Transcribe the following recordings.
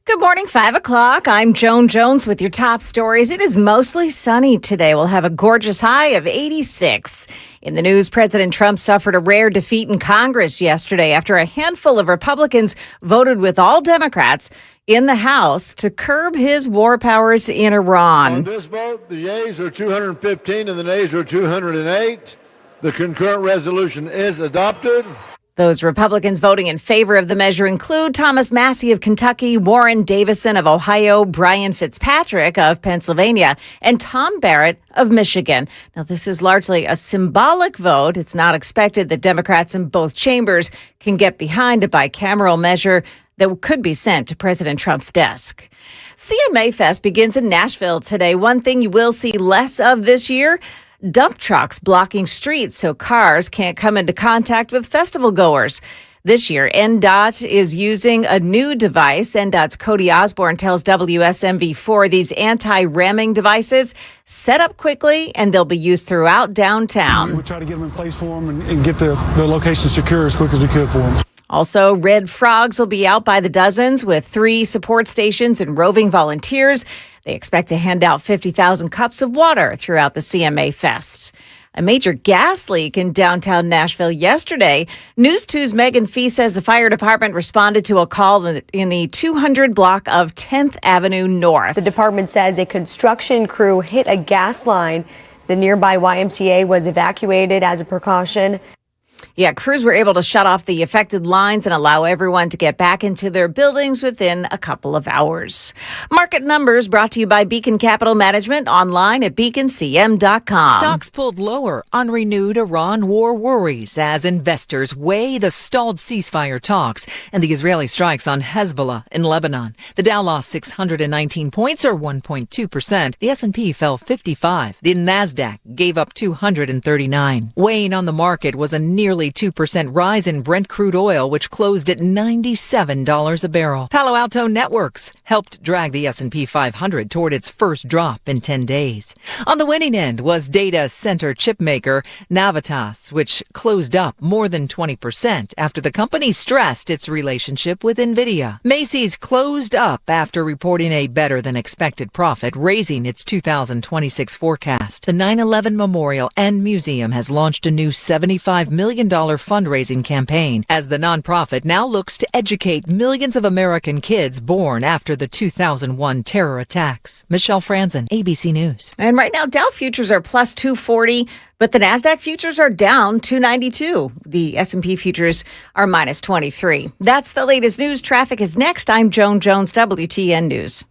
Good morning, 5 o'clock. I'm Joan Jones with your top stories. It is mostly sunny today. We'll have a gorgeous high of 86. In the news, President Trump suffered a rare defeat in Congress yesterday after a handful of Republicans voted with all Democrats in the House to curb his war powers in Iran. On this vote, the yeas are 215 and the nays are 208. The concurrent resolution is adopted. Those Republicans voting in favor of the measure include Thomas Massie of Kentucky, Warren Davison of Ohio, Brian Fitzpatrick of Pennsylvania, and Tom Barrett of Michigan. Now, this is largely a symbolic vote. It's not expected that Democrats in both chambers can get behind a bicameral measure that could be sent to President Trump's desk. CMA Fest begins in Nashville today. One thing you will see less of this year: dump trucks blocking streets so cars can't come into contact with festival goers. This year, NDOT is using a new device. NDOT's Cody Osborne tells WSMV4 these anti-ramming devices set up quickly and they'll be used throughout downtown. We try to get them in place for them and get the location secure as quick as we could for them. Also, Red Frogs will be out by the dozens with 3 support stations and roving volunteers. They expect to hand out 50,000 cups of water throughout the CMA Fest. A major gas leak in downtown Nashville yesterday. News 2's Megan Fee says the fire department responded to a call in the 200 block of 10th Avenue North. The department says a construction crew hit a gas line. The nearby YMCA was evacuated as a precaution. Yeah, crews were able to shut off the affected lines and allow everyone to get back into their buildings within a couple of hours. Market numbers brought to you by Beacon Capital Management, online at beaconcm.com. Stocks pulled lower on renewed Iran war worries as investors weigh the stalled ceasefire talks and the Israeli strikes on Hezbollah in Lebanon. The Dow lost 619 points, or 1.2%. The S&P fell 55. The Nasdaq gave up 239. Weighing on the market was a nearly 2% rise in Brent crude oil, which closed at $97 a barrel. Palo Alto Networks helped drag the S&P 500 toward its first drop in 10 days. On the winning end was data center chipmaker Navitas, which closed up more than 20% after the company stressed its relationship with NVIDIA. Macy's closed up after reporting a better-than-expected profit, raising its 2026 forecast. The 9/11 Memorial and Museum has launched a new $75 million fundraising campaign as the nonprofit now looks to educate millions of American kids born after the 2001 terror attacks. Michelle Franzen, ABC News. And right now, Dow futures are plus 240, but the Nasdaq futures are down 292. The S&P futures are minus 23. That's the latest news. Traffic is next. I'm Joan Jones, WTN News.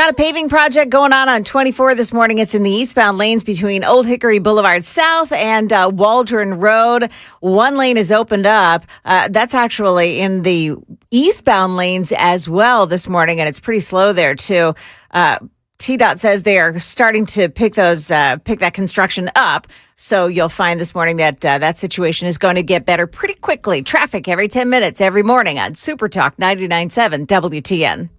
Got a paving project going on 24 this morning. It's in the eastbound lanes between Old Hickory Boulevard South and Waldron Road. One lane is opened up. That's actually in the eastbound lanes as well this morning, and it's pretty slow there too. TDOT says they are starting to pick that construction up. So you'll find this morning that that situation is going to get better pretty quickly. Traffic every 10 minutes every morning on Super Talk 99.7 WTN.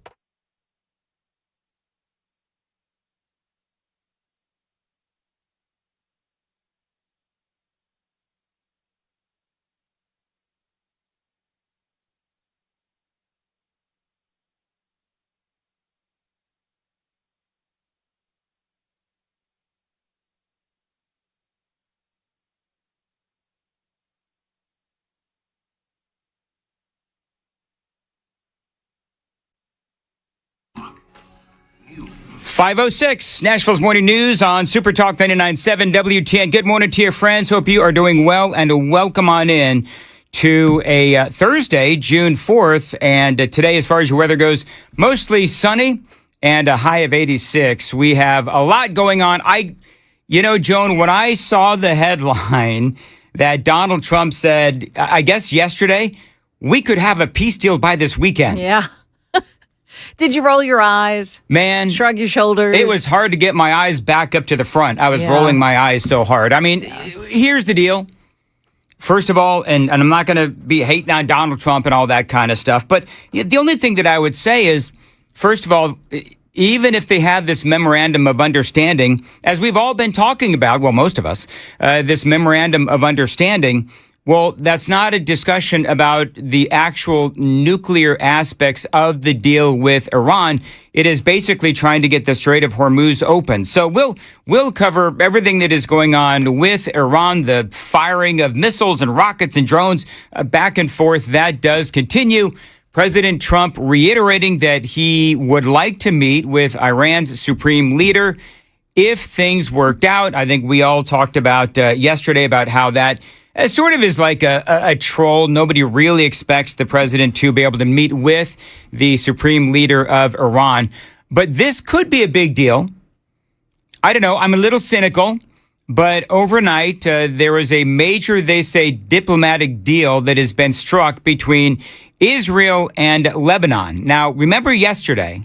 .506 Nashville's Morning News on Super Talk 99.7 WTN. Good morning to your friends. Hope you are doing well, and welcome on in to a Thursday, June 4th. And today, as far as your weather goes, mostly sunny and a high of 86. We have a lot going on. Joan, when I saw the headline that Donald Trump said, I guess yesterday, we could have a peace deal by this weekend. Yeah. Did you roll your eyes? Man. Shrug your shoulders? It was hard to get my eyes back up to the front. I was rolling my eyes so hard. I mean, here's the deal. First of all, and I'm not going to be hating on Donald Trump and all that kind of stuff, but the only thing that I would say is, first of all, even if they have this memorandum of understanding, as we've all been talking about, well, most of us, this memorandum of understanding, well, that's not a discussion about the actual nuclear aspects of the deal with Iran. It is basically trying to get the Strait of Hormuz open. So we'll cover everything that is going on with Iran, the firing of missiles and rockets and drones back and forth. That does continue. President Trump reiterating that he would like to meet with Iran's supreme leader if things worked out. I think we all talked about yesterday about how that sort of is like a troll. Nobody really expects the president to be able to meet with the supreme leader of Iran. But this could be a big deal. I don't know. I'm a little cynical. But overnight, there was a major, they say, diplomatic deal that has been struck between Israel and Lebanon. Now, remember yesterday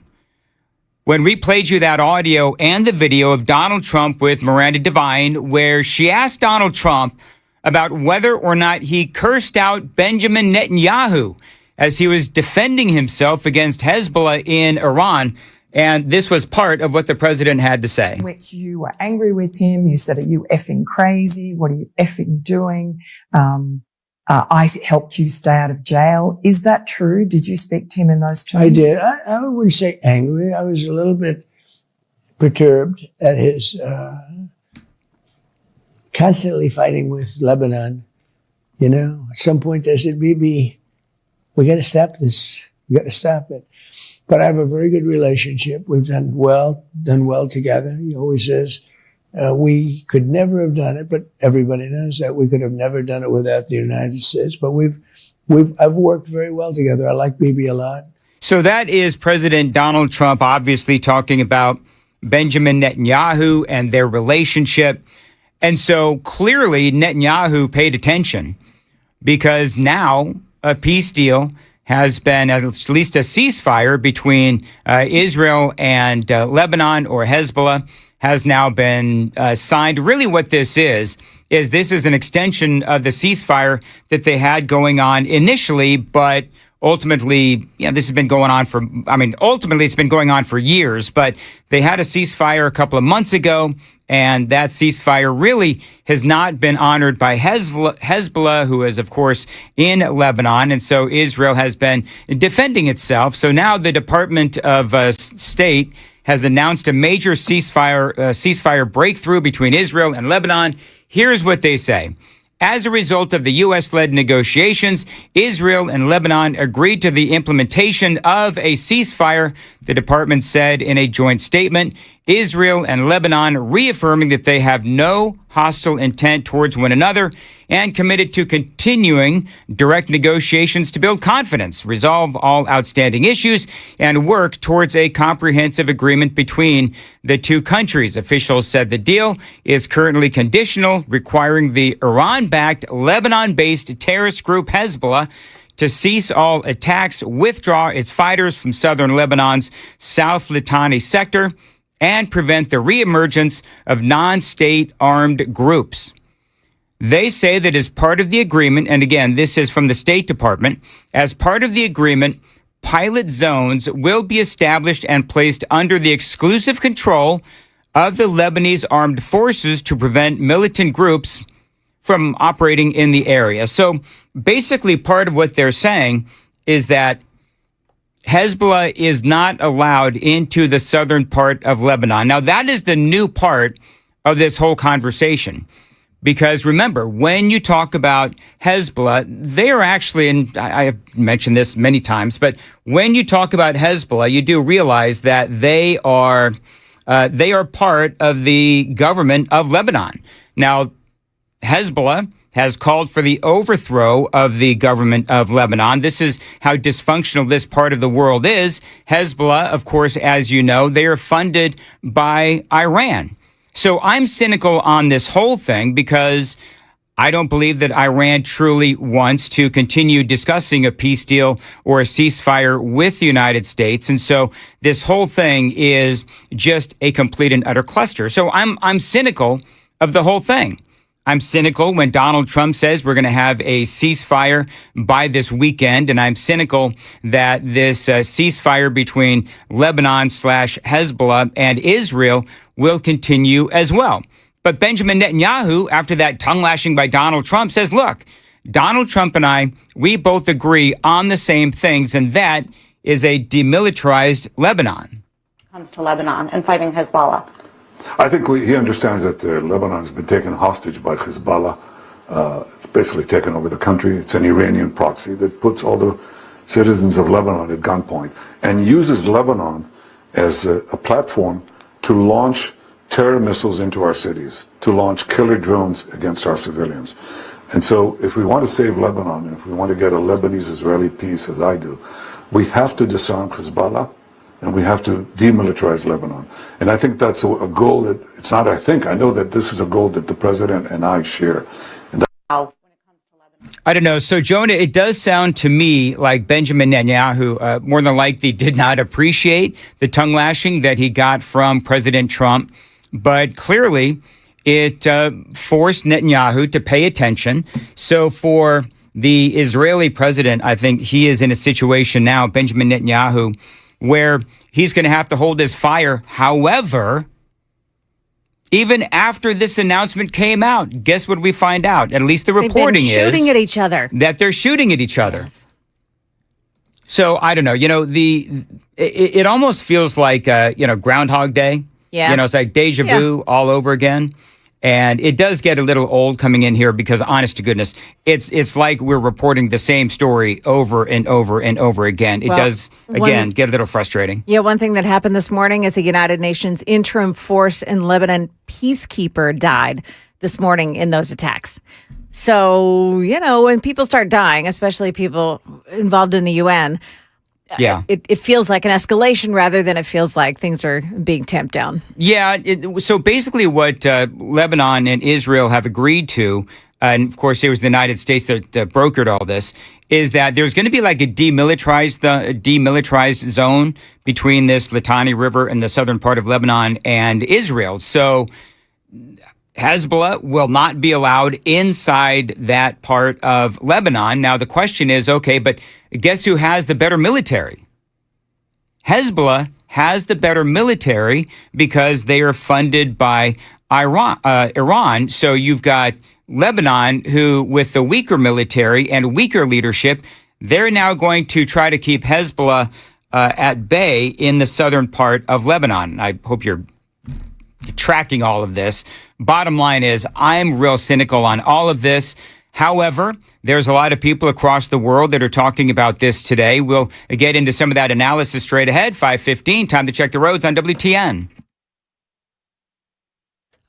when we played you that audio and the video of Donald Trump with Miranda Devine, where she asked Donald Trump about whether or not he cursed out Benjamin Netanyahu as he was defending himself against Hezbollah in Iran. And this was part of what the president had to say. Which you were angry with him. You said, are you effing crazy? What are you effing doing? I helped you stay out of jail. Is that true? Did you speak to him in those terms? I did. I wouldn't say angry. I was a little bit perturbed at his constantly fighting with Lebanon. You know, at some point I said, Bibi, we got to stop this. We got to stop it. But I have a very good relationship. We've done well together. He always says, we could never have done it, but everybody knows that we could have never done it without the United States. But I've worked very well together. I like Bibi a lot. So that is President Donald Trump obviously talking about Benjamin Netanyahu and their relationship. And so clearly Netanyahu paid attention because now a peace deal has been, at least a ceasefire between Israel and Lebanon, or Hezbollah, has now been signed. Really what this is this is an extension of the ceasefire that they had going on initially, but ultimately, this has been going on ultimately it's been going on for years, but they had a ceasefire a couple of months ago, and that ceasefire really has not been honored by Hezbollah, who is, of course, in Lebanon. And so Israel has been defending itself. So now the Department of State has announced a major ceasefire breakthrough between Israel and Lebanon. Here's what they say. As a result of the U.S.-led negotiations, Israel and Lebanon agreed to the implementation of a ceasefire, the department said in a joint statement. Israel and Lebanon, reaffirming that they have no hostile intent towards one another and committed to continuing direct negotiations to build confidence, resolve all outstanding issues, and work towards a comprehensive agreement between the two countries. Officials said the deal is currently conditional, requiring the Iran-backed, Lebanon-based terrorist group Hezbollah to cease all attacks, withdraw its fighters from southern Lebanon's South Litani sector, and prevent the reemergence of non-state armed groups. They say that as part of the agreement, and again, this is from the State Department, as part of the agreement, pilot zones will be established and placed under the exclusive control of the Lebanese armed forces to prevent militant groups from operating in the area. So basically, part of what they're saying is that Hezbollah is not allowed into the southern part of Lebanon. Now, that is the new part of this whole conversation. Because remember, when you talk about Hezbollah, they are actually, and I have mentioned this many times, but when you talk about Hezbollah, you do realize that they are part of the government of Lebanon. Now, Hezbollah has called for the overthrow of the government of Lebanon. This is how dysfunctional this part of the world is. Hezbollah, of course, as you know, they are funded by Iran. So I'm cynical on this whole thing because I don't believe that Iran truly wants to continue discussing a peace deal or a ceasefire with the United States. And so this whole thing is just a complete and utter cluster. So I'm cynical of the whole thing. I'm cynical when Donald Trump says we're going to have a ceasefire by this weekend. And I'm cynical that this ceasefire between Lebanon/Hezbollah and Israel will continue as well. But Benjamin Netanyahu, after that tongue lashing by Donald Trump, says, look, Donald Trump and I, we both agree on the same things, and that is a demilitarized Lebanon. Comes to Lebanon and fighting Hezbollah. I think he understands that Lebanon has been taken hostage by Hezbollah. It's basically taken over the country. It's an Iranian proxy that puts all the citizens of Lebanon at gunpoint and uses Lebanon as a platform to launch terror missiles into our cities, to launch killer drones against our civilians. And so if we want to save Lebanon, and if we want to get a Lebanese-Israeli peace, as I do, we have to disarm Hezbollah, and we have to demilitarize Lebanon. And I think that's a goal that, it's not I think, I know that this is a goal that the president and I share. And I don't know. So, Jonah, it does sound to me like Benjamin Netanyahu more than likely did not appreciate the tongue lashing that he got from President Trump. But clearly, it forced Netanyahu to pay attention. So for the Israeli president, I think he is in a situation now, Benjamin Netanyahu, where he's going to have to hold his fire. However, even after this announcement came out, guess what we find out? At least the reporting is shooting at each other. That they're shooting at each other. Yes. So I don't know. You know, it almost feels like Groundhog Day. Yeah. You know, it's like deja vu all over again. And it does get a little old coming in here because, honest to goodness, it's like we're reporting the same story over and over and over again. It does, again, get a little frustrating. Yeah, one thing that happened this morning is a United Nations interim force in Lebanon peacekeeper died this morning in those attacks. So, you know, when people start dying, especially people involved in the UN, it feels like an escalation rather than it feels like things are being tamped down. Yeah. So basically what Lebanon and Israel have agreed to, and of course it was the United States that brokered all this, is that there's going to be like a demilitarized zone between this Litani River and the southern part of Lebanon and Israel. So Hezbollah will not be allowed inside that part of Lebanon. Now, the question is, okay, but guess who has the better military? Hezbollah has the better military because they are funded by Iran. So you've got Lebanon, who, with the weaker military and weaker leadership, they're now going to try to keep Hezbollah at bay in the southern part of Lebanon. I hope you're tracking all of this. Bottom line is, I'm real cynical on all of this. However, there's a lot of people across the world that are talking about this today. We'll get into some of that analysis straight ahead. 5:15, time to check the roads on WTN.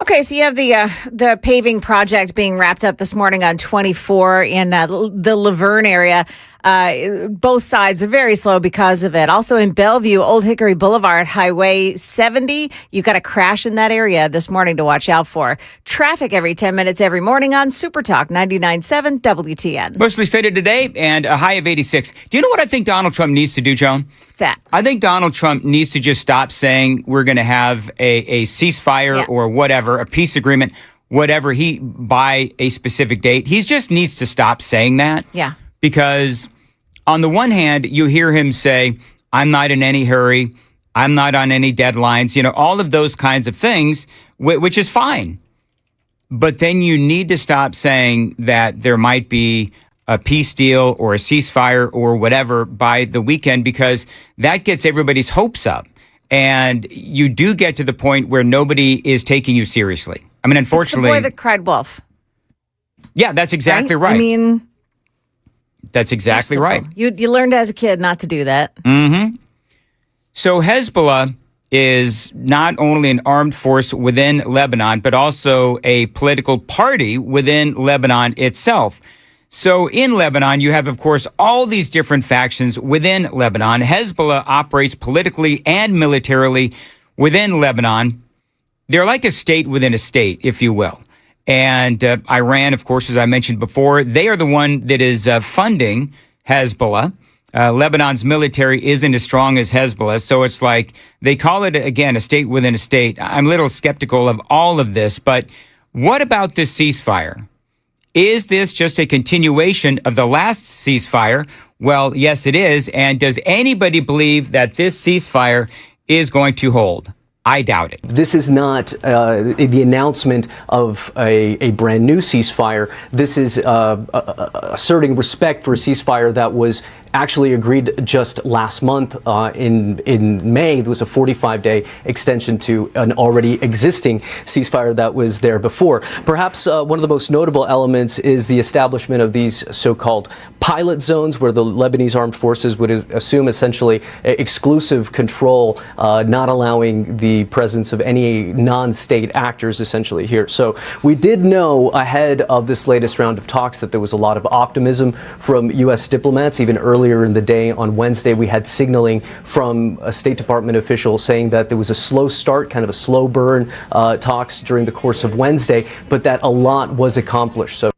Okay, so you have the paving project being wrapped up this morning on 24 in the Laverne area. Both sides are very slow because of it. Also in Bellevue, Old Hickory Boulevard, Highway 70, you've got a crash in that area this morning to watch out for. Traffic every 10 minutes every morning on Super Talk 99.7 WTN. Mostly stated today and a high of 86. Do you know what I think Donald Trump needs to do, Joan? What's that? I think Donald Trump needs to just stop saying we're going to have a ceasefire or whatever, a peace agreement, whatever, by a specific date. He just needs to stop saying that. Yeah. Because on the one hand, you hear him say, I'm not in any hurry. I'm not on any deadlines, all of those kinds of things, which is fine. But then you need to stop saying that there might be a peace deal or a ceasefire or whatever by the weekend, because that gets everybody's hopes up. And you do get to the point where nobody is taking you seriously. I mean, unfortunately. It's the boy that cried wolf. Yeah, that's exactly right. I mean, that's exactly right. You learned as a kid not to do that. Mm-hmm. So Hezbollah is not only an armed force within Lebanon, but also a political party within Lebanon itself. So in Lebanon, you have, of course, all these different factions within Lebanon. Hezbollah operates politically and militarily within Lebanon. They're like a state within a state, if you will. And Iran, of course, as I mentioned before, they are the one that is funding Hezbollah. Lebanon's military isn't as strong as Hezbollah. So it's like they call it, again, a state within a state. I'm a little skeptical of all of this. But what about this ceasefire? Is this just a continuation of the last ceasefire? Well, yes, it is. And does anybody believe that this ceasefire is going to hold? I doubt it. This is not the announcement of a brand new ceasefire. This is asserting respect for a ceasefire that was actually agreed just last month in May. There was a 45-day extension to an already existing ceasefire that was there before. Perhaps one of the most notable elements is the establishment of these so-called pilot zones, where the Lebanese armed forces would assume essentially exclusive control, not allowing the presence of any non-state actors essentially here. So we did know ahead of this latest round of talks that there was a lot of optimism from U.S. diplomats. Even earlier in the day on Wednesday, we had signaling from a State Department official saying that there was a slow start, kind of a slow burn talks during the course of Wednesday, but that a lot was accomplished. So.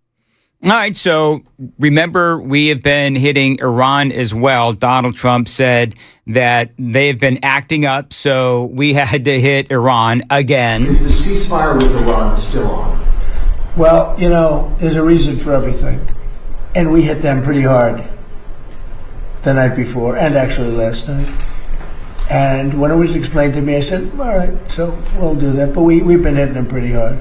All right, so remember, we have been hitting Iran as well. Donald Trump said that they've been acting up, so we had to hit Iran again. Is the ceasefire with Iran still on? Well, there's a reason for everything. And we hit them pretty hard the night before, and actually last night. And when it was explained to me, I said, all right, so we'll do that. But we've been hitting them pretty hard,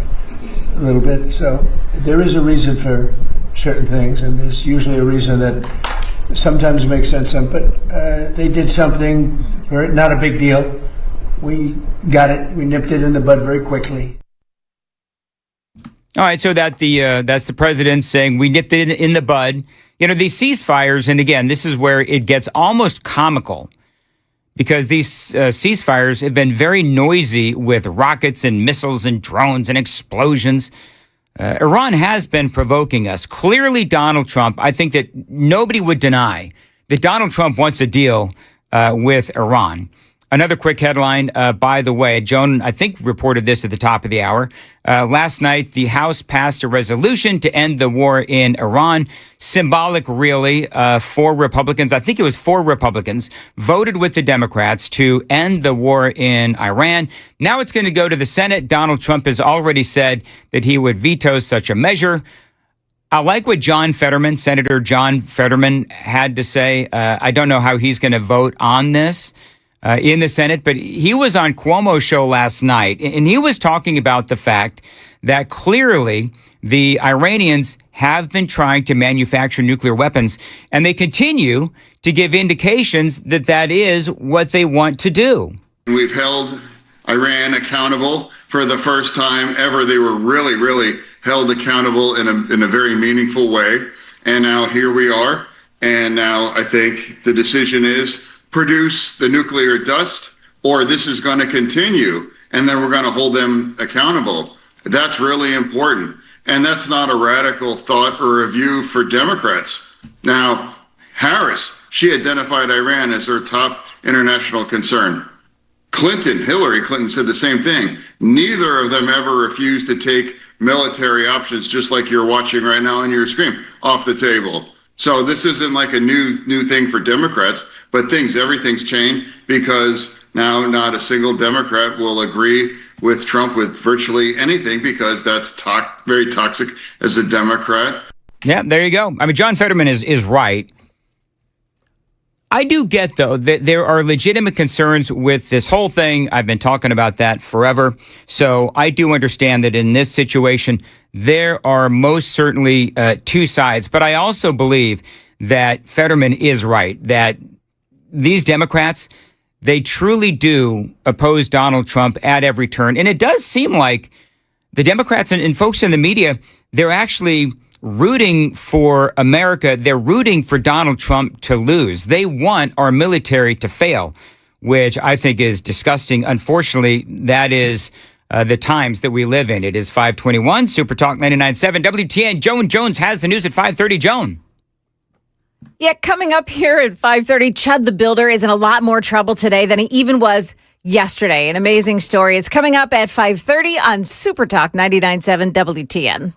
a little bit. So there is a reason for certain things, and there's usually a reason that sometimes makes sense. But they did something, not a big deal. We got it. We nipped it in the bud very quickly. All right, so that's the president saying we nipped it in the bud. These ceasefires, and again, this is where it gets almost comical, because these ceasefires have been very noisy with rockets and missiles and drones and explosions. Iran has been provoking us. Clearly, Donald Trump, I think that nobody would deny that Donald Trump wants a deal with Iran. Another quick headline, by the way, Joan, I think, reported this at the top of the hour. Last night, the House passed a resolution to end the war in Iran. Symbolic, really. 4 Republicans, I think it was 4 Republicans, voted with the Democrats to end the war in Iran. Now it's going to go to the Senate. Donald Trump has already said that he would veto such a measure. I like what Senator John Fetterman had to say. I don't know how he's going to vote on this in the Senate, but he was on Cuomo's show last night, and he was talking about the fact that clearly the Iranians have been trying to manufacture nuclear weapons, and they continue to give indications that that is what they want to do. We've held Iran accountable for the first time ever. They were really held accountable in a very meaningful way. And now here we are. And now I think the decision is produce the nuclear dust, or this is going to continue, and then we're going to hold them accountable. That's really important. And that's not a radical thought or a view for Democrats. Now, Harris, she identified Iran as her top international concern. Hillary Clinton said the same thing. Neither of them ever refused to take military options, just like you're watching right now on your screen, off the table. So this isn't like a new thing for Democrats, but everything's changed because now not a single Democrat will agree with Trump with virtually anything because that's very toxic as a Democrat. Yeah, there you go. I mean, John Fetterman is right. I do get, though, that there are legitimate concerns with this whole thing. I've been talking about that forever. So I do understand that in this situation, there are most certainly two sides. But I also believe that Fetterman is right, that these Democrats, they truly do oppose Donald Trump at every turn. And it does seem like the Democrats and folks in the media, they're actually rooting for America. They're rooting for Donald Trump to lose. They want our military to fail, which I think is disgusting. Unfortunately, that is the times that we live in. It is 521, Super Talk 99.7, WTN. Joan Jones has the news at 5:30. Joan. Yeah, coming up here at 5:30, Chud the Builder is in a lot more trouble today than he even was yesterday. An amazing story. It's coming up at 5:30 on Super Talk 99.7 WTN.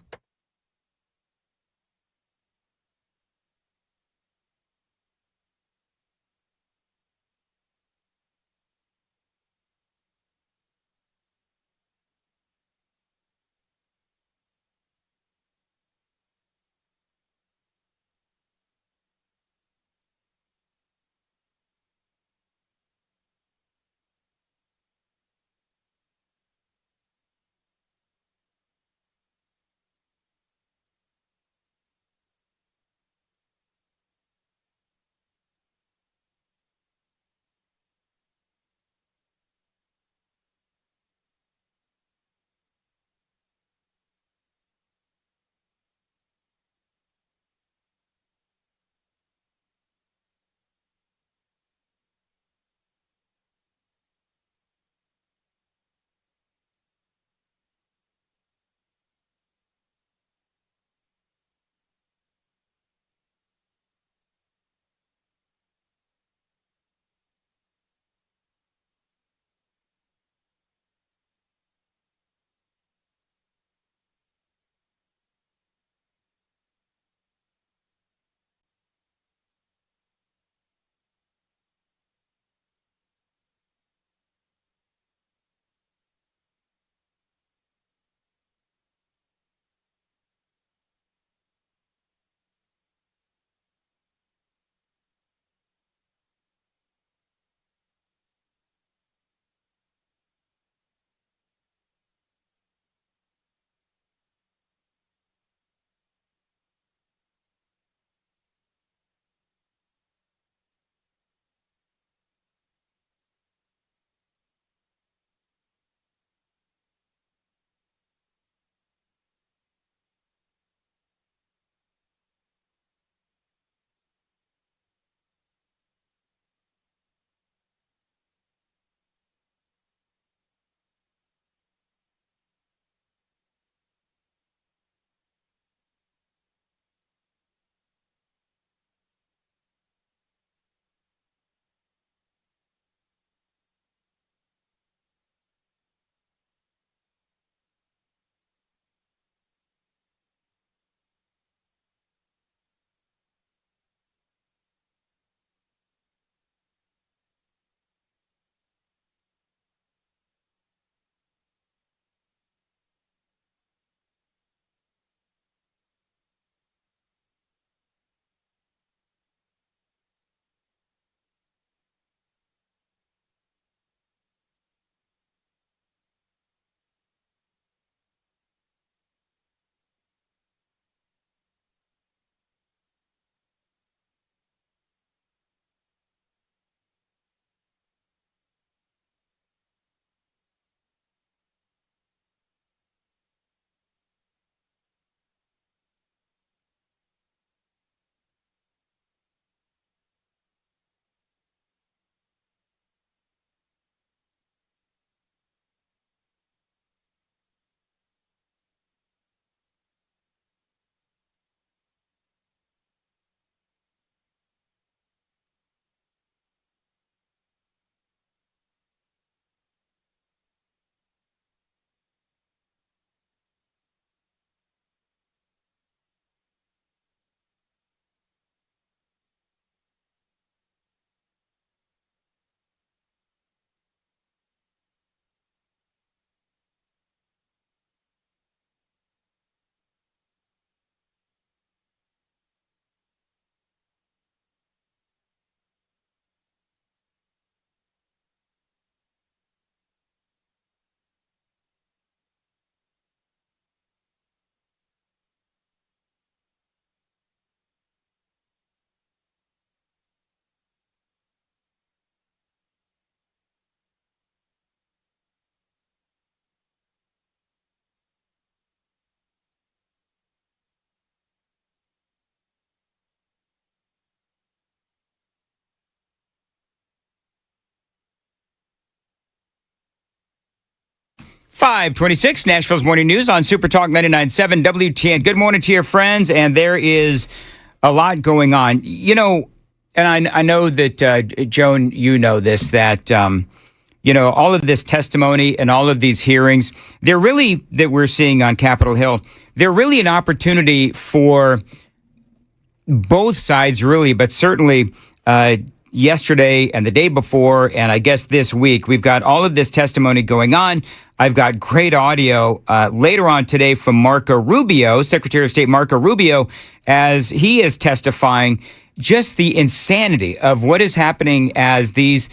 526, Nashville's Morning News on Super Talk 99.7 WTN. Good morning to your friends, and there is a lot going on. You know, and I know that, Joan, you know this, that, you know, all of this testimony and all of these hearings, they're really, that we're seeing on Capitol Hill, they're really an opportunity for both sides, really, but certainly yesterday and the day before, and I guess this week, we've got all of this testimony going on. I've got great audio later on today from Marco Rubio, Secretary of State Marco Rubio, as he is testifying just the insanity of what is happening as these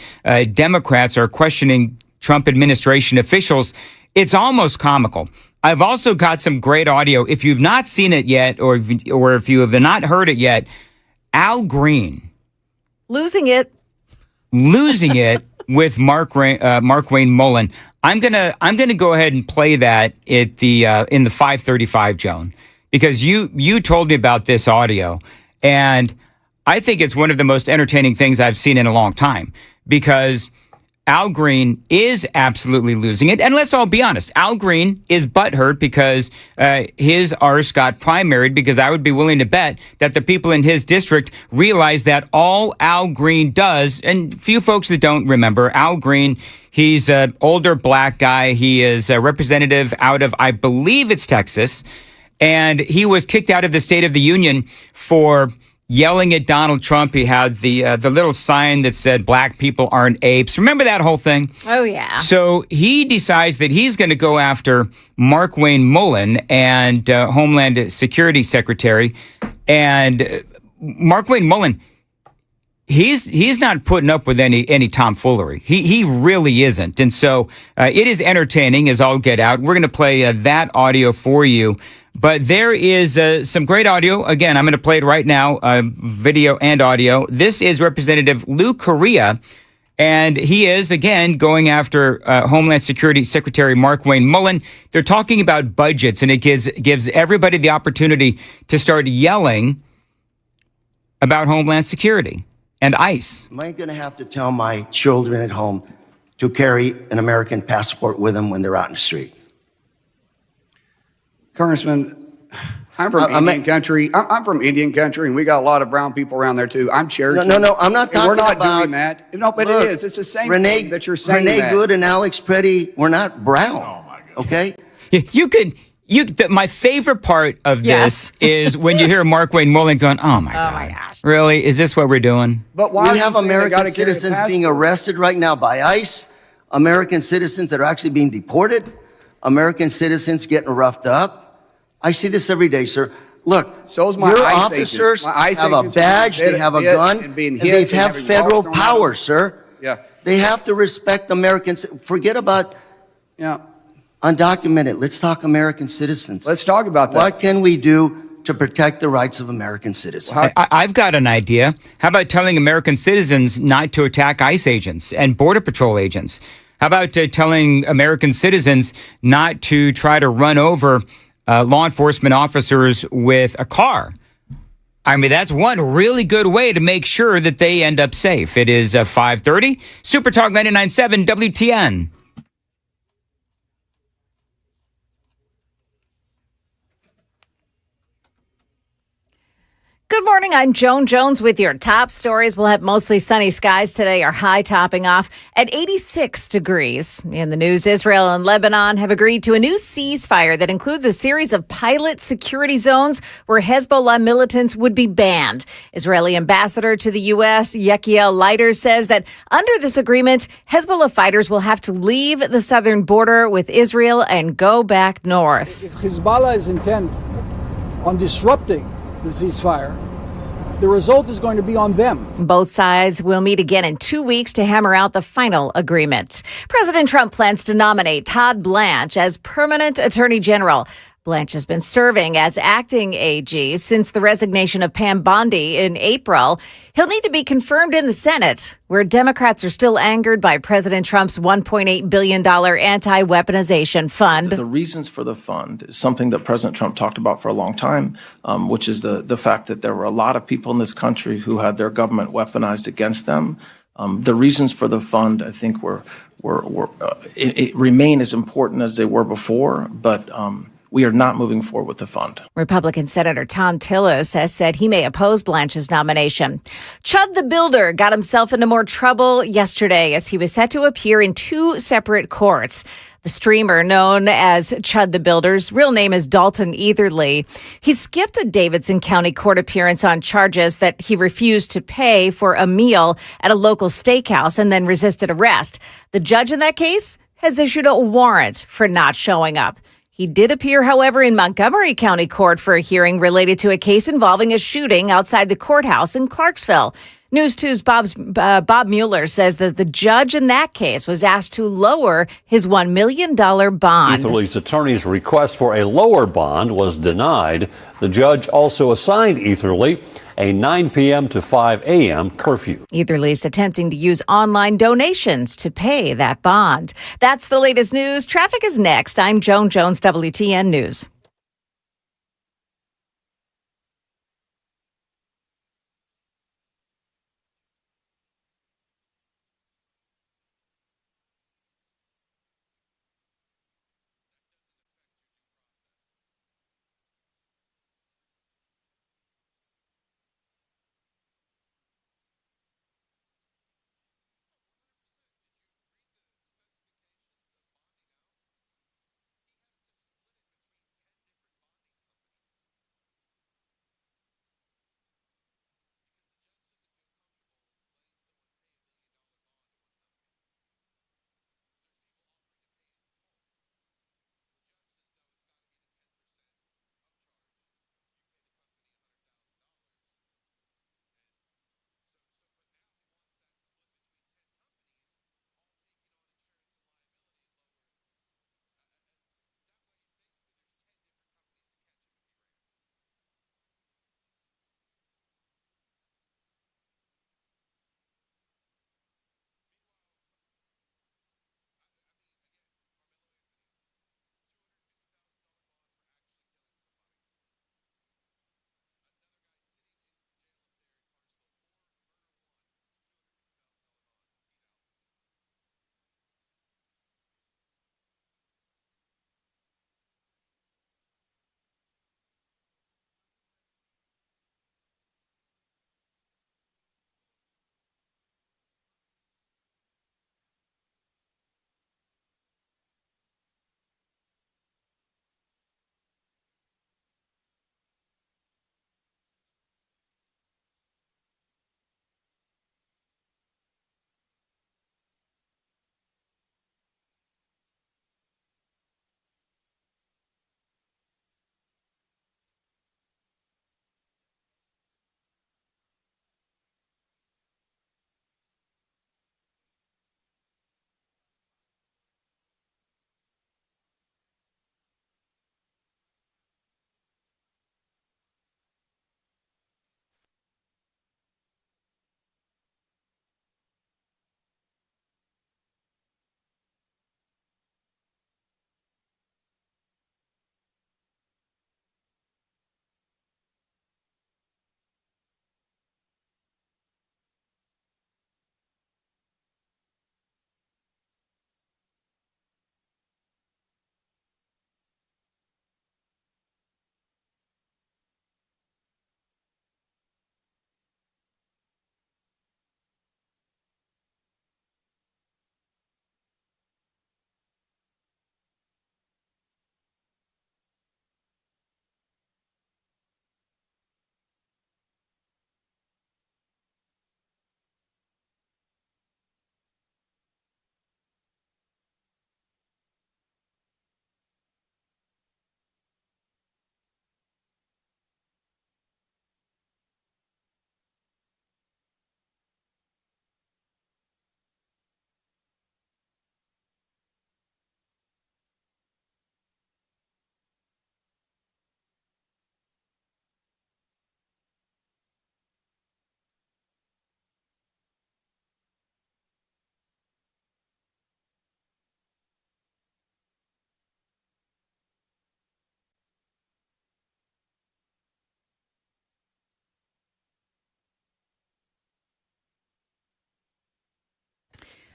Democrats are questioning Trump administration officials. It's almost comical. I've also got some great audio. If you've not seen it yet, or if you have not heard it yet, Al Green losing it with Markwayne Mullin. I'm gonna go ahead and play that at the in the 5:35, Joan, because you told me about this audio, and I think it's one of the most entertaining things I've seen in a long time, because Al Green is absolutely losing it. And let's all be honest, Al Green is butthurt because his arse got primaried, because I would be willing to bet that the people in his district realize that all Al Green does, and few folks that don't remember, Al Green, he's an older black guy. He is a representative out of, I believe it's Texas, and he was kicked out of the State of the Union for yelling at Donald Trump. He had the little sign that said black people aren't apes. Remember that whole thing? Oh, yeah. So he decides that he's going to go after Markwayne Mullin and Homeland Security Secretary. And Markwayne Mullin, he's not putting up with any tomfoolery. He really isn't. And so it is entertaining as all get out. We're going to play that audio for you. But there is some great audio. Again, I'm going to play it right now, video and audio. This is Representative Lou Correa, and he is, again, going after Homeland Security Secretary Markwayne Mullin. They're talking about budgets, and it gives everybody the opportunity to start yelling about Homeland Security and ICE. Am I going to have to tell my children at home to carry an American passport with them when they're out in the street? Congressman, I'm from Indian country. I'm from Indian country, and we got a lot of brown people around there too. I'm Cherokee. No, I'm not talking about. We're not doing that. No, but look, it is. It's the same thing that you're saying. Renee Good and Alex Preddy, we're not brown. Oh my God. Okay. My favorite part of this is when you hear Markwayne Mullin going, "Oh my gosh, really? Is this what we're doing?" But why we have American citizens being arrested right now by ICE? American citizens that are actually being deported. American citizens getting roughed up. I see this every day, sir. Look, so's my your ICE officers agents. have a badge, they have a gun, and they have federal power, sir. Yeah. They have to respect Americans. Forget about undocumented. Let's talk American citizens. Let's talk about that. What can we do to protect the rights of American citizens? I've got an idea. How about telling American citizens not to attack ICE agents and Border Patrol agents? How about telling American citizens not to try to run over law enforcement officers with a car? I mean, that's one really good way to make sure that they end up safe. It is 5:30. Super Talk 99.7 WTN. Good morning. I'm Joan Jones with your top stories. We'll have mostly sunny skies today. Our high topping off at 86 degrees. In the news, Israel and Lebanon have agreed to a new ceasefire that includes a series of pilot security zones where Hezbollah militants would be banned. Israeli ambassador to the U.S., Yechiel Leiter, says that under this agreement, Hezbollah fighters will have to leave the southern border with Israel and go back north. If Hezbollah is intent on disrupting the ceasefire, the result is going to be on them. Both sides will meet again in 2 weeks to hammer out the final agreement. President Trump plans to nominate Todd Blanche as permanent attorney general. Blanche has been serving as acting AG since the resignation of Pam Bondi in April. He'll need to be confirmed in the Senate, where Democrats are still angered by President Trump's $1.8 billion anti-weaponization fund. The reasons for the fund is something that President Trump talked about for a long time, which is the fact that there were a lot of people in this country who had their government weaponized against them. The reasons for the fund, I think, it remain as important as they were before, but we are not moving forward with the fund. Republican Senator Tom Tillis has said he may oppose Blanche's nomination. Chud the Builder got himself into more trouble yesterday as he was set to appear in two separate courts. The streamer, known as Chud the Builder's real name is Dalton Etherly. He skipped a Davidson County court appearance on charges that he refused to pay for a meal at a local steakhouse and then resisted arrest. The judge in that case has issued a warrant for not showing up. He did appear, however, in Montgomery County Court for a hearing related to a case involving a shooting outside the courthouse in Clarksville. News 2's Bob Mueller says that the judge in that case was asked to lower his $1 million bond. Etherly's attorney's request for a lower bond was denied. The judge also assigned Etherly a 9 p.m. to 5 a.m. curfew. Etherly's attempting to use online donations to pay that bond. That's the latest news. Traffic is next. I'm Joan Jones, WTN News.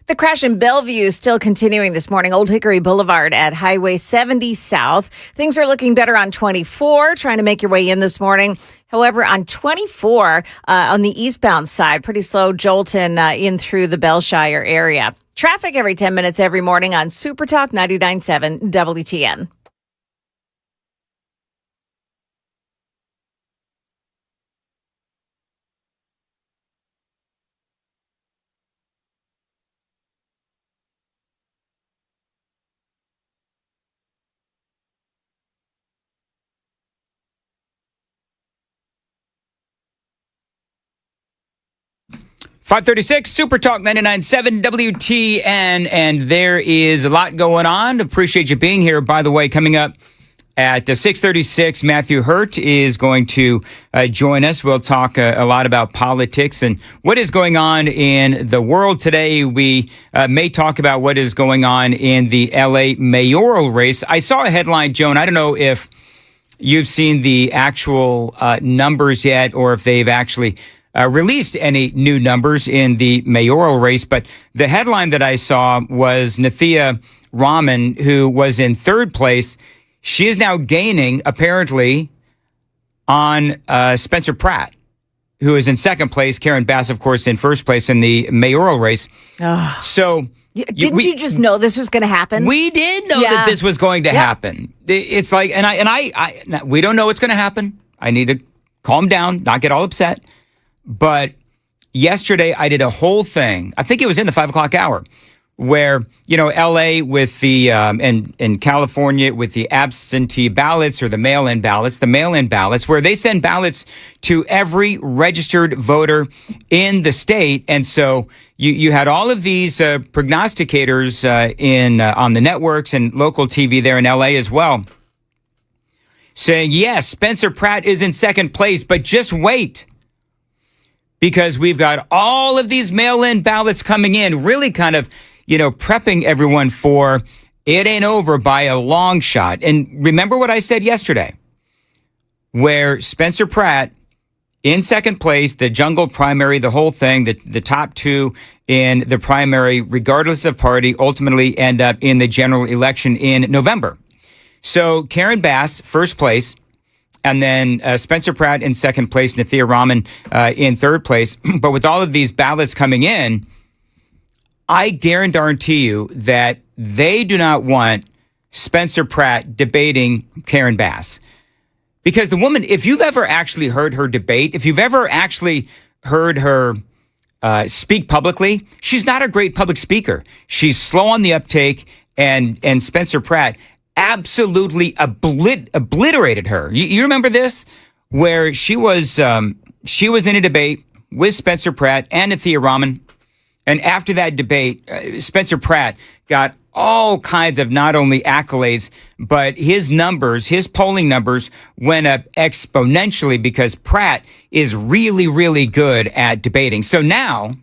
The crash in Bellevue is still continuing this morning. Old Hickory Boulevard at Highway 70 South. Things are looking better on 24, trying to make your way in this morning. However, on 24, on the eastbound side, pretty slow jolting in through the Bellshire area. Traffic every 10 minutes every morning on Super Talk 99.7 WTN. .536 Super Talk 99.7 WTN, and there is a lot going on. Appreciate you being here. By the way, coming up at 6:36, Matthew Hurt is going to join us. We'll talk a lot about politics and what is going on in the world today. We may talk about what is going on in the LA mayoral race. I saw a headline, Joan. I don't know if you've seen the actual numbers yet, or if they've actually released any new numbers in the mayoral race, but the headline that I saw was Nathia Rahman, who was in third place. She is now gaining, apparently, on Spencer Pratt, who is in second place. Karen Bass, of course, in first place in the mayoral race. Oh. So, didn't you just know this was going to happen? We did know that this was going to happen. It's like, and I we don't know what's going to happen. I need to calm down, not get all upset. But yesterday I did a whole thing. I think it was in the 5 o'clock hour, where, you know, LA with the, and in California with the absentee ballots or the mail-in ballots, where they send ballots to every registered voter in the state. And so you had all of these prognosticators on the networks and local TV there in LA as well, saying, yes, Spencer Pratt is in second place, but just wait, because we've got all of these mail-in ballots coming in, really kind of, you know, prepping everyone for it ain't over by a long shot. And remember what I said yesterday, where Spencer Pratt in second place, the jungle primary, the whole thing, the top two in the primary, regardless of party, ultimately end up in the general election in November. So Karen Bass, first place, and then Spencer Pratt in second place, Nathia Rahman in third place. But with all of these ballots coming in, I guarantee you that they do not want Spencer Pratt debating Karen Bass. Because the woman, if you've ever actually heard her debate, if you've ever actually heard her speak publicly, she's not a great public speaker. She's slow on the uptake, and Spencer Pratt absolutely obliterated her. You remember this, where she was in a debate with Spencer Pratt and Nathia Rahman, and after that debate, Spencer Pratt got all kinds of not only accolades, but his polling numbers went up exponentially, because Pratt is really, really good at debating. So now,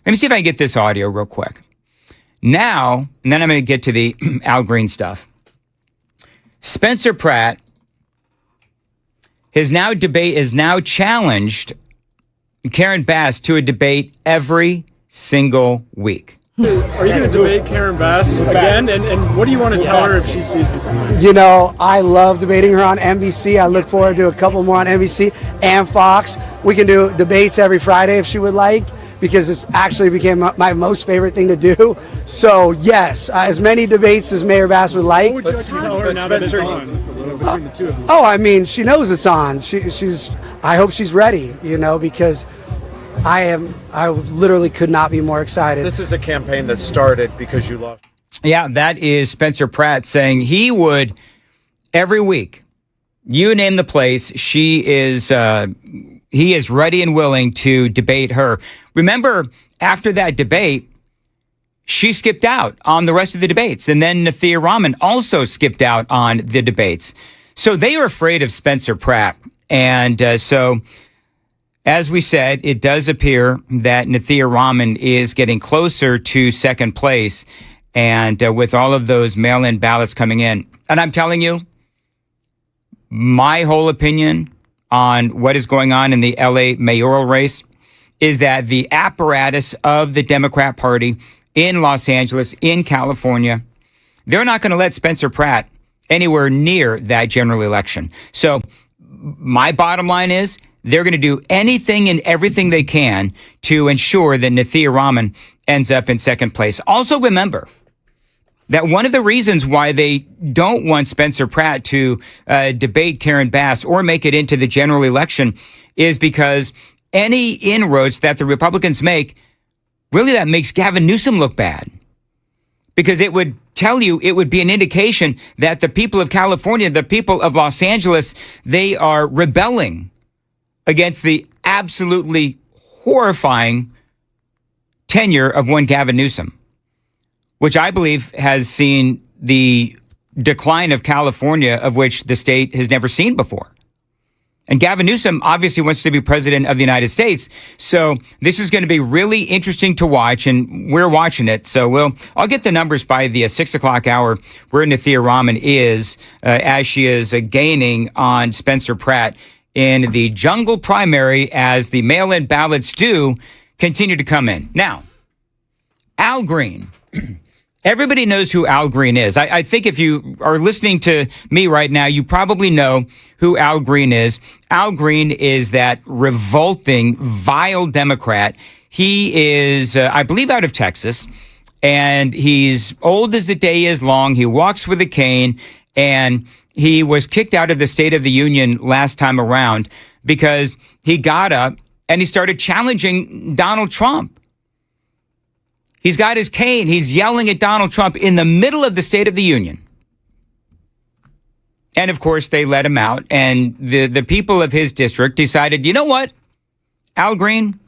let me see if I can get this audio real quick. Now, and then I'm going to get to the Al Green stuff. Spencer Pratt is now challenged Karen Bass to a debate every single week. Are you going to debate Karen Bass again? And what do you want to tell her if she sees this? You know, I love debating her on NBC. I look forward to a couple more on NBC and Fox. We can do debates every Friday if she would like, because it's actually became my most favorite thing to do. So yes, as many debates as Mayor Bass would like. What would you like to tell her now that it's on? Between the two of them? Oh, I mean, she knows it's on. I hope she's ready, you know, because I literally could not be more excited. This is a campaign that started because you lost. Yeah, that is Spencer Pratt saying he would every week. You name the place, he is ready and willing to debate her. Remember, after that debate, she skipped out on the rest of the debates. And then Nathia Rahman also skipped out on the debates. So they are afraid of Spencer Pratt. And so, as we said, it does appear that Nathia Rahman is getting closer to second place. And with all of those mail-in ballots coming in. And I'm telling you, my whole opinion on what is going on in the LA mayoral race is that the apparatus of the Democrat Party in Los Angeles, in California, they're not going to let Spencer Pratt anywhere near that general election. So my bottom line is they're going to do anything and everything they can to ensure that Nathia Rahman ends up in second place. Also remember that one of the reasons why they don't want Spencer Pratt to debate Karen Bass or make it into the general election is because any inroads that the Republicans make, really that makes Gavin Newsom look bad. Because it would tell you, it would be an indication that the people of California, the people of Los Angeles, they are rebelling against the absolutely horrifying tenure of one Gavin Newsom, which I believe has seen the decline of California of which the state has never seen before. And Gavin Newsom obviously wants to be president of the United States. So this is going to be really interesting to watch, and we're watching it. So I'll get the numbers by the 6 o'clock hour where Nathia Rahman is as she is gaining on Spencer Pratt in the jungle primary as the mail-in ballots do continue to come in. Now, Al Green. Everybody knows who Al Green is. I think if you are listening to me right now, you probably know who Al Green is. Al Green is that revolting, vile Democrat. He is, I believe, out of Texas, and he's old as the day is long. He walks with a cane, and he was kicked out of the State of the Union last time around because he got up and he started challenging Donald Trump. He's got his cane. He's yelling at Donald Trump in the middle of the State of the Union. And, of course, they let him out. And the people of his district decided, you know what, Al Green,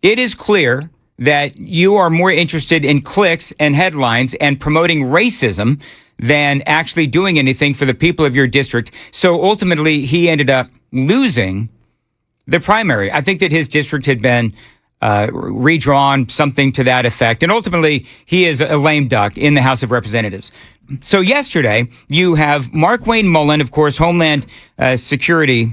it is clear that you are more interested in clicks and headlines and promoting racism than actually doing anything for the people of your district. So ultimately, he ended up losing the primary. I think that his district had been redrawn, something to that effect. And ultimately, he is a lame duck in the House of Representatives. So yesterday, you have Mark Wayne Mullen, of course, Homeland Security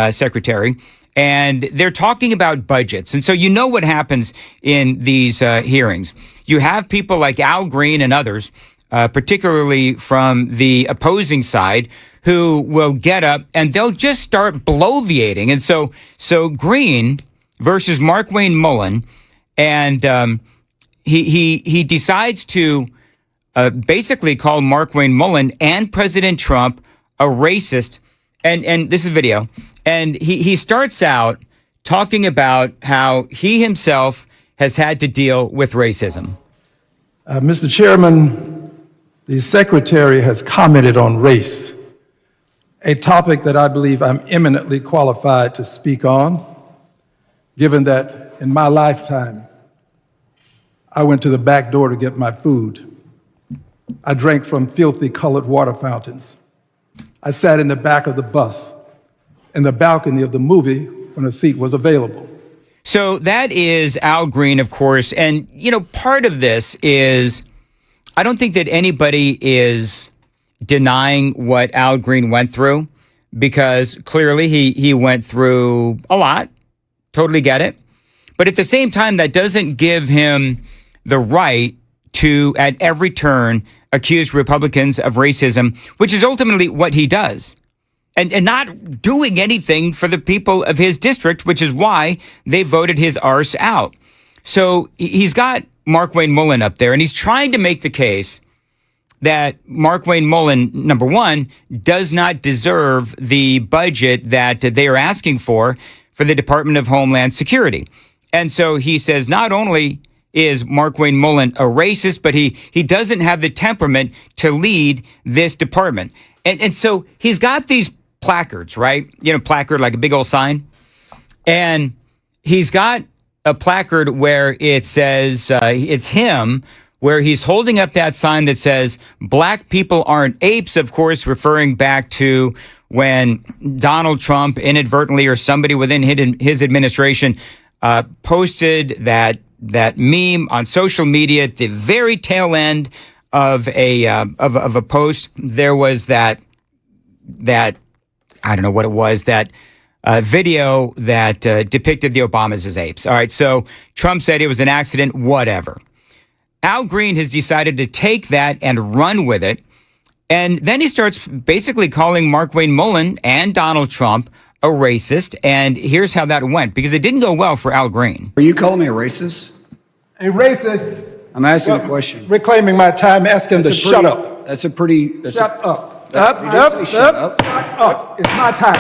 Secretary, and they're talking about budgets. And so you know what happens in these hearings. You have people like Al Green and others, particularly from the opposing side, who will get up and they'll just start bloviating. And so Green versus Mark Wayne Mullen, and he decides to basically call Mark Wayne Mullen and President Trump a racist. And this is video. And he starts out talking about how he himself has had to deal with racism. Mr. Chairman, the Secretary has commented on race, a topic that I believe I'm eminently qualified to speak on, given that in my lifetime, I went to the back door to get my food. I drank from filthy colored water fountains. I sat in the back of the bus, in the balcony of the movie when a seat was available. So that is Al Green, of course. And, you know, part of this is, I don't think that anybody is denying what Al Green went through, because clearly he went through a lot. Totally get it. But at the same time, that doesn't give him the right to, at every turn, accuse Republicans of racism, which is ultimately what he does. And not doing anything for the people of his district, which is why they voted his arse out. So he's got Mark Wayne Mullen up there, and he's trying to make the case that Mark Wayne Mullen, number one, does not deserve the budget that they are asking for the Department of Homeland Security. And so he says not only is Mark Wayne Mullen a racist, but he doesn't have the temperament to lead this department. And so he's got these placards, right? You know, placard like a big old sign. And he's got a placard where it says, it's him, where he's holding up that sign that says, "Black people aren't apes," of course, referring back to when Donald Trump inadvertently, or somebody within his administration, posted that meme on social media at the very tail end of a post. There was that I don't know what it was, that video that depicted the Obamas as apes. All right, so Trump said it was an accident, whatever. Al Green has decided to take that and run with it. And then he starts basically calling Markwayne Mullin and Donald Trump a racist. And here's how that went, because it didn't go well for Al Green. Are you calling me a racist? A racist? I'm asking a question. Reclaiming my time, ask him to shut up. That's a pretty... Shut up. Shut up. It's my time.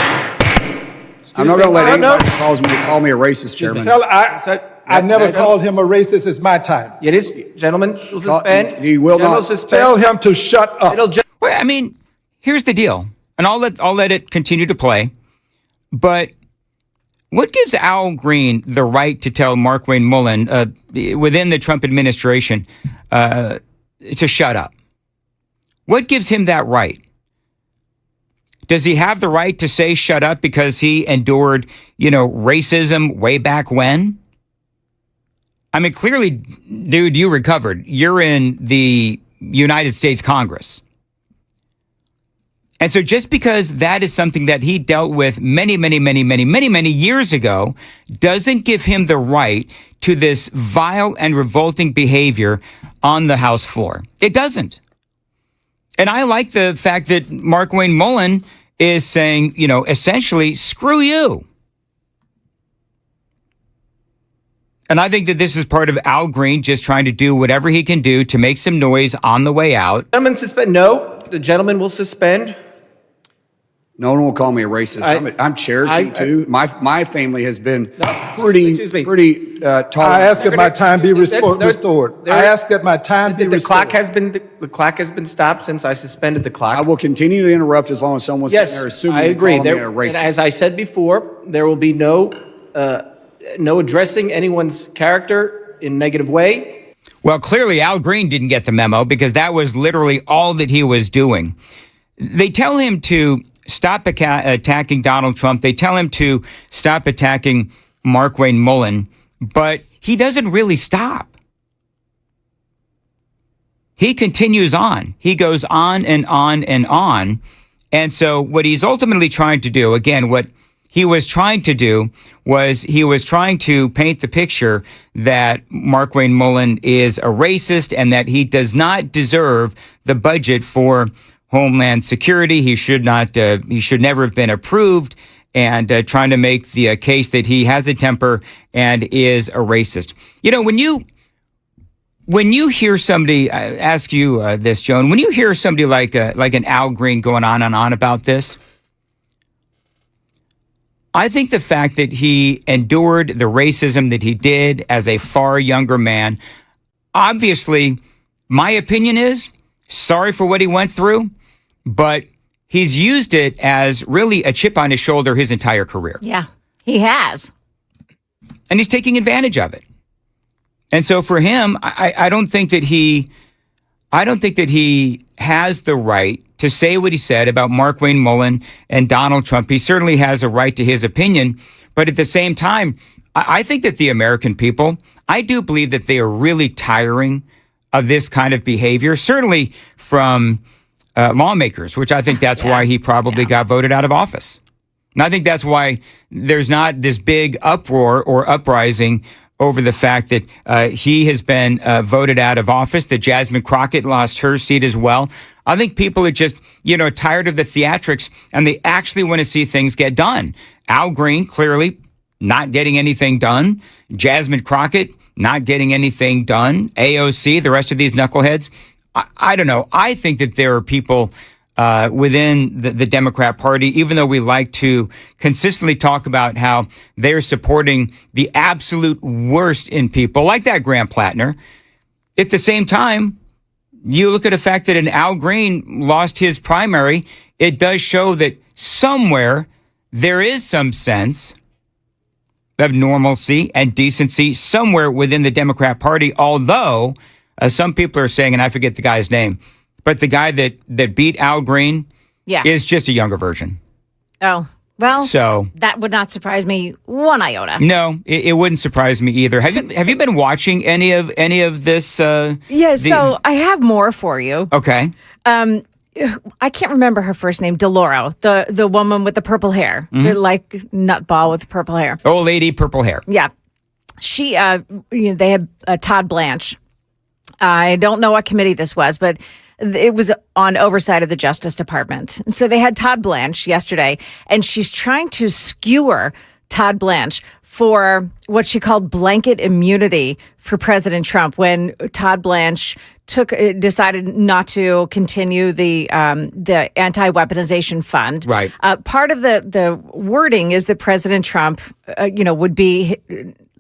I'm not going to let anybody call me a racist, Chairman. I never called him a racist. It's my time. It is, gentlemen, will suspend. You will not. Tell him to shut up. Well, I mean, here's the deal, and I'll let it continue to play. But what gives Al Green the right to tell Markwayne Mullin within the Trump administration to shut up? What gives him that right? Does he have the right to say shut up because he endured, racism way back when? I mean, clearly, dude, you recovered. You're in the United States Congress. And so just because that is something that he dealt with many years ago doesn't give him the right to this vile and revolting behavior on the House floor. It doesn't. And I like the fact that Markwayne Mullin is saying, essentially, screw you. And I think that this is part of Al Green just trying to do whatever he can do to make some noise on the way out. Gentlemen suspend. No, the gentleman will suspend. No one will call me a racist. I'm Cherokee too. My family has been pretty tolerant. I ask that my time be restored. I ask that my time be restored. The clock has been stopped since I suspended the clock. I will continue to interrupt as long as someone's sitting there assuming I agree. me a racist. As I said before, there will be no addressing anyone's character in a negative way. Well, clearly Al Green didn't get the memo because that was literally all that he was doing. They tell him to stop attacking Donald Trump. They tell him to stop attacking Markwayne Mullin, but he doesn't really stop. He continues on. He goes on and on and on. And so what he's ultimately trying to do, again, what he was trying to do was he was trying to paint the picture that Markwayne Mullin is a racist and that he does not deserve the budget for Homeland Security. He should not. He should never have been approved. And trying to make the case that he has a temper and is a racist. When you hear somebody, I ask you this, Joan. When you hear somebody like an Al Green going on and on about this, I think the fact that he endured the racism that he did as a far younger man, obviously, my opinion is sorry for what he went through. But he's used it as really a chip on his shoulder his entire career. Yeah, he has. And he's taking advantage of it. And so for him, I don't think that he has the right to say what he said about Markwayne Mullin and Donald Trump. He certainly has a right to his opinion. But at the same time, I think that the American people, I do believe that they are really tiring of this kind of behavior, certainly from lawmakers, which I think that's why he probably got voted out of office. And I think that's why there's not this big uproar or uprising over the fact that he has been voted out of office, that Jasmine Crockett lost her seat as well. I think people are just, tired of the theatrics and they actually want to see things get done. Al Green, clearly not getting anything done. Jasmine Crockett, not getting anything done. AOC, the rest of these knuckleheads. I don't know. I think that there are people within the Democrat Party, even though we like to consistently talk about how they're supporting the absolute worst in people, like that Graham Plattner. At the same time, you look at the fact that an Al Green lost his primary, it does show that somewhere there is some sense of normalcy and decency somewhere within the Democrat Party, although some people are saying, and I forget the guy's name, but the guy that beat Al Green is just a younger version. Oh, well, so that would not surprise me one iota. No, it wouldn't surprise me either. Have you been watching any of this? So I have more for you. Okay. I can't remember her first name, Deloro, the woman with the purple hair, the like nutball with the purple hair. Old lady, purple hair. Yeah. She, they had Todd Blanche. I don't know what committee this was, but it was on oversight of the Justice Department. So they had Todd Blanche yesterday, and she's trying to skewer Todd Blanche for what she called blanket immunity for President Trump when Todd Blanche decided not to continue the anti-weaponization fund. Right. Part of the wording is that President Trump, would be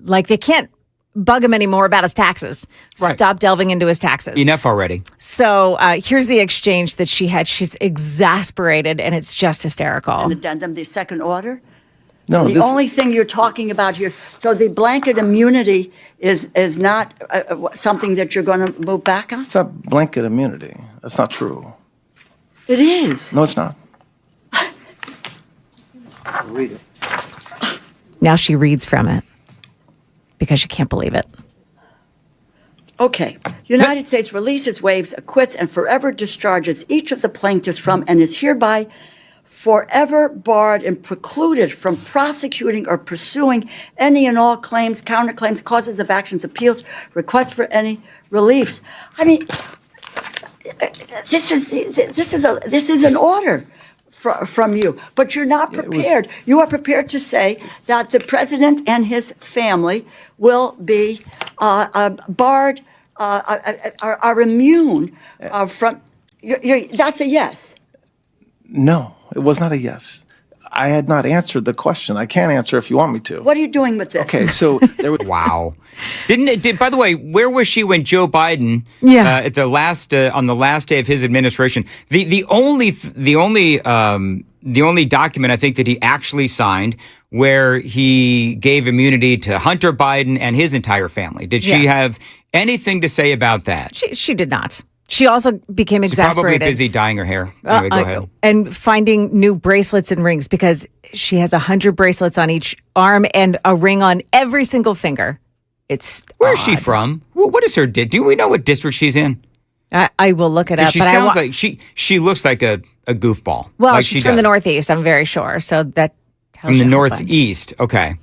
like they can't bug him anymore about his taxes. Right. Stop delving into his taxes. Enough already. So here's the exchange that she had. She's exasperated, and it's just hysterical. An addendum, the second order? No, the only thing you're talking about here, so the blanket immunity is not something that you're going to move back on? It's not blanket immunity. That's not true. It is. No, it's not. Read it. Now she reads from it because she can't believe it. Okay. United States releases, waives, acquits, and forever discharges each of the plaintiffs from and is hereby forever barred and precluded from prosecuting or pursuing any and all claims, counterclaims, causes of actions, appeals, requests for any reliefs. I mean, this is an order from you, but you're not prepared. You are prepared to say that the president and his family will be barred, are immune from. That's a yes. No, it was not a yes. I had not answered the question. I can't answer if you want me to. What are you doing with this? Okay, so there was wow. By the way, where was she when Joe Biden at the last on the last day of his administration? The only document I think that he actually signed where he gave immunity to Hunter Biden and his entire family. Did she have anything to say about that? She did not. She also became exasperated. She's probably busy dyeing her hair. Anyway, go ahead. And finding new bracelets and rings because she has 100 bracelets on each arm and a ring on every single finger. It's Where is she from? What is her? Do we know what district she's in? I will look it up. She sounds like she looks like a goofball. Well, like she's from the Northeast. I'm very sure. So that tells from the you Northeast. Okay,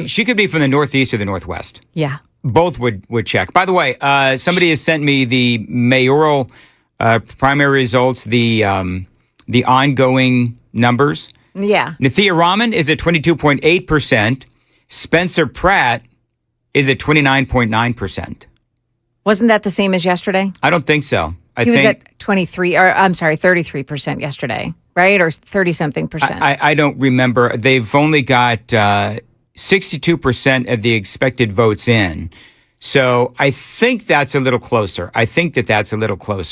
she could be from the Northeast or the Northwest. Yeah. Both would check. By the way, somebody has sent me the mayoral primary results, the ongoing numbers. Yeah. Nathia Rahman is at 22.8%. Spencer Pratt is at 29.9%. Wasn't that the same as yesterday? I don't think so. He was at 33% yesterday, right? Or 30-something%. I don't remember. They've only got 62% of the expected votes in. So I think that's a little closer.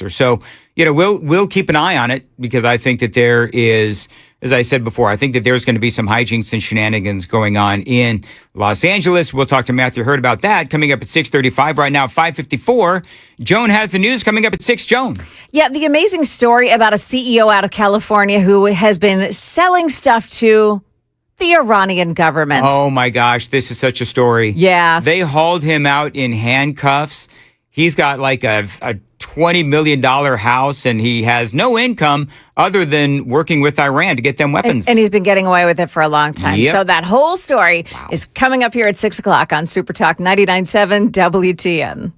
So, we'll keep an eye on it because I think that there is, as I said before, I think that there's going to be some hijinks and shenanigans going on in Los Angeles. We'll talk to Matthew Hurd about that coming up at 6:35. Right now, 5:54. Joan has the news coming up at 6. Joan. Yeah, the amazing story about a CEO out of California who has been selling stuff to the Iranian government. Oh my gosh, this is such a story. Yeah. They hauled him out in handcuffs. He's got like a $20 million house and he has no income other than working with Iran to get them weapons. And he's been getting away with it for a long time. Yep. So that whole story is coming up here at 6 o'clock on Super Talk 99.7 WTN.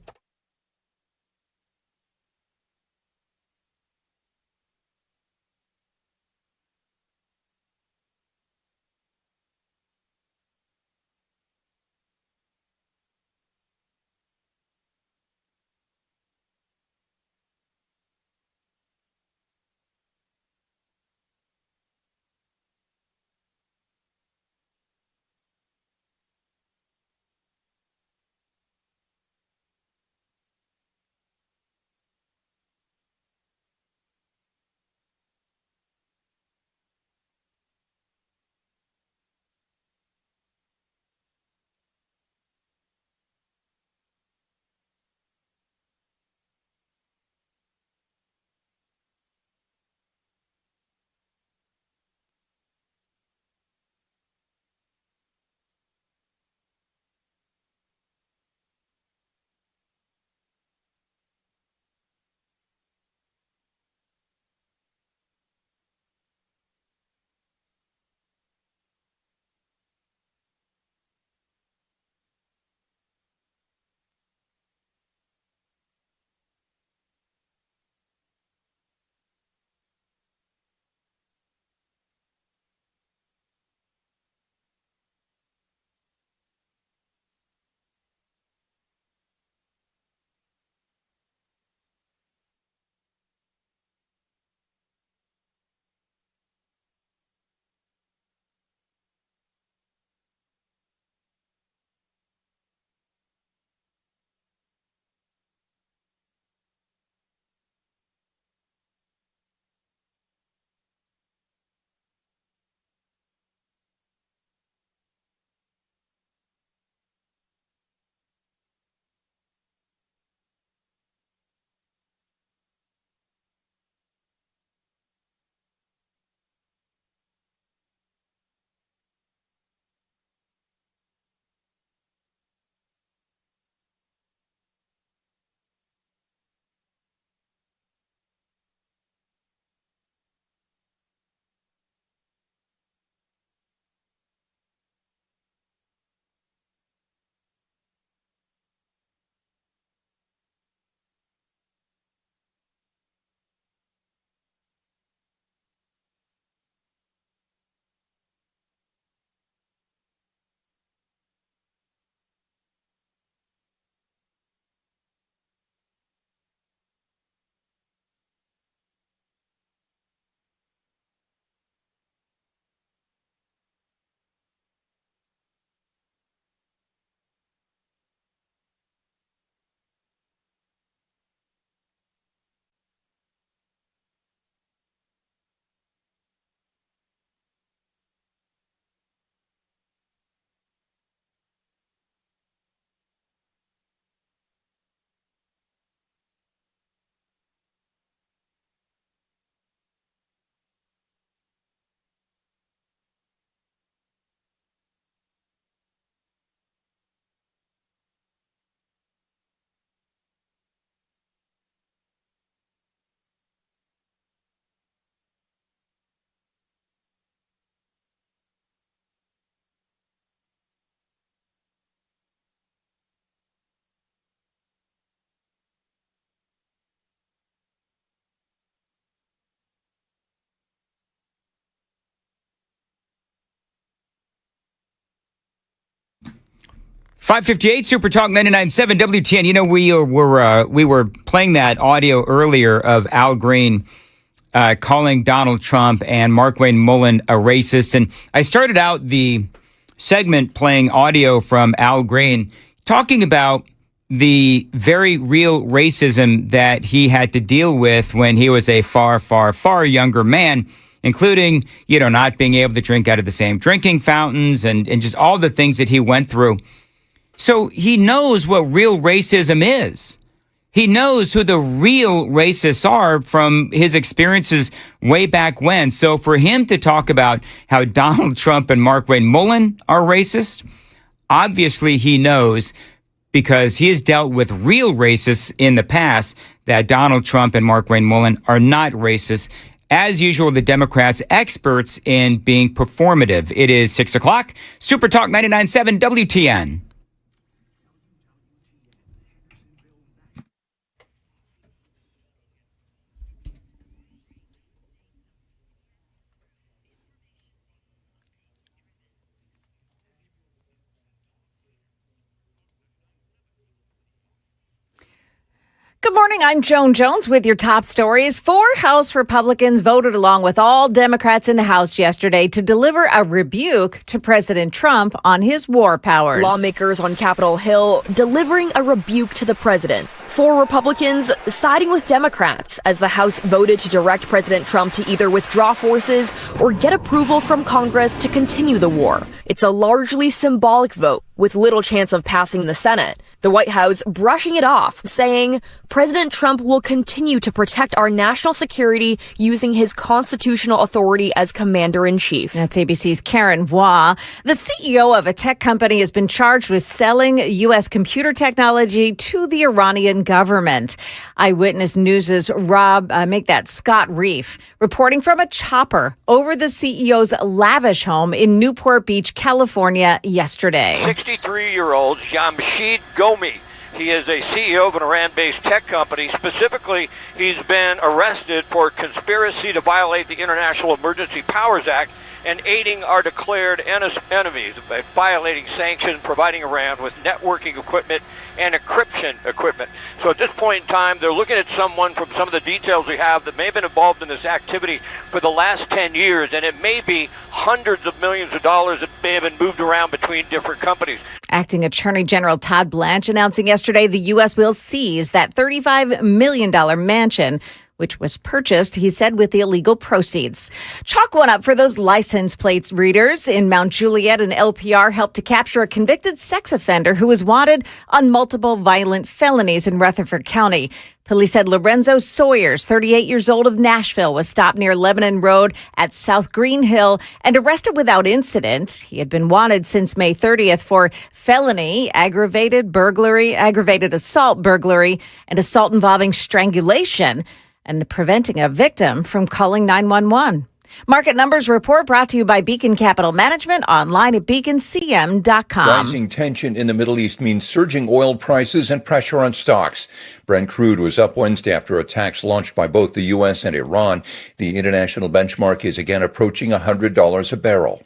558 Super Talk 99.7 WTN. You know, we were playing that audio earlier of Al Green calling Donald Trump and Markwayne Mullin a racist. And I started out the segment playing audio from Al Green talking about the very real racism that he had to deal with when he was a far, far, far younger man, including, not being able to drink out of the same drinking fountains and just all the things that he went through. So he knows what real racism is. He knows who the real racists are from his experiences way back when. So for him to talk about how Donald Trump and Markwayne Mullin are racist, obviously he knows, because he has dealt with real racists in the past, that Donald Trump and Markwayne Mullin are not racist. As usual, the Democrats experts in being performative. It is 6 o'clock. Super Talk 99.7 WTN. Good morning. I'm Joan Jones with your top stories. 4 House Republicans voted along with all Democrats in the House yesterday to deliver a rebuke to President Trump on his war powers. Lawmakers on Capitol Hill delivering a rebuke to the president. 4 Republicans siding with Democrats as the House voted to direct President Trump to either withdraw forces or get approval from Congress to continue the war. It's a largely symbolic vote with little chance of passing the Senate. The White House brushing it off, saying President Trump will continue to protect our national security using his constitutional authority as commander-in-chief. That's ABC's Karen Waugh. The CEO of a tech company has been charged with selling U.S. computer technology to the Iranian government. Eyewitness News' Scott Reef reporting from a chopper over the CEO's lavish home in Newport Beach, California yesterday. 63-year-old Jamshid Gomi. He is a CEO of an Iran-based tech company. Specifically, he's been arrested for conspiracy to violate the International Emergency Powers Act and aiding our declared enemies by violating sanctions, providing Iran with networking equipment and encryption equipment. So at this point in time, they're looking at someone from some of the details we have that may have been involved in this activity for the last 10 years, and it may be hundreds of millions of dollars that may have been moved around between different companies. Acting Attorney General Todd Blanche announcing yesterday the U.S. will seize that $35 million mansion, which was purchased, he said, with the illegal proceeds. Chalk one up for those license plate readers. In Mount Juliet, an LPR helped to capture a convicted sex offender who was wanted on multiple violent felonies in Rutherford County. Police said Lorenzo Sawyers, 38 years old, of Nashville, was stopped near Lebanon Road at South Green Hill and arrested without incident. He had been wanted since May 30th for felony, aggravated burglary, aggravated assault burglary, and assault involving strangulation, and preventing a victim from calling 911. Market Numbers Report brought to you by Beacon Capital Management, online at beaconcm.com. Rising tension in the Middle East means surging oil prices and pressure on stocks. Brent crude was up Wednesday after attacks launched by both the U.S. and Iran. The international benchmark is again approaching $100 a barrel.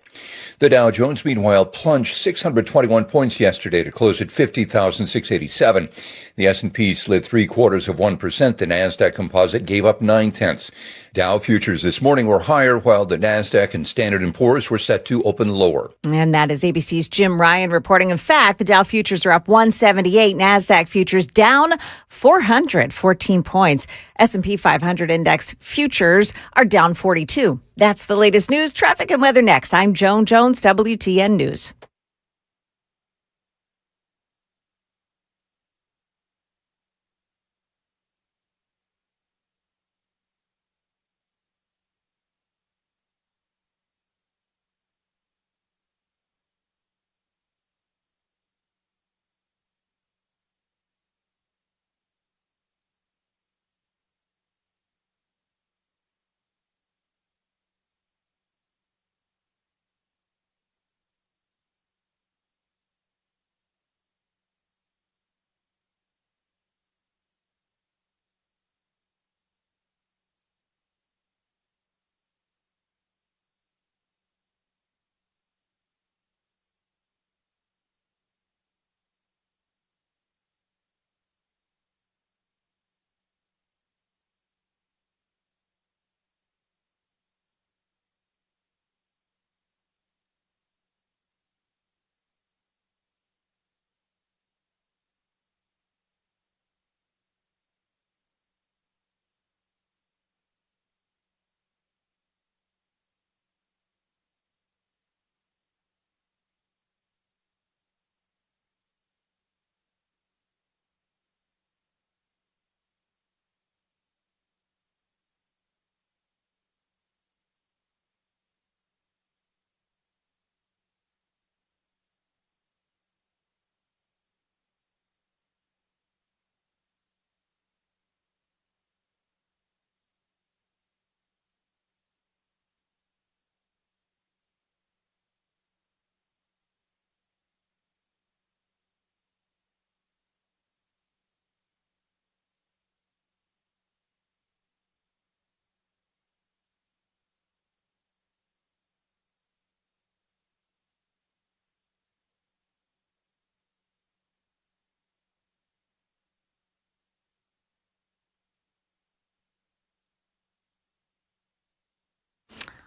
The Dow Jones, meanwhile, plunged 621 points yesterday to close at 50,687. The S&P slid 0.75%. The Nasdaq Composite gave up 0.9. Dow futures this morning were higher, while the Nasdaq and Standard & Poor's were set to open lower. And that is ABC's Jim Ryan reporting. In fact, the Dow futures are up 178. Nasdaq futures down 414 points. S&P 500 index futures are down 42. That's the latest news, traffic, and weather next. I'm Joan Jones, WTN News.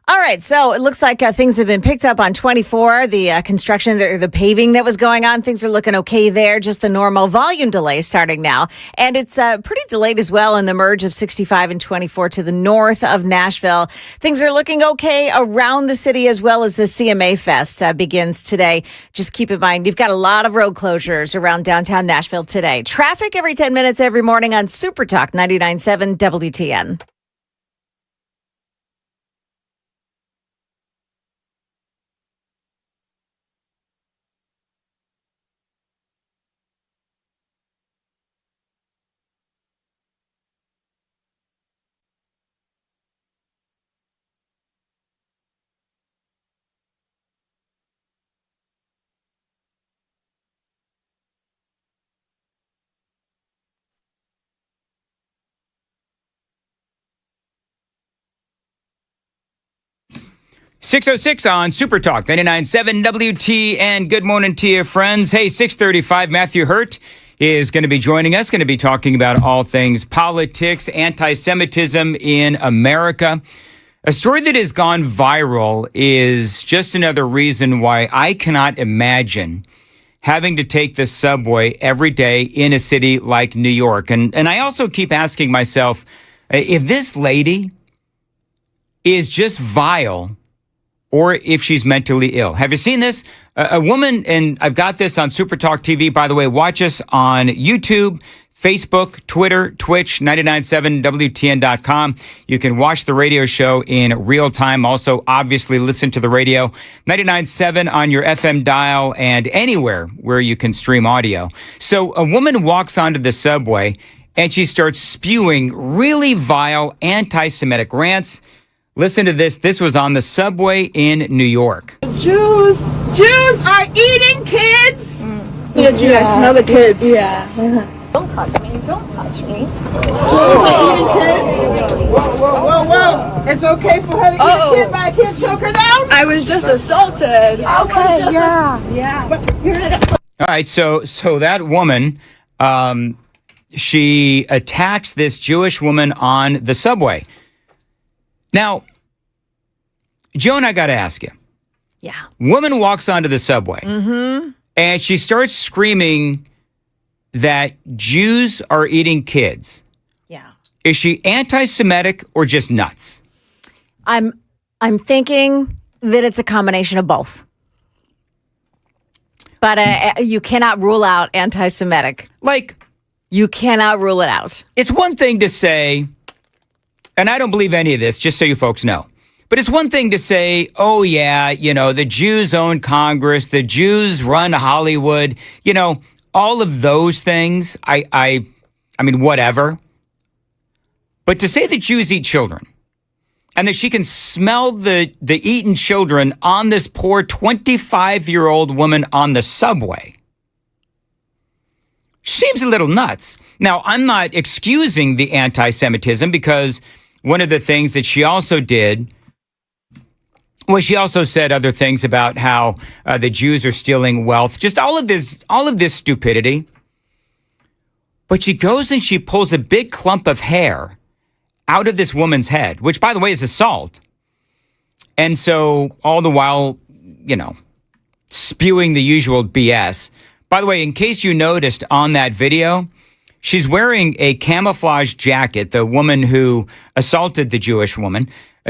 All right, so it looks like things have been picked up on 24. The construction, the paving that was going on, things are looking okay there. Just the normal volume delay starting now. And it's pretty delayed as well in the merge of 65 and 24 to the north of Nashville. Things are looking okay around the city as well as the CMA Fest begins today. Just keep in mind, you've got a lot of road closures around downtown Nashville today. Traffic every 10 minutes every morning on Super Talk 99.7 WTN. .606 on Super Talk 99.7 WT, and good morning to you, friends. Hey, 6:35, Matthew Hurt is going to be joining us, going to be talking about all things politics, anti-Semitism in America. A story that has gone viral is just another reason why I cannot imagine having to take the subway every day in a city like New York. And I also keep asking myself, if this lady is just vile, or if she's mentally ill. Have you seen this? A woman, and I've got this on Super Talk TV, by the way. Watch us on YouTube, Facebook, Twitter, Twitch, 997WTN.com. You can watch the radio show in real time. Also, obviously, listen to the radio, 99.7 on your FM dial and anywhere where you can stream audio. So a woman walks onto the subway and she starts spewing really vile anti-Semitic rants. Listen to this. This was on the subway in New York. Jews are eating kids. Yeah, you guys smell the kids. Yeah. Don't touch me. Don't touch me. Jews are eating kids. Whoa. It's okay for her to eat a kid, but I can't choke her down. I was just assaulted. Okay, yeah. All right, so that woman, she attacks this Jewish woman on the subway. Now, Joan, I got to ask you. Yeah. Woman walks onto the subway and she starts screaming that Jews are eating kids. Yeah. Is she anti-Semitic or just nuts? I'm thinking that it's a combination of both. But you cannot rule out anti-Semitic. You cannot rule it out. It's one thing to say, and I don't believe any of this, just so you folks know. But it's one thing to say, oh, yeah, the Jews own Congress, the Jews run Hollywood, all of those things. I mean, whatever. But to say that Jews eat children and that she can smell the eaten children on this poor 25-year-old woman on the subway seems a little nuts. Now, I'm not excusing the anti-Semitism, because one of the things that she also did was she also said other things about how the Jews are stealing wealth, just all of this stupidity. But she goes and she pulls a big clump of hair out of this woman's head, which, by the way, is assault. And so all the while, spewing the usual BS. By the way, in case you noticed on that video, she's wearing a camouflage jacket, the woman who assaulted the Jewish woman.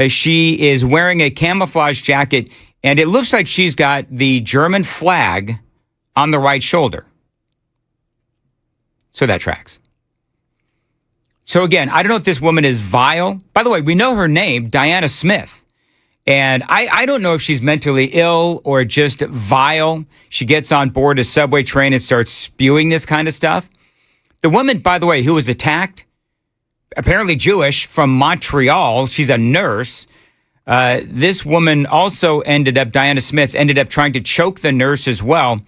She is wearing a camouflage jacket, and it looks like she's got the German flag on the right shoulder. So that tracks. So again, I don't know if this woman is vile. By the way, we know her name, Diana Smith. And I don't know if she's mentally ill or just vile. She gets on board a subway train and starts spewing this kind of stuff. The woman, by the way, who was attacked, apparently Jewish, from Montreal. She's a nurse. This woman also Diana Smith, ended up trying to choke the nurse as well.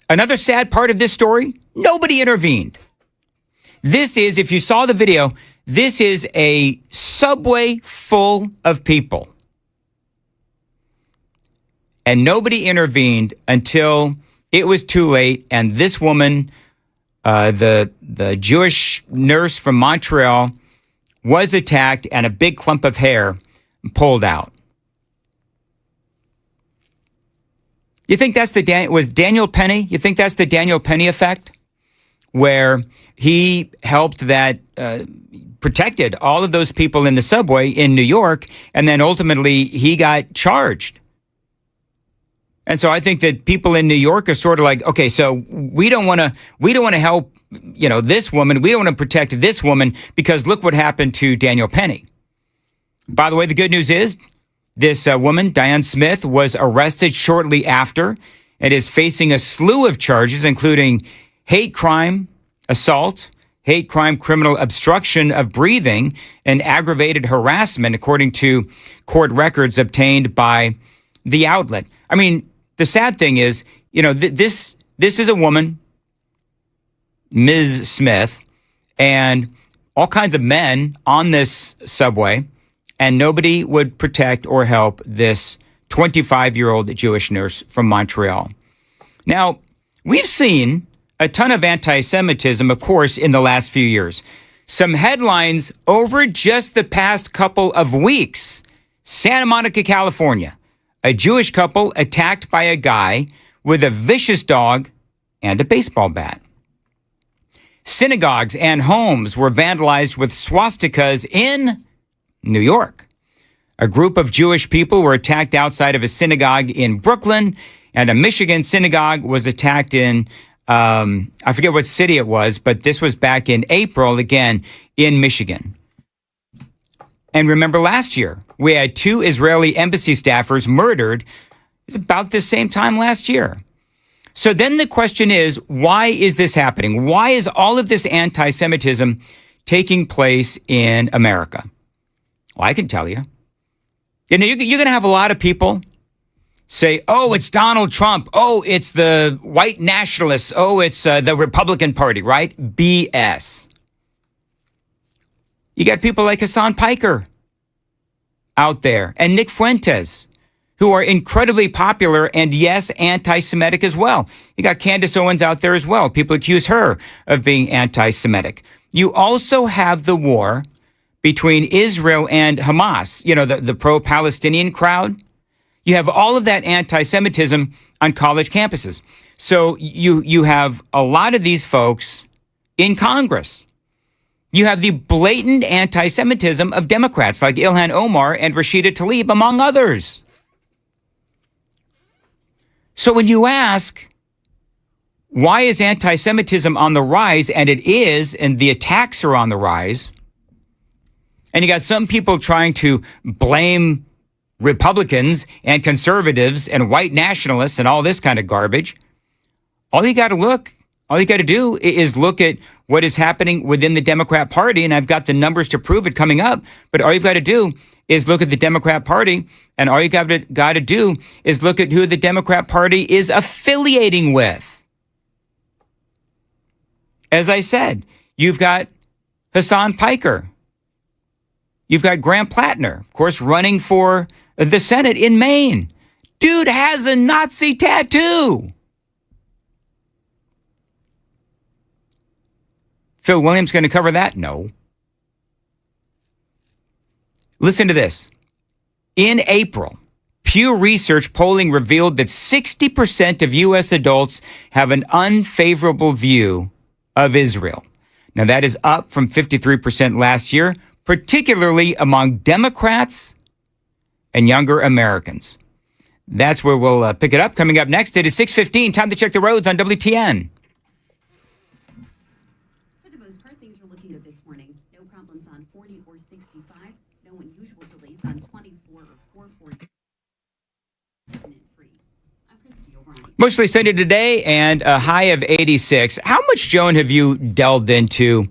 Another sad part of this story, nobody intervened. This is, if you saw the video, this is a subway full of people. And nobody intervened until it was too late, and this woman, the Jewish nurse from Montreal, was attacked, and a big clump of hair pulled out. You think that's was Daniel Penny? You think that's the Daniel Penny effect? Where he helped that, protected all of those people in the subway in New York, and then ultimately he got charged. And so I think that people in New York are sort of like, okay, so we don't want to help, this woman. We don't want to protect this woman because look what happened to Daniel Penny. By the way, the good news is this woman, Diane Smith, was arrested shortly after and is facing a slew of charges, including hate crime, assault, hate crime, criminal obstruction of breathing, and aggravated harassment, according to court records obtained by the outlet. I mean, the sad thing is, this is a woman, Ms. Smith, and all kinds of men on this subway, and nobody would protect or help this 25-year-old Jewish nurse from Montreal. Now, we've seen a ton of anti-Semitism, of course, in the last few years. Some headlines over just the past couple of weeks. Santa Monica, California. A Jewish couple attacked by a guy with a vicious dog and a baseball bat. Synagogues and homes were vandalized with swastikas in New York. A group of Jewish people were attacked outside of a synagogue in Brooklyn, and a Michigan synagogue was attacked in I forget what city it was, but this was back in April, again, in Michigan. And remember last year, we had 2 Israeli embassy staffers murdered. It's about the same time last year. So then the question is, why is this happening? Why is all of this anti-Semitism taking place in America? Well, I can tell you. You're going to have a lot of people say, oh, it's Donald Trump. Oh, it's the white nationalists. Oh, it's the Republican Party, right? BS. You got people like Hassan Piker out there and Nick Fuentes, who are incredibly popular and, yes, anti-Semitic as well. You got Candace Owens out there as well. People accuse her of being anti-Semitic. You also have the war between Israel and Hamas, the pro-Palestinian crowd. You have all of that anti-Semitism on college campuses. So you have a lot of these folks in Congress. You have the blatant anti-Semitism of Democrats like Ilhan Omar and Rashida Tlaib, among others. So when you ask, why is anti-Semitism on the rise? And it is, and the attacks are on the rise. And you got some people trying to blame Republicans and conservatives and white nationalists and all this kind of garbage. All you got to do is look at what is happening within the Democrat Party, and I've got the numbers to prove it coming up, but all you've got to do is look at the Democrat Party, and all you got to do is look at who the Democrat Party is affiliating with. As I said, you've got Hassan Piker. You've got Graham Plattner, of course, running for the Senate in Maine. Dude has a Nazi tattoo. Phil Williams going to cover that? No. Listen to this. In April, Pew Research polling revealed that 60% of U.S. adults have an unfavorable view of Israel. Now, that is up from 53% last year, particularly among Democrats and younger Americans. That's where we'll pick it up. Coming up next, it is 6:15. Time to check the roads on WTN. For the most part, things are looking good this morning. No problems on 40 or 65. No unusual delays on 24 or 440. Mostly sunny today and a high of 86. How much, Joan, have you delved into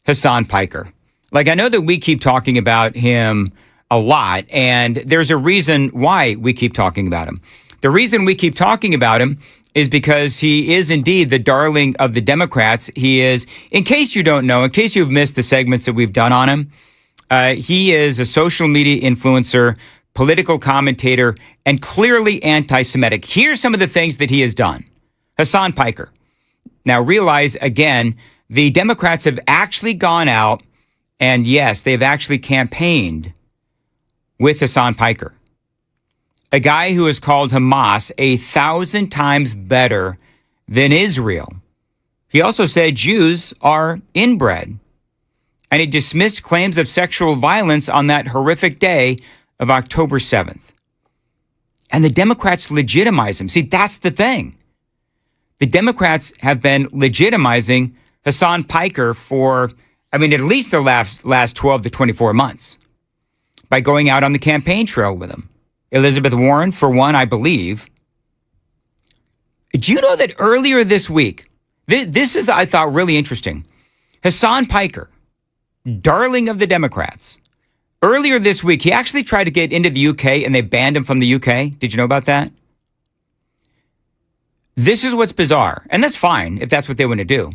Hassan Piker? Like, I know that we keep talking about him a lot, and there's a reason why we keep talking about him. The reason we keep talking about him is because he is indeed the darling of the Democrats. He is, in case you don't know, in case you've missed the segments that we've done on him, he is a social media influencer, political commentator, and clearly anti-Semitic. Here's some of the things that he has done. Hassan Piker. Now realize, again, the Democrats have actually gone out and, yes, they've actually campaigned with Hassan Piker, a guy who has called Hamas 1,000 times better than Israel. He also said Jews are inbred. And he dismissed claims of sexual violence on that horrific day of October 7th. And the Democrats legitimize him. See, that's the thing. The Democrats have been legitimizing Hassan Piker for, at least the last 12 to 24 months by going out on the campaign trail with him. Elizabeth Warren, for one, I believe. Do you know that earlier this week, this is, I thought, really interesting. Hassan Piker, darling of the Democrats, earlier this week, he actually tried to get into the UK and they banned him from the UK. Did you know about that? This is what's bizarre, and that's fine if that's what they want to do.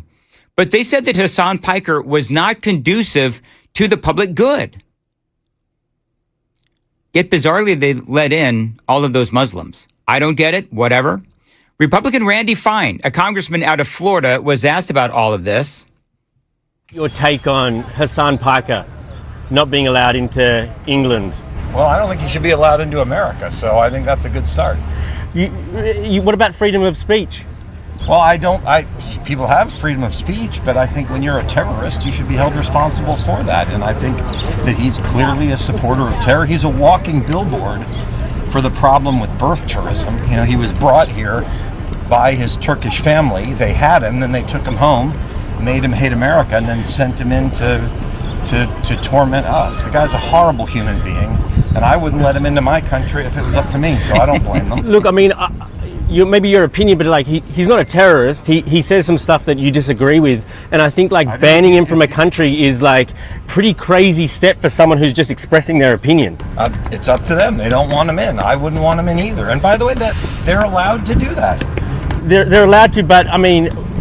But they said that Hassan Piker was not conducive to the public good. Yet bizarrely, they let in all of those Muslims. I don't get it, whatever. Republican Randy Fine, a congressman out of Florida, was asked about all of this. Your take on Hassan Piker not being allowed into England? Well, I don't think he should be allowed into America, so I think that's a good start. What about freedom of speech? Well, people have freedom of speech, but I think when you're a terrorist, you should be held responsible for that. And I think that he's clearly a supporter of terror. He's a walking billboard for the problem with birth tourism. You know, he was brought here by his Turkish family. They had him, then they took him home, made him hate America, and then sent him in to torment us. The guy's a horrible human being, and I wouldn't let him into my country if it was up to me, so I don't blame them. Look, maybe your opinion, but he's not a terrorist. He says some stuff that you disagree with, and I think banning him from a country is pretty crazy step for someone who's just expressing their opinion. It's up to them. They don't want him in. I wouldn't want him in either. And by the way, that they're allowed to do that. They're allowed to, but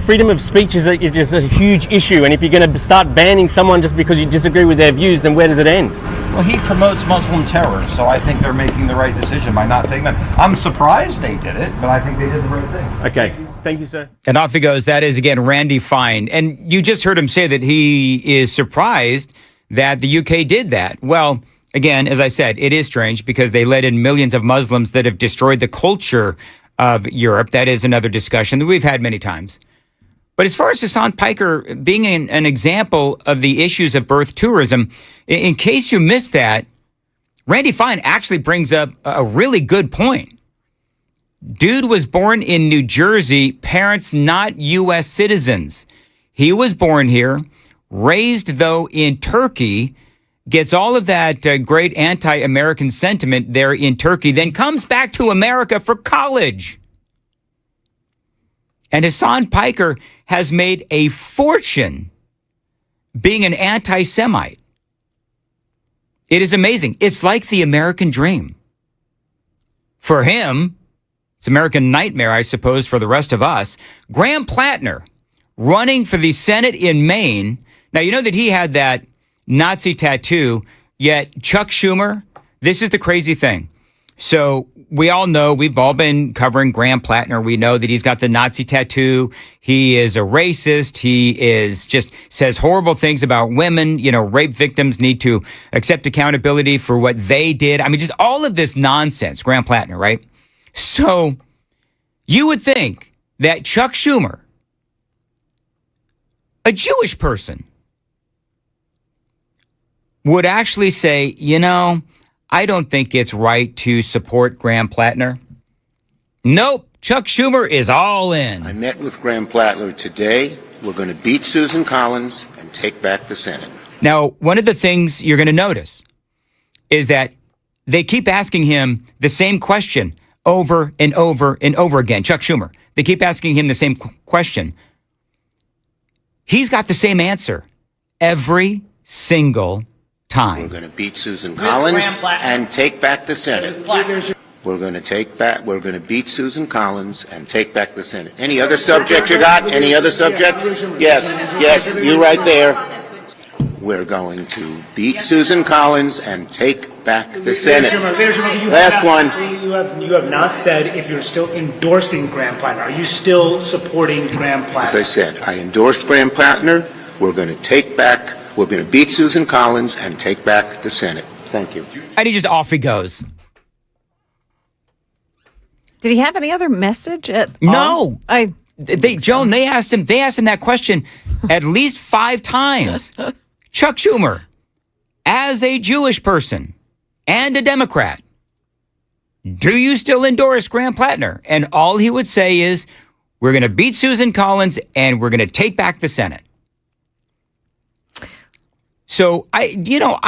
freedom of speech is just a huge issue. And if you're going to start banning someone just because you disagree with their views, then where does it end? Well, he promotes Muslim terror, so I think they're making the right decision by not taking that. I'm surprised they did it, but I think they did the right thing. Okay. Thank you, sir. And off he goes. That is, again, Randy Fine. And you just heard him say that he is surprised that the UK did that. Well, again, as I said, it is strange because they let in millions of Muslims that have destroyed the culture of Europe. That is another discussion that we've had many times. But as far as Hassan Piker being an example of the issues of birth tourism, in case you missed that, Randy Fine actually brings up a really good point. Dude was born in New Jersey, parents not U.S. citizens. He was born here, raised, though, in Turkey, gets all of that great anti-American sentiment there in Turkey, then comes back to America for college. And Hassan Piker has made a fortune being an anti-Semite. It is amazing. It's like the American dream. For him, it's American nightmare, I suppose, for the rest of us. Graham Plattner running for the Senate in Maine. Now, you know that he had that Nazi tattoo, yet Chuck Schumer, this is the crazy thing. So we all know, we've all been covering Graham Plattner. We know that he's got the Nazi tattoo. He is a racist. He is just says horrible things about women. You know, rape victims need to accept accountability for what they did. Just all of this nonsense, Graham Plattner, right? So you would think that Chuck Schumer, a Jewish person, would actually say, I don't think it's right to support Graham Plattner. Nope, Chuck Schumer is all in. I met with Graham Plattner today. We're going to beat Susan Collins and take back the Senate. Now, one of the things you're going to notice is that they keep asking him the same question over and over and over again. Chuck Schumer, they keep asking him the same question. He's got the same answer every single time. We're going to beat Susan Collins and take back the Senate. We're going to beat Susan Collins and take back the Senate. Any other subject you got? Any other subject? Yes, you right there. We're going to beat Susan Collins and take back the Senate. Last one. You have not said if you're still endorsing Graham Plattner. Are you still supporting Graham Plattner? As I said, I endorsed Graham Plattner. We're going to beat Susan Collins and take back the Senate. Thank you. And he just off he goes. Did he have any other message at No. all? Joan, they asked him that question at least 5 times. Chuck Schumer, as a Jewish person and a Democrat, do you still endorse Graham Plattner? And all he would say is, we're going to beat Susan Collins and we're going to take back the Senate. So I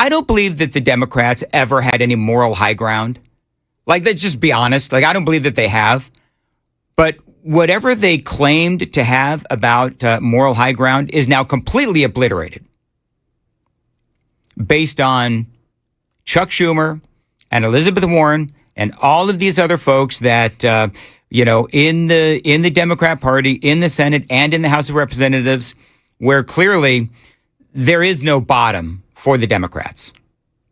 don't believe that the Democrats ever had any moral high ground. Like, let's just be honest. Like, I don't believe that they have. But whatever they claimed to have about moral high ground is now completely obliterated based on Chuck Schumer and Elizabeth Warren and all of these other folks that, in the Democrat Party, in the Senate, and in the House of Representatives, where clearly there is no bottom for the Democrats.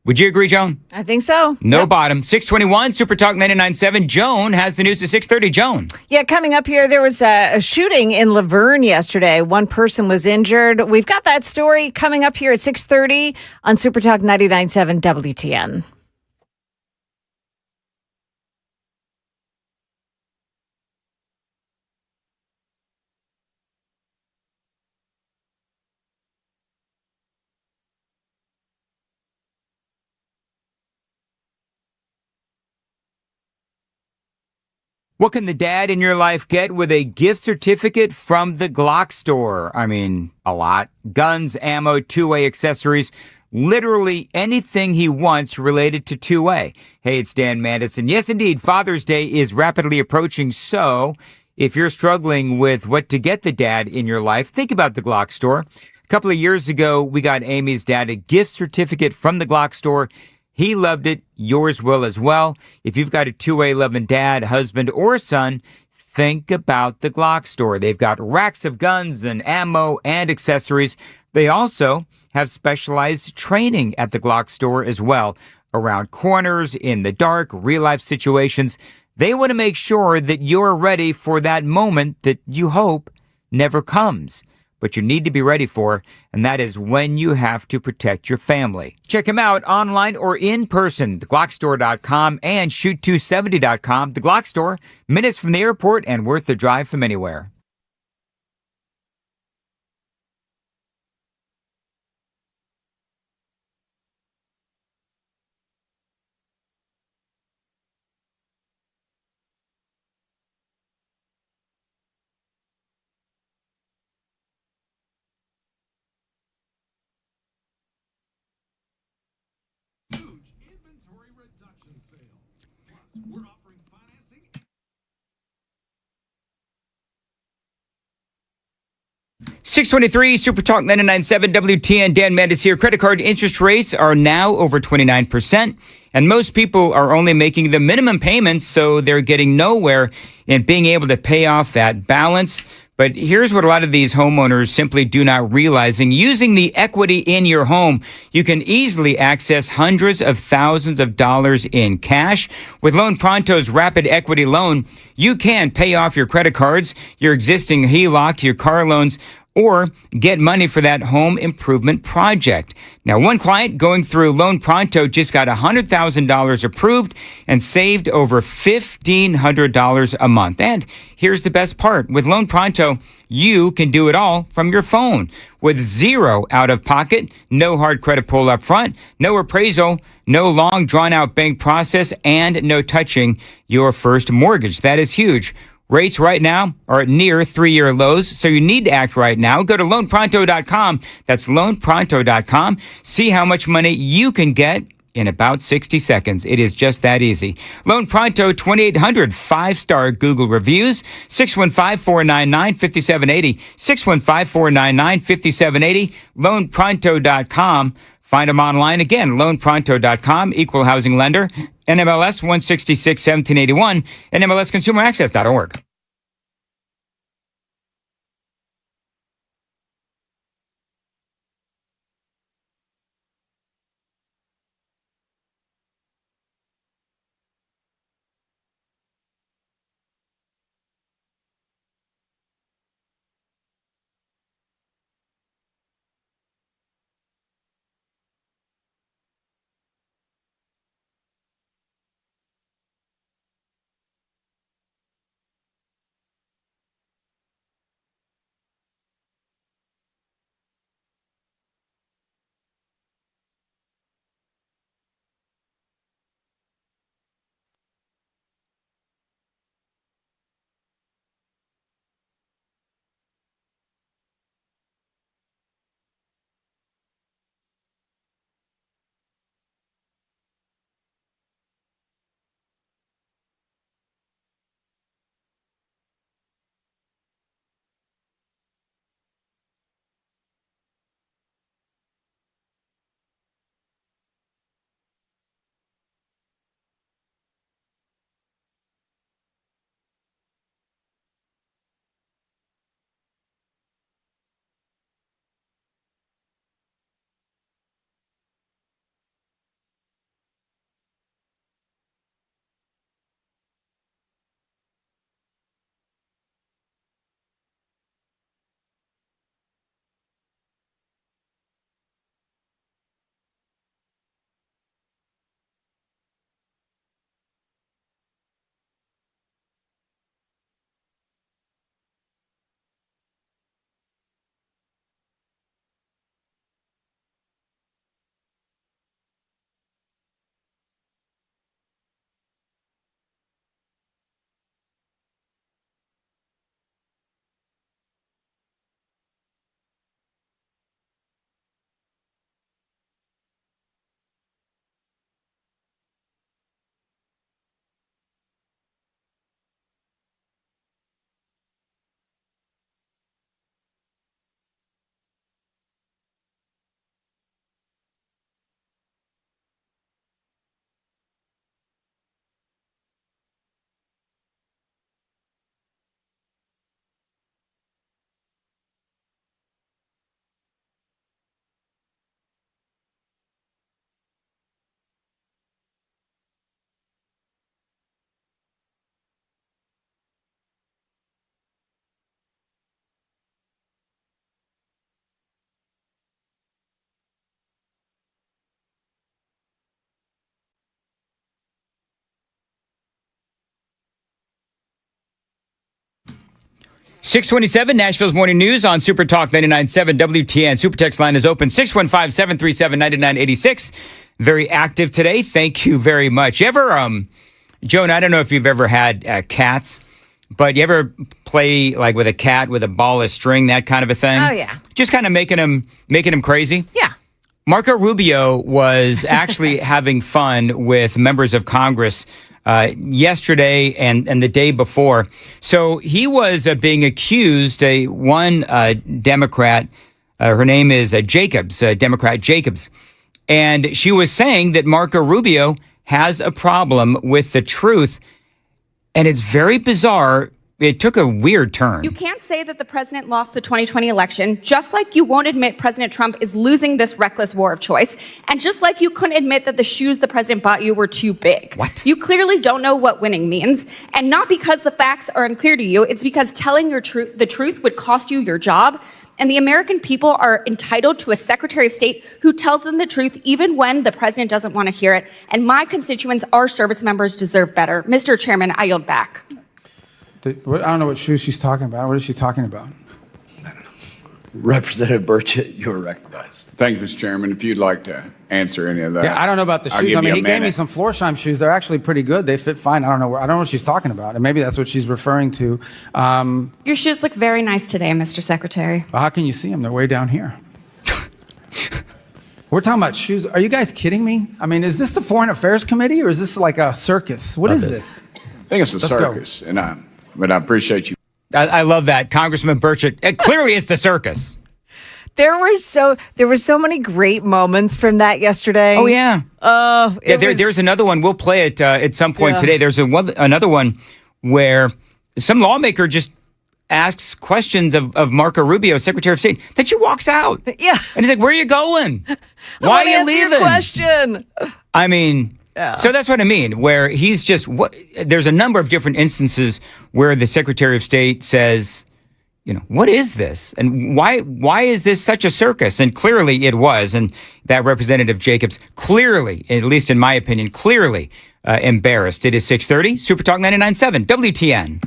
Would you agree, Joan? I think so. No bottom. 621, Super Talk 99.7. Joan has the news at 6:30. Joan. Yeah, coming up here, there was a shooting in Laverne yesterday. One person was injured. We've got that story coming up here at 6:30 on Super Talk 99.7 WTN. What can the dad in your life get with a gift certificate from the Glock store? I mean, a lot. Guns, ammo, two-way accessories, literally anything he wants related to two-way. Hey, it's Dan Madison. Yes, indeed, Father's Day is rapidly approaching, so if you're struggling with what to get the dad in your life, think about the Glock store. A couple of years ago, we got Amy's dad a gift certificate from the Glock store. He loved it. Yours will as well. If you've got a two-way loving dad, husband, or son, think about the Glock store. They've got racks of guns and ammo and accessories. They also have specialized training at the Glock store as well, around corners, in the dark, real-life situations. They want to make sure that you're ready for that moment that you hope never comes, but you need to be ready for, and that is when you have to protect your family. Check them out online or in person, theglockstore.com and shoot270.com. The Glock Store, minutes from the airport and worth the drive from anywhere. We're offering financing. $623 Super Talk 99.7 WTN. Dan Mendes here. Credit card interest rates are now over 29%, and most people are only making the minimum payments, so they're getting nowhere in being able to pay off that balance. But here's what a lot of these homeowners simply do not realizing. Using the equity in your home, you can easily access hundreds of thousands of dollars in cash. With Loan Pronto's Rapid Equity Loan, you can pay off your credit cards, your existing HELOC, your car loans, or get money for that home improvement project. Now, one client going through Loan Pronto just got $100,000 approved and saved over $1,500 a month. And here's the best part. With Loan Pronto, you can do it all from your phone with zero out of pocket, no hard credit pull up front, no appraisal, no long drawn out bank process, and no touching your first mortgage. That is huge. Rates right now are at near 3-year lows, so you need to act right now. Go to loanpronto.com. That's loanpronto.com. See how much money you can get in about 60 seconds. It is just that easy. Loan Pronto, 2,800 5-star Google reviews, 615-499-5780, 615-499-5780, loanpronto.com. Find them online again, loanpronto.com, equal housing lender, NMLS 166-1781, and MLSconsumeraccess.org. 627, Nashville's Morning News on Super Talk 99.7 WTN. Super text line is open, 615-737-9986. Very active today. Thank you very much. You ever, Joan, I don't know if you've ever had cats, but you ever play like with a cat with a ball of string, that kind of a thing? Oh, yeah. Just kind of making them crazy? Yeah. Marco Rubio was actually having fun with members of Congress yesterday and the day before. So he was being accused, one Democrat, her name is Jacobs, Democrat Jacobs, and she was saying that Marco Rubio has a problem with the truth, and it's very bizarre. It took a weird turn. You can't say that the president lost the 2020 election, just like you won't admit President Trump is losing this reckless war of choice, and just like you couldn't admit that the shoes the president bought you were too big. What? You clearly don't know what winning means, and not because the facts are unclear to you, it's because telling the truth would cost you your job, and the American people are entitled to a Secretary of State who tells them the truth even when the president doesn't want to hear it, and my constituents, our service members, deserve better. Mr. Chairman, I yield back. I don't know what shoes she's talking about. What is she talking about? Representative Burchett, you're recognized. Thank you, Mr. Chairman. If you'd like to answer any of that. Yeah, I don't know about the shoes. I mean, he gave me some Florsheim shoes. They're actually pretty good. They fit fine. I don't know what she's talking about. And maybe that's what she's referring to. Your shoes look very nice today, Mr. Secretary. Well, how can you see them? They're way down here. We're talking about shoes. Are you guys kidding me? I mean, is this the Foreign Affairs Committee or is this like a circus? What is this? I think it's a circus, but I appreciate you. I love that, Congressman Burchett. It clearly is the circus. There were so many great moments from that yesterday. Oh yeah. There's another one. We'll play it at some point today. There's another one where some lawmaker just asks questions of Marco Rubio, Secretary of State. Then she walks out. Yeah. And he's like, "Where are you going? Why are you leaving?" Your question. I mean. Yeah. So that's what I mean, where he's just, there's a number of different instances where the Secretary of State says, what is this? And why is this such a circus? And clearly it was. And that Representative Jacobs clearly, at least in my opinion, clearly embarrassed. It is 6:30, Super Talk 99.7, WTN.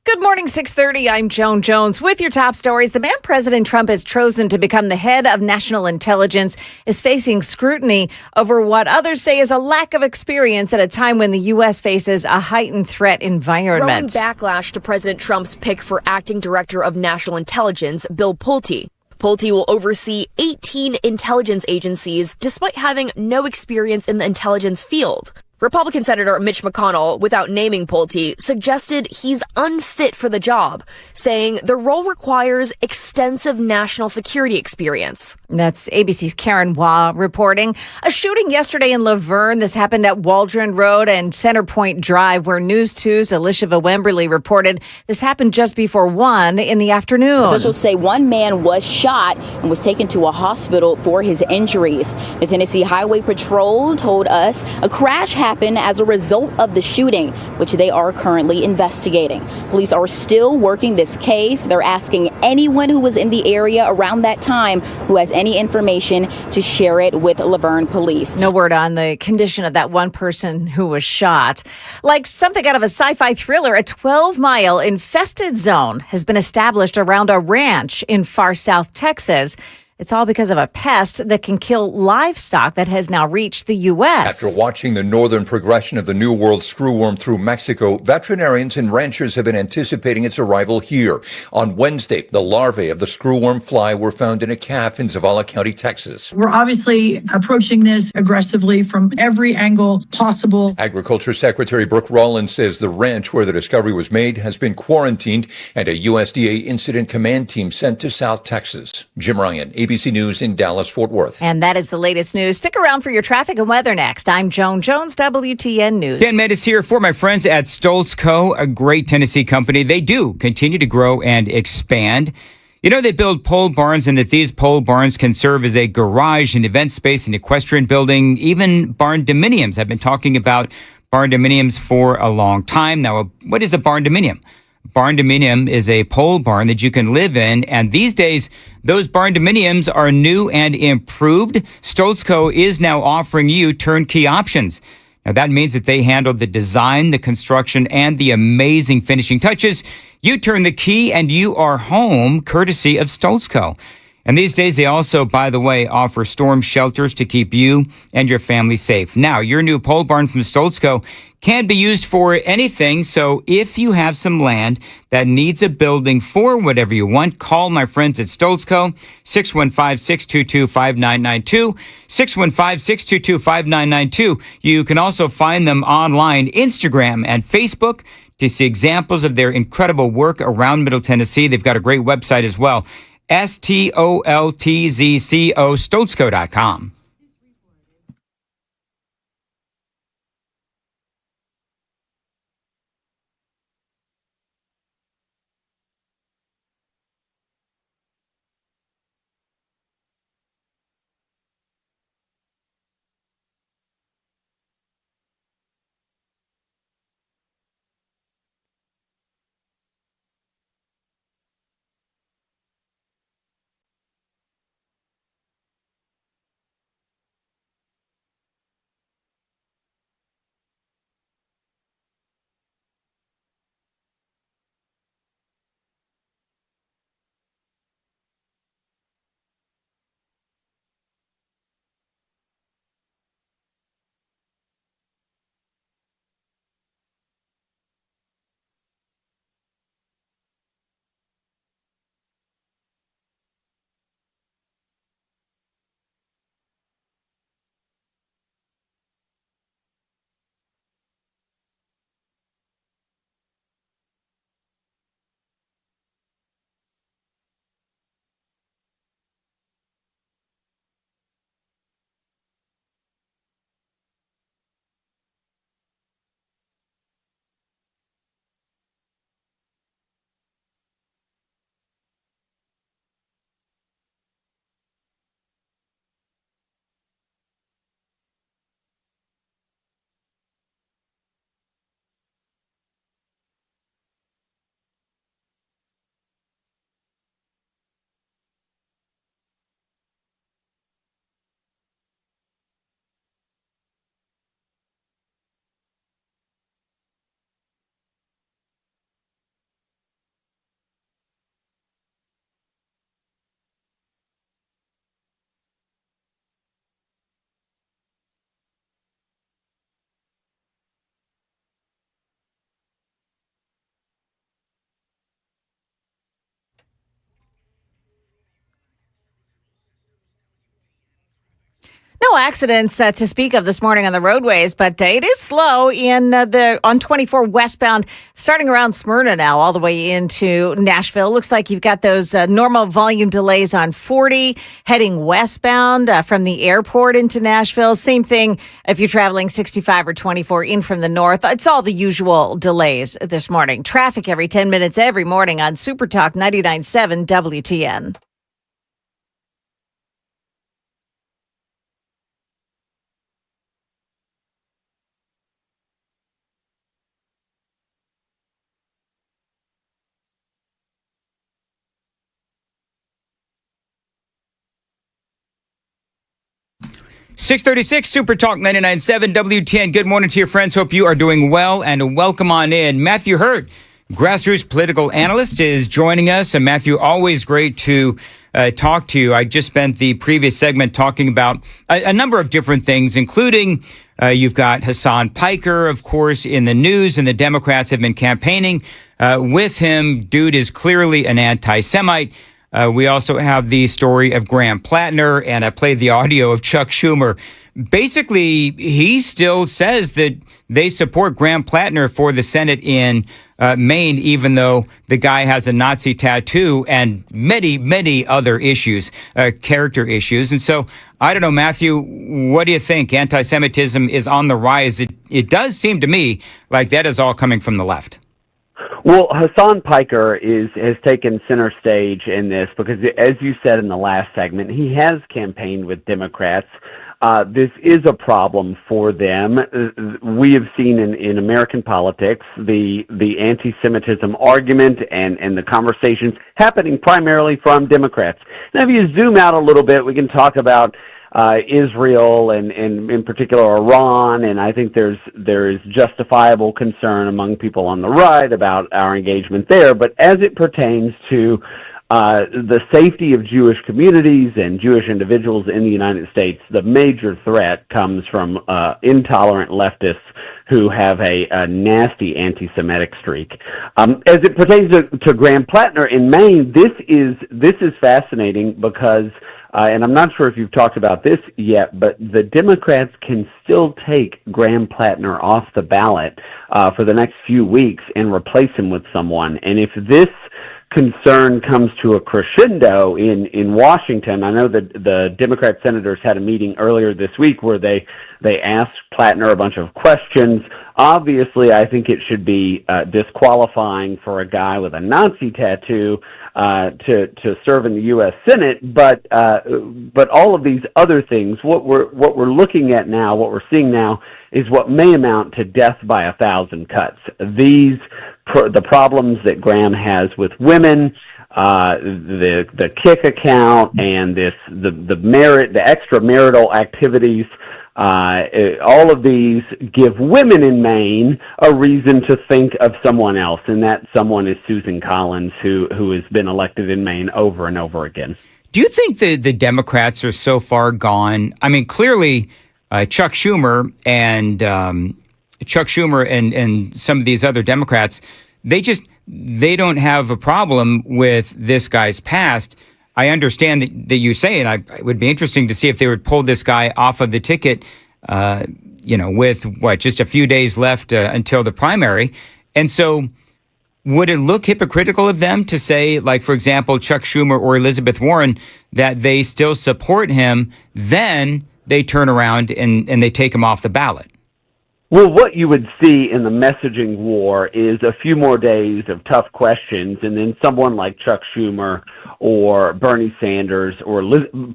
Good morning, 6:30. I'm Joan Jones with your top stories. The man President Trump has chosen to become the head of national intelligence is facing scrutiny over what others say is a lack of experience at a time when the U.S. faces a heightened threat environment. Growing backlash to President Trump's pick for acting director of national intelligence, Bill Pulte. Pulte will oversee 18 intelligence agencies despite having no experience in the intelligence field. Republican Senator Mitch McConnell, without naming Pulte, suggested he's unfit for the job, saying the role requires extensive national security experience. That's ABC's Karen Waugh reporting. A shooting yesterday in Laverne. This happened at Waldron Road and Centerpoint Drive, where News 2's Alicia Wemberly reported this happened just before 1 in the afternoon. Officials say one man was shot and was taken to a hospital for his injuries. The Tennessee Highway Patrol told us a crash happened as a result of the shooting, which they are currently investigating. Police are still working this case. They're asking anyone who was in the area around that time who has any information to share it with Laverne police. No word on the condition of that one person who was shot. Like something out of a sci-fi thriller, a 12-mile infested zone has been established around a ranch in far south Texas. It's all because of a pest that can kill livestock that has now reached the U.S. After watching the northern progression of the New World screwworm through Mexico, veterinarians and ranchers have been anticipating its arrival here. On Wednesday, the larvae of the screwworm fly were found in a calf in Zavala County, Texas. We're obviously approaching this aggressively from every angle possible. Agriculture Secretary Brooke Rollins says the ranch where the discovery was made has been quarantined and a USDA incident command team sent to South Texas. Jim Ryan, ABC News in Dallas-Fort Worth. And that is the latest news. Stick around for your traffic and weather next. I'm Joan Jones, WTN News. Dan Metis here for my friends at Stoltz Co., a great Tennessee company. They do continue to grow and expand. You know, they build pole barns, and that these pole barns can serve as a garage, an event space, an equestrian building, even barn dominiums. I've been talking about barn dominiums for a long time. Now, what is a barn dominium? barn-dominium is a pole barn that you can live in. And these days, those barn-dominiums are new and improved. Stoltzko is now offering you turnkey options. Now, that means that they handle the design, the construction, and the amazing finishing touches. You turn the key and you are home, courtesy of Stoltzko. And these days, they also, by the way, offer storm shelters to keep you and your family safe. Now, your new pole barn from Stoltzko can be used for anything. So if you have some land that needs a building for whatever you want, call my friends at Stoltzko, 615-622-5992, 615-622-5992. You can also find them online, Instagram and Facebook, to see examples of their incredible work around Middle Tennessee. They've got a great website as well, STOLTZCO, Stoltzko.com. No accidents to speak of this morning on the roadways, but it is slow on 24 westbound, starting around Smyrna now, all the way into Nashville. Looks like you've got those normal volume delays on 40 heading westbound from the airport into Nashville. Same thing if you're traveling 65 or 24 in from the north. It's all the usual delays this morning. Traffic every 10 minutes every morning on Super Talk 99.7 WTN. .636 Super Talk 99.7 WTN. Good morning to your friends. Hope you are doing well and welcome on in. Matthew Hurt, grassroots political analyst, is joining us. And Matthew, always great to talk to you. I just spent the previous segment talking about a number of different things, including you've got Hassan Piker, of course, in the news, and the Democrats have been campaigning with him. Dude is clearly an anti-Semite. We also have the story of Graham Plattner, and I played the audio of Chuck Schumer. Basically, he still says that they support Graham Plattner for the Senate in Maine, even though the guy has a Nazi tattoo and many, many other issues, character issues. And so, I don't know, Matthew, what do you think? Anti-Semitism is on the rise. It does seem to me like that is all coming from the left. Well, Hassan Piker has taken center stage in this because, as you said in the last segment, he has campaigned with Democrats this is a problem for them. We have seen in American politics the anti-Semitism argument and the conversations happening primarily from Democrats. Now, if you zoom out a little bit, we can talk about Israel and in particular Iran, and I think there is justifiable concern among people on the right about our engagement there. But as it pertains to the safety of Jewish communities and Jewish individuals in the United States, the major threat comes from intolerant leftists who have a nasty anti-Semitic streak. As it pertains to Graham Plattner in Maine, this is fascinating because, and I'm not sure if you've talked about this yet, but the Democrats can still take Graham Plattner off the ballot for the next few weeks and replace him with someone. And if this concern comes to a crescendo in Washington, I know that the Democrat senators had a meeting earlier this week where they asked Plattner a bunch of questions. Obviously, I think it should be disqualifying for a guy with a Nazi tattoo to serve in the U.S. Senate, but all of these other things, what we're looking at now, what we're seeing now, is what may amount to death by 1,000 cuts. The problems that Graham has with women, the kick account, and the extramarital activities. All of these give women in Maine a reason to think of someone else, and that someone is Susan Collins, who has been elected in Maine over and over again. Do you think the Democrats are so far gone? I mean, clearly, Chuck Schumer and some of these other Democrats, they don't have a problem with this guy's past. I understand that you say, and it would be interesting to see if they would pull this guy off of the ticket, with just a few days left until the primary. And so would it look hypocritical of them to say, like, for example, Chuck Schumer or Elizabeth Warren, that they still support him, then they turn around and they take him off the ballot? Well, what you would see in the messaging war is a few more days of tough questions, and then someone like Chuck Schumer or Bernie Sanders or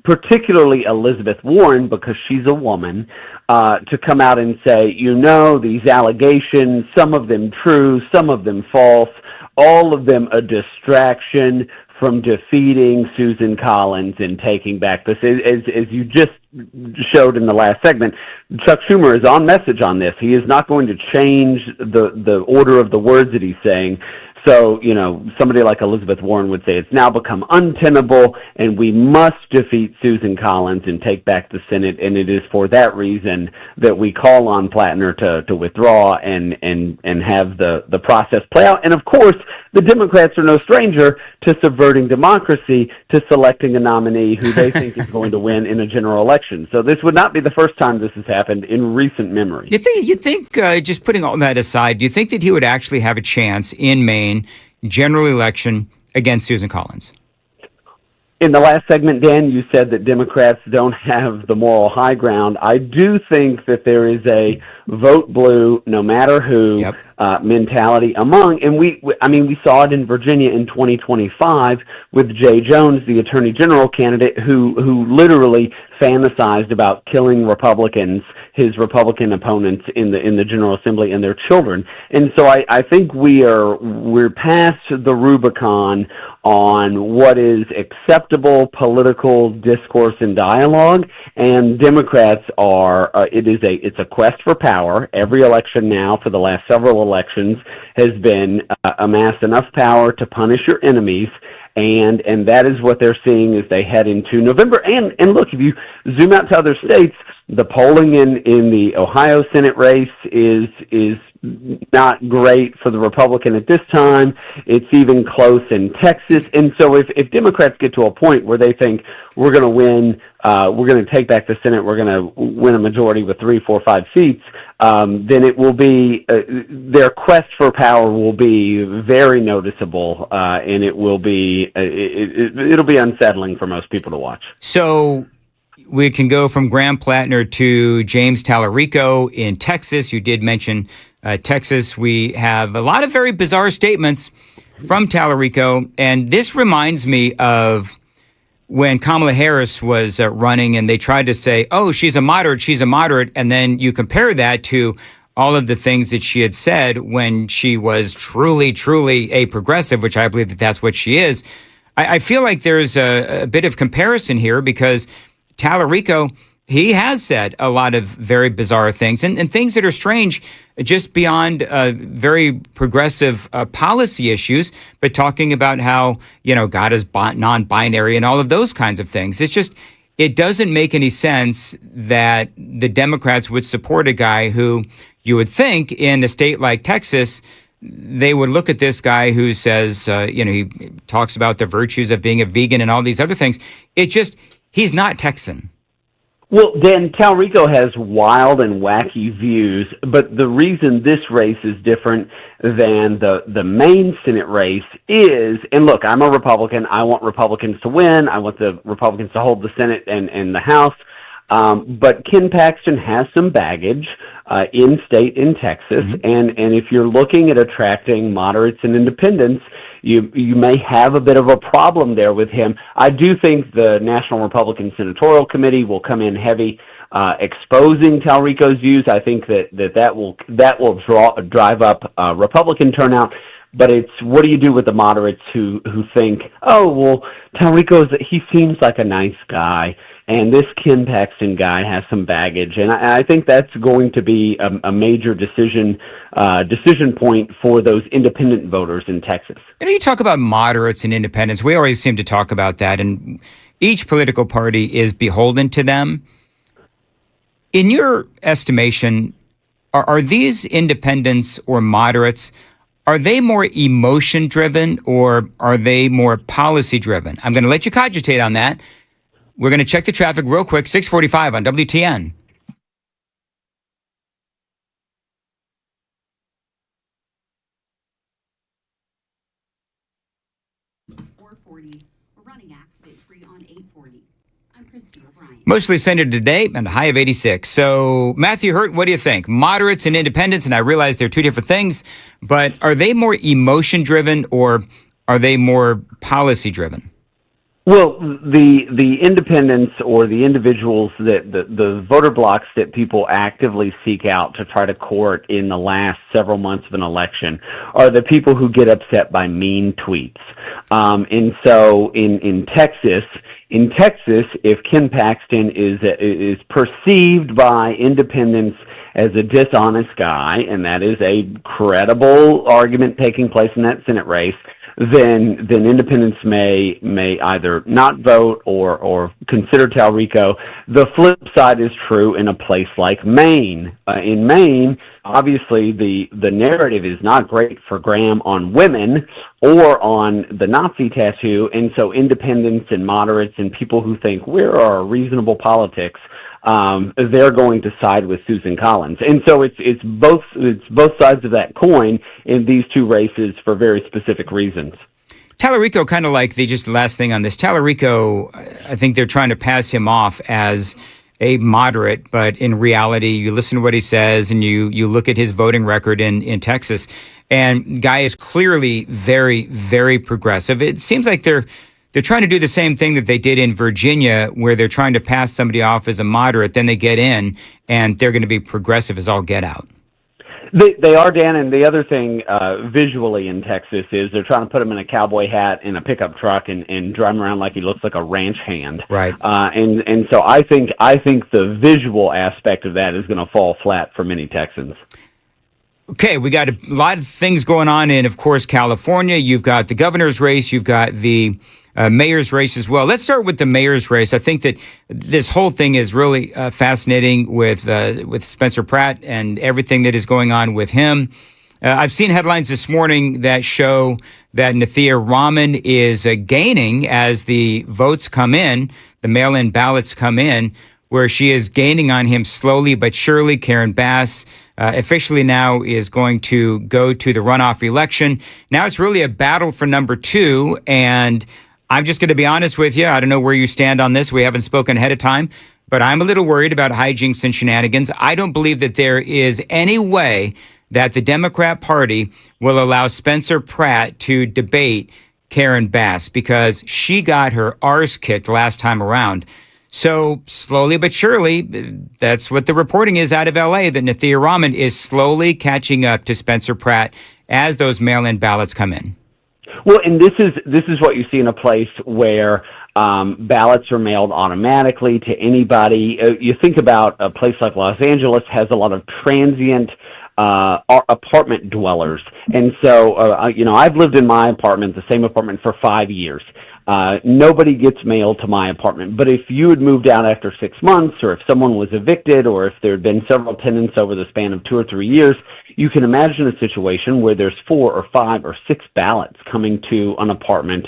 particularly Elizabeth Warren, because she's a woman, to come out and say, these allegations, some of them true, some of them false, all of them a distraction from defeating Susan Collins and taking back this. As you just showed in the last segment, Chuck Schumer is on message on this. He is not going to change the order of the words that he's saying. So, somebody like Elizabeth Warren would say it's now become untenable and we must defeat Susan Collins and take back the Senate. And it is for that reason that we call on Plattner to withdraw and have the process play out. And of course, the Democrats are no stranger to subverting democracy, to selecting a nominee who they think is going to win in a general election. So this would not be the first time this has happened in recent memory. You think just putting all that aside, do you think that he would actually have a chance in Maine, general election, against Susan Collins? In the last segment, Dan, you said that Democrats don't have the moral high ground. I do think that there is a vote blue, no matter who, mentality among, and we saw it in Virginia in 2025 with Jay Jones, the Attorney General candidate, who literally fantasized about killing Republicans, his Republican opponents in the General Assembly and their children. And so I think we're past the Rubicon on what is acceptable political discourse and dialogue, and Democrats are it's a quest for power. Every election now for the last several elections has been amass enough power to punish your enemies, and that is what they're seeing as they head into November. And look, if you zoom out to other states, the polling in the Ohio Senate race is not great for the Republican at this time. It's even close in Texas. And so if Democrats get to a point where they think we're going to win, we're going to take back the Senate, we're going to win a majority with 3, 4, 5 seats, then it will be their quest for power will be very noticeable, and it will be it'll be unsettling for most people to watch. So we can go from Graham Plattner to James Tallarico in Texas. You did mention Texas. We have a lot of very bizarre statements from Tallarico, and this reminds me of when Kamala Harris was running and they tried to say, oh, she's a moderate. And then you compare that to all of the things that she had said when she was truly, truly a progressive, which I believe that that's what she is. I feel like there's a bit of comparison here because Tallarico, he has said a lot of very bizarre things and things that are strange just beyond very progressive policy issues, but talking about how, God is non-binary and all of those kinds of things. It's just, it doesn't make any sense that the Democrats would support a guy who you would think in a state like Texas, they would look at this guy who says, he talks about the virtues of being a vegan and all these other things. He's not Texan. Well, Dan, Tallarico has wild and wacky views, but the reason this race is different than the main Senate race is, and look, I'm a Republican. I want Republicans to win. I want the Republicans to hold the Senate and the House. But Ken Paxton has some baggage in state in Texas, and if you're looking at attracting moderates and independents, you may have a bit of a problem there with him. I do think the National Republican Senatorial Committee will come in heavy, exposing Tallarico's views. I think that will drive up Republican turnout. But it's what do you do with the moderates who think, oh well, he seems like a nice guy. And this Ken Paxton guy has some baggage, and I think that's going to be a major decision point for those independent voters in Texas. You talk about moderates and independents. We always seem to talk about that, and each political party is beholden to them. In your estimation, are these independents or moderates, are they more emotion-driven or are they more policy-driven? I'm going to let you cogitate on that. We're going to check the traffic real quick, 645 on WTN. We're running accident-free on 840. I'm Christine O'Brien. Mostly sunny today and a high of 86. So, Matthew Hurt, what do you think? Moderates and independents, and I realize they're two different things, but are they more emotion-driven or are they more policy-driven? Well, the independents or the individuals that the voter blocks that people actively seek out to try to court in the last several months of an election are the people who get upset by mean tweets. And so in Texas, if Ken Paxton is perceived by independents as a dishonest guy, and that is a credible argument taking place in that Senate race, then independents may either not vote or consider Tallarico. The flip side is true in a place like Maine. In Maine, obviously the narrative is not great for Graham on women or on the Nazi tattoo, and so independents and moderates and people who think we're reasonable politics, they're going to side with Susan Collins. And so it's both sides of that coin in these two races for very specific reasons. Tallarico, kind of like just the last thing on this, Tallarico, I think they're trying to pass him off as a moderate, but in reality, you listen to what he says and you look at his voting record in Texas, and guy is clearly very, very progressive. It seems like they're trying to do the same thing that they did in Virginia, where they're trying to pass somebody off as a moderate, then they get in, and they're going to be progressive as all get out. They are, Dan, and the other thing visually in Texas is they're trying to put him in a cowboy hat in a pickup truck and drive him around like he looks like a ranch hand. Right. And so I think the visual aspect of that is going to fall flat for many Texans. Okay, we got a lot of things going on in, of course, California. You've got the governor's race. You've got the mayor's race as well. Let's start with the mayor's race. I think that this whole thing is really fascinating with Spencer Pratt and everything that is going on with him. I've seen headlines this morning that show that Nathia Rahman is gaining as the votes come in, the mail-in ballots come in, where she is gaining on him slowly but surely. Karen Bass officially now is going to go to the runoff election. Now it's really a battle for number 2, and I'm just going to be honest with you. I don't know where you stand on this. We haven't spoken ahead of time, but I'm a little worried about hijinks and shenanigans. I don't believe that there is any way that the Democrat Party will allow Spencer Pratt to debate Karen Bass because she got her arse kicked last time around. So slowly but surely, that's what the reporting is out of L.A., that Nathia Rahman is slowly catching up to Spencer Pratt as those mail-in ballots come in. Well, and this is what you see in a place where ballots are mailed automatically to anybody. You think about a place like Los Angeles has a lot of transient apartment dwellers. And so, I've lived in my apartment, the same apartment, for 5 years. Nobody gets mail to my apartment. But if you had moved out after 6 months, or if someone was evicted, or if there had been several tenants over the span of 2 or 3 years, you can imagine a situation where there's 4 or 5 or 6 ballots coming to an apartment.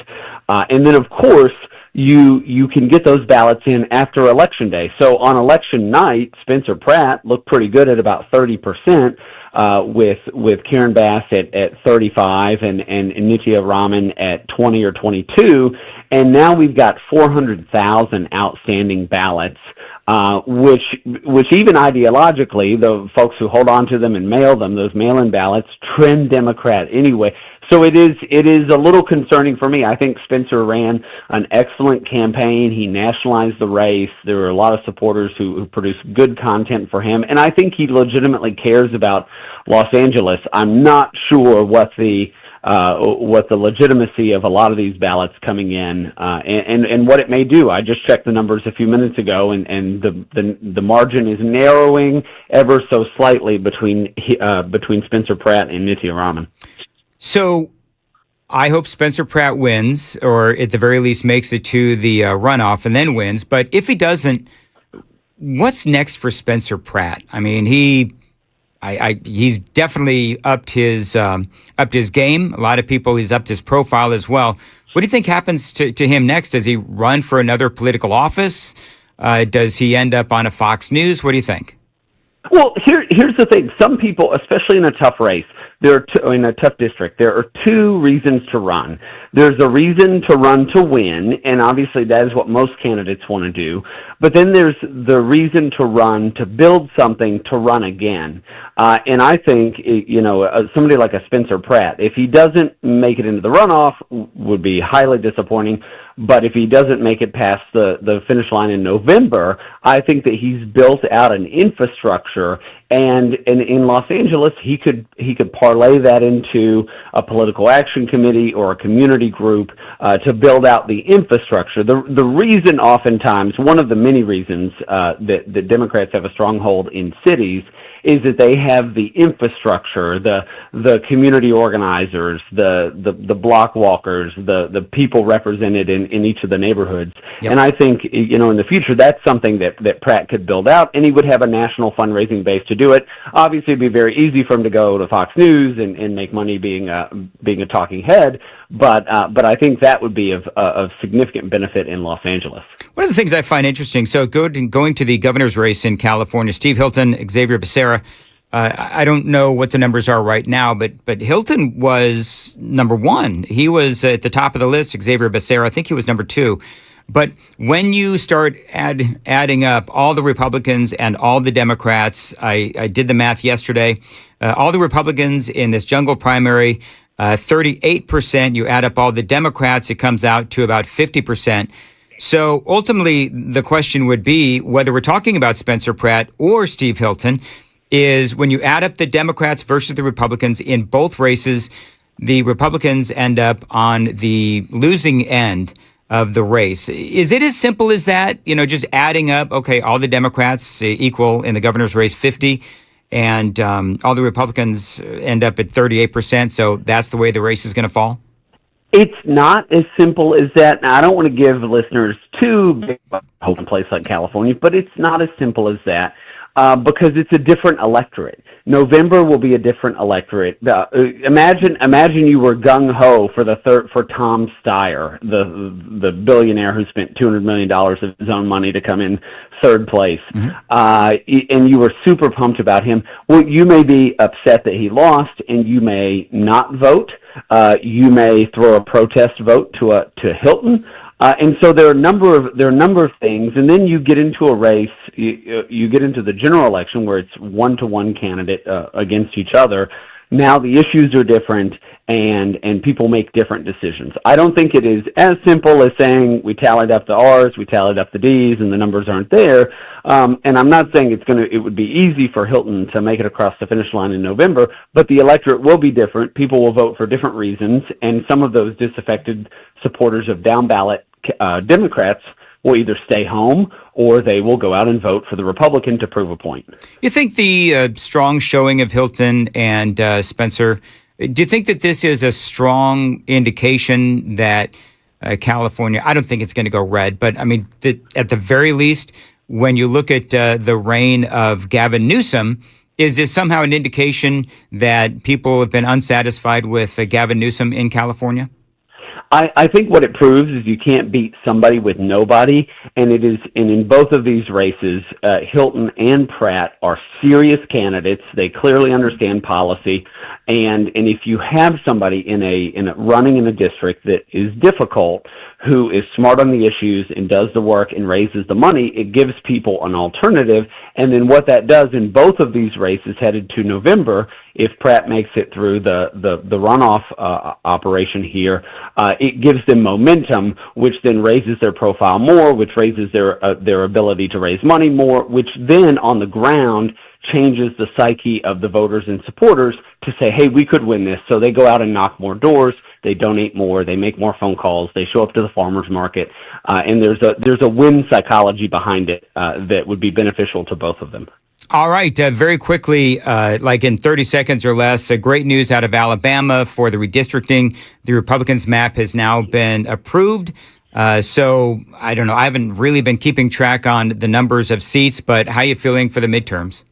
And then, of course, you can get those ballots in after Election Day. So on election night, Spencer Pratt looked pretty good at about 30%, with Karen Bass at 35 and Nathia Rahman at 20 or 22. And now we've got 400,000 outstanding ballots, which even ideologically, the folks who hold on to them and mail them, those mail-in ballots, trend Democrat anyway. So it is a little concerning for me. I think Spencer ran an excellent campaign. He nationalized the race. There were a lot of supporters who produced good content for him, and I think he legitimately cares about Los Angeles. I'm not sure what the legitimacy of a lot of these ballots coming in and what it may do. I just checked the numbers a few minutes ago, and the margin is narrowing ever so slightly between Spencer Pratt and Nathia Rahman. So I hope Spencer Pratt wins, or at the very least makes it to the runoff and then wins. But if he doesn't, what's next for Spencer Pratt? I mean, he's definitely upped his game. A lot of people, he's upped his profile as well. What do you think happens to him next? Does he run for another political office? Does he end up on a Fox News? What do you think? Well, here's the thing. Some people, especially in a tough race, in a tough district, there are 2 reasons to run. There's a reason to run to win, and obviously that is what most candidates want to do. But then there's the reason to run, to build something, to run again. And I think, somebody like a Spencer Pratt, if he doesn't make it into the runoff, would be highly disappointing. But if he doesn't make it past the finish line in November, I think that he's built out an infrastructure, and in Los Angeles, he could parlay that into a political action committee or a community group to build out the infrastructure. The reason, oftentimes, one of the many reasons that Democrats have a stronghold in cities is that they have the infrastructure, the community organizers, the block walkers, the people represented in each of the neighborhoods. Yep. And I think, in the future, that's something that Pratt could build out, and he would have a national fundraising base to do it. Obviously, it'd be very easy for him to go to Fox News and make money being a talking head, but I think that would be of significant benefit in Los Angeles. One of the things I find interesting, so going to the governor's race in California, Steve Hilton, Xavier Becerra, I don't know what the numbers are right now, but Hilton was number 1. He was at the top of the list. Xavier Becerra, I think he was number 2. But when you start adding up all the Republicans and all the Democrats, I did the math yesterday, all the Republicans in this jungle primary, 38%. You add up all the Democrats, it comes out to about 50%. So ultimately, the question would be whether we're talking about Spencer Pratt or Steve Hilton, is when you add up the Democrats versus the Republicans in both races, the Republicans end up on the losing end of the race. Is it as simple as that? Just adding up, okay, all the Democrats equal in the governor's race 50, and all the Republicans end up at 38%, so that's the way the race is going to fall? It's not as simple as that. Now, I don't want to give listeners too big hope in a place like California, but it's not as simple as that. Because it's a different electorate. November will be a different electorate. Imagine you were gung ho for Tom Steyer, the billionaire who spent $200 million of his own money to come in third place, and you were super pumped about him. Well, you may be upset that he lost, and you may not vote. You may throw a protest vote to Hilton. And so there are a number of things, and then you get into a race. You get into the general election where it's 1-to-1 candidate against each other. Now the issues are different, and people make different decisions. I don't think it is as simple as saying we tallied up the R's, we tallied up the D's, and the numbers aren't there. And I'm not saying it would be easy for Hilton to make it across the finish line in November, but the electorate will be different. People will vote for different reasons, and some of those disaffected supporters of down ballot Democrats will either stay home or they will go out and vote for the Republican to prove a point. You think the strong showing of Hilton and Spencer, do you think that this is a strong indication that California, I don't think it's going to go red, but I mean, at the very least, when you look at the reign of Gavin Newsom, is this somehow an indication that people have been unsatisfied with Gavin Newsom in California? I think what it proves is you can't beat somebody with nobody, and in both of these races, Hilton and Pratt are serious candidates. They clearly understand policy, and if you have somebody running in a district that is difficult, who is smart on the issues and does the work and raises the money, it gives people an alternative. And then what that does in both of these races headed to November, if Pratt makes it through the runoff operation here, it gives them momentum, which then raises their profile more, which raises their ability to raise money more, which then on the ground changes the psyche of the voters and supporters to say, hey, we could win this. So they go out and knock more doors, they donate more, they make more phone calls, they show up to the farmers market, and there's a win psychology behind it that would be beneficial to both of them. All right, very quickly, like in 30 seconds or less, great news out of Alabama for the redistricting. The Republicans' map has now been approved. So I don't know. I haven't really been keeping track on the numbers of seats, but how are you feeling for the midterms?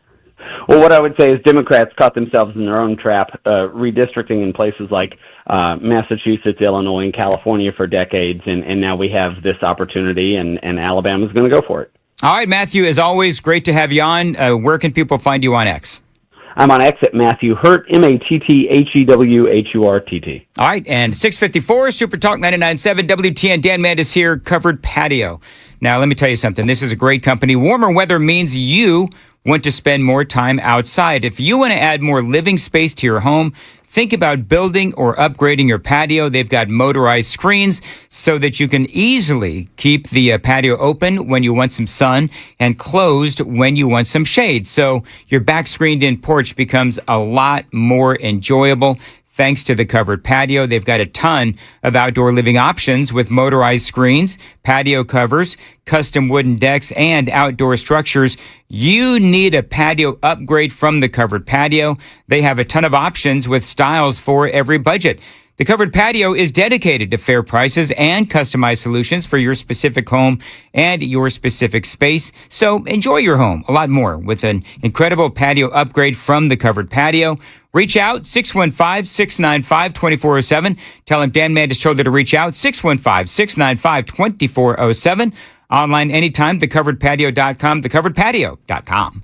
Well, what I would say is Democrats caught themselves in their own trap, redistricting in places like Massachusetts, Illinois, and California for decades, and now we have this opportunity, and Alabama's going to go for it. All right, Matthew, as always, great to have you on. Where can people find you on X? I'm on X at Matthew Hurt, MattheWHurtt. All right, and 654, Super Talk 99.7, WTN, Dan Mandis here, Covered Patio. Now, let me tell you something. This is a great company. Warmer weather means you want to spend more time outside. If you want to add more living space to your home, think about building or upgrading your patio. They've got motorized screens so that you can easily keep the patio open when you want some sun and closed when you want some shade. So your back screened in porch becomes a lot more enjoyable. Thanks to the Covered Patio, they've got a ton of outdoor living options with motorized screens, patio covers, custom wooden decks, and outdoor structures. You need a patio upgrade from the Covered Patio. They have a ton of options with styles for every budget. The Covered Patio is dedicated to fair prices and customized solutions for your specific home and your specific space. So enjoy your home a lot more with an incredible patio upgrade from the Covered Patio. Reach out, 615-695-2407. Tell them Dan Mandis told you to reach out, 615-695-2407. Online anytime, thecoveredpatio.com, thecoveredpatio.com.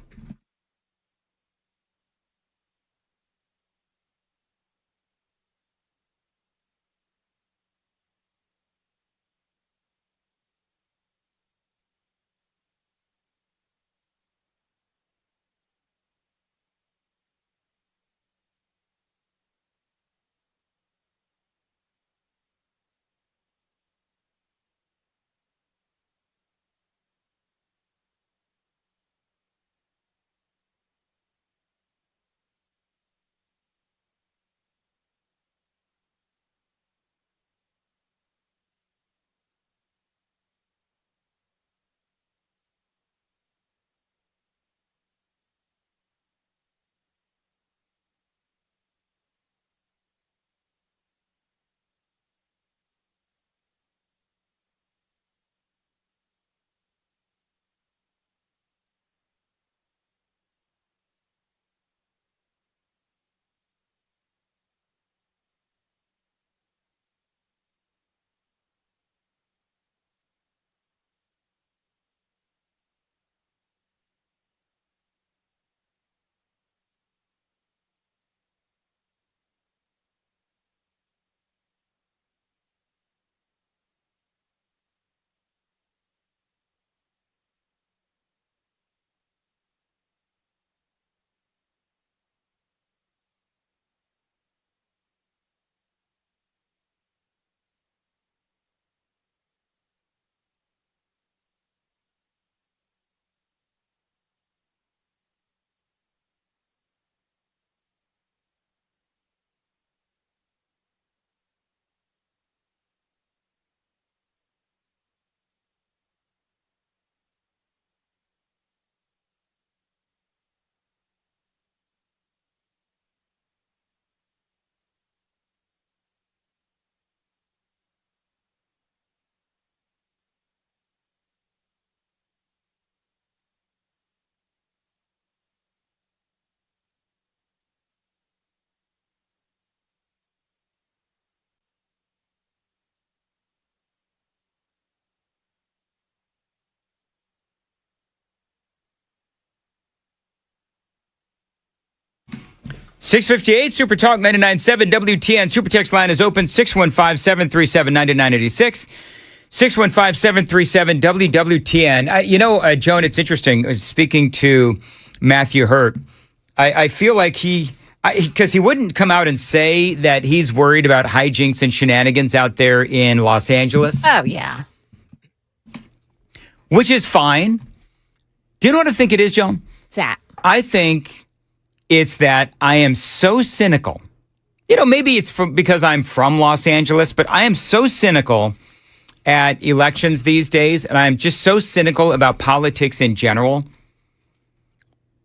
658 Super Talk 99.7 WTN. Super Text line is open 615-737-9986. 615-737 WWTN. Joan, it's interesting. I was speaking to Matthew Hurt. I feel like because he wouldn't come out and say that he's worried about hijinks and shenanigans out there in Los Angeles. Oh, yeah. Which is fine. Do you know what I think it is, Joan? What's that? I think it's that I am so cynical. Maybe it's because I'm from Los Angeles, but I am so cynical at elections these days, and I'm just so cynical about politics in general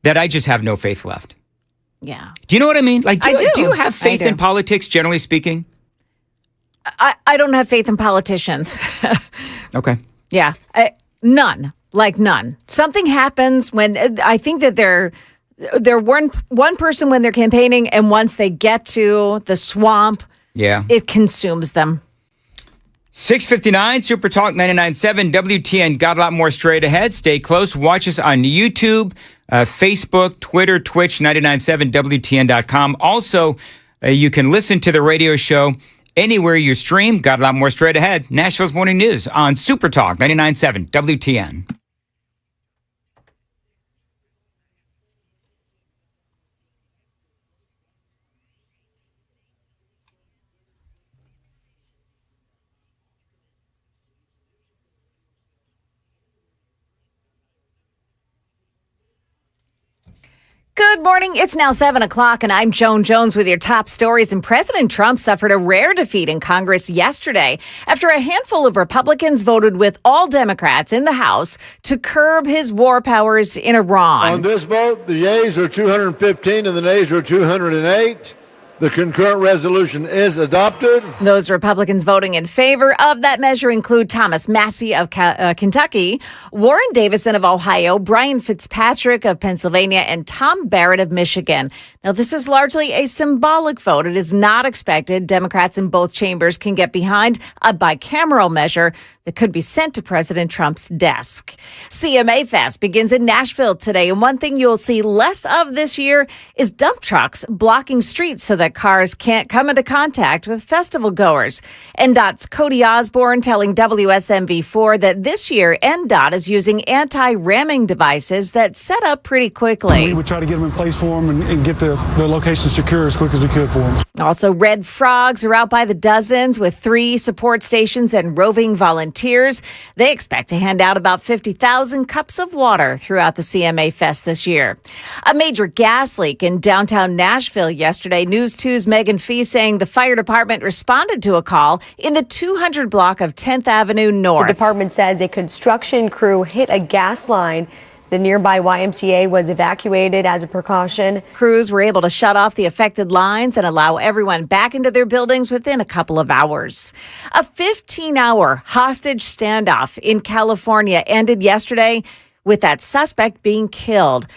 that I just have no faith left. Yeah. Do you know what I mean? Like, I do. Do you have faith in politics, generally speaking? I don't have faith in politicians. Okay. Yeah. None. Like none. Something happens when I think that they're one person when they're campaigning, and once they get to the swamp, it consumes them. 659 Super Talk 99.7 WTN. Got a lot more straight ahead. Stay close. Watch us on YouTube, Facebook, Twitter, Twitch, 99.7 WTN.com. Also, you can listen to the radio show anywhere you stream. Got a lot more straight ahead. Nashville's Morning News on Super Talk 99.7 WTN. Good morning. It's now 7 o'clock, and I'm Joan Jones with your top stories. And President Trump suffered a rare defeat in Congress yesterday after a handful of Republicans voted with all Democrats in the House to curb his war powers in Iran. On this vote, the yeas are 215 and the nays are 208. The concurrent resolution is adopted. Those Republicans voting in favor of that measure include Thomas Massie of Kentucky, Warren Davison of Ohio, Brian Fitzpatrick of Pennsylvania, and Tom Barrett of Michigan. Now, this is largely a symbolic vote. It is not expected Democrats in both chambers can get behind a bicameral measure that could be sent to President Trump's desk. CMA Fest begins in Nashville today, and one thing you'll see less of this year is dump trucks blocking streets so that cars can't come into contact with festival goers. NDOT's Cody Osborne telling WSMV4 that this year NDOT is using anti-ramming devices that set up pretty quickly. We would try to get them in place for them and get the location secure as quick as we could for them. Also, red frogs are out by the dozens with 3 support stations and roving volunteers. They expect to hand out about 50,000 cups of water throughout the CMA Fest this year. A major gas leak in downtown Nashville yesterday. News 2's Megan Fee saying the fire department responded to a call in the 200 block of 10th Avenue North. The department says a construction crew hit a gas line. The nearby YMCA was evacuated as a precaution. Crews were able to shut off the affected lines and allow everyone back into their buildings within a couple of hours. A 15-hour hostage standoff in California ended yesterday with that suspect being killed.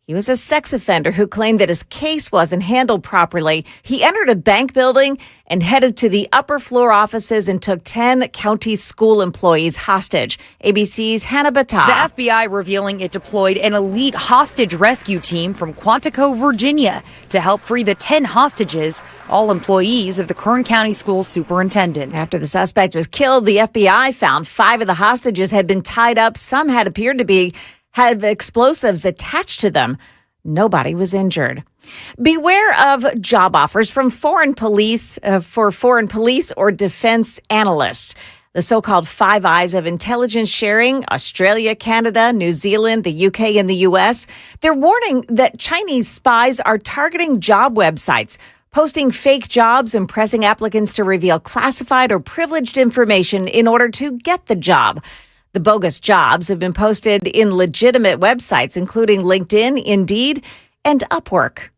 He was a sex offender who claimed that his case wasn't handled properly. He entered a bank building and headed to the upper floor offices and took 10 county school employees hostage. ABC's Hannah Battah. The FBI revealing it deployed an elite hostage rescue team from Quantico, Virginia, to help free the 10 hostages, all employees of the Kern County School Superintendent. After the suspect was killed, the FBI found 5 of the hostages had been tied up. Some had appeared to have explosives attached to them. Nobody was injured. Beware of job offers from foreign police or defense analysts. The so-called Five Eyes of intelligence sharing, Australia, Canada, New Zealand, the UK, and the US, they're warning that Chinese spies are targeting job websites, posting fake jobs and pressing applicants to reveal classified or privileged information in order to get the job. The bogus jobs have been posted in legitimate websites, including LinkedIn, Indeed, and Upwork.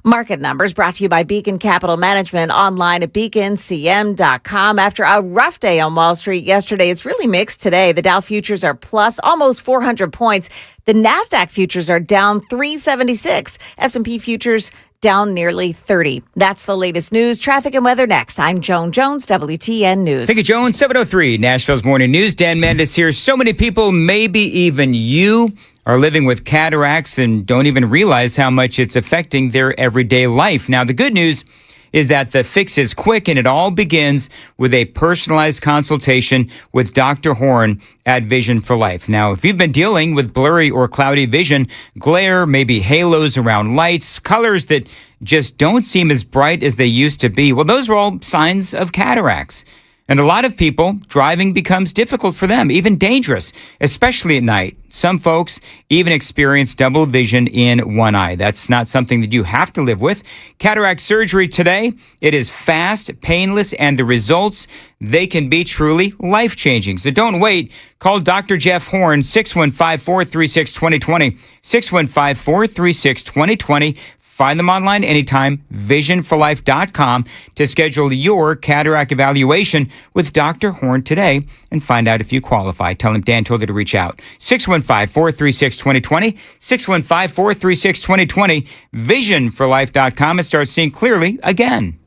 Market numbers brought to you by Beacon Capital Management, online at beaconcm.com. After a rough day on Wall Street yesterday, it's really mixed today. The Dow futures are plus almost 400 points. The NASDAQ futures are down 376. S&P futures down nearly 30. That's the latest news, traffic, and weather next. I'm Joan Jones, WTN News. Thank you, Joan. 7:03, Nashville's Morning News. Dan Mandis here. So many people, maybe even you, are living with cataracts and don't even realize how much it's affecting their everyday life. Now, the good news is that the fix is quick, and it all begins with a personalized consultation with Dr. Horn at Vision for Life. Now, if you've been dealing with blurry or cloudy vision, glare, maybe halos around lights, colors that just don't seem as bright as they used to be, well, those are all signs of cataracts. And a lot of people, driving becomes difficult for them, even dangerous, especially at night. Some folks even experience double vision in one eye. That's not something that you have to live with. Cataract surgery today, it is fast, painless, and the results, they can be truly life-changing. So don't wait. Call Dr. Jeff Horn, 615-436-2020, 615-436-2020. Find them online anytime, visionforlife.com, to schedule your cataract evaluation with Dr. Horn today and find out if you qualify. Tell him Dan told you to reach out. 615-436-2020, 615-436-2020, visionforlife.com, and start seeing clearly again.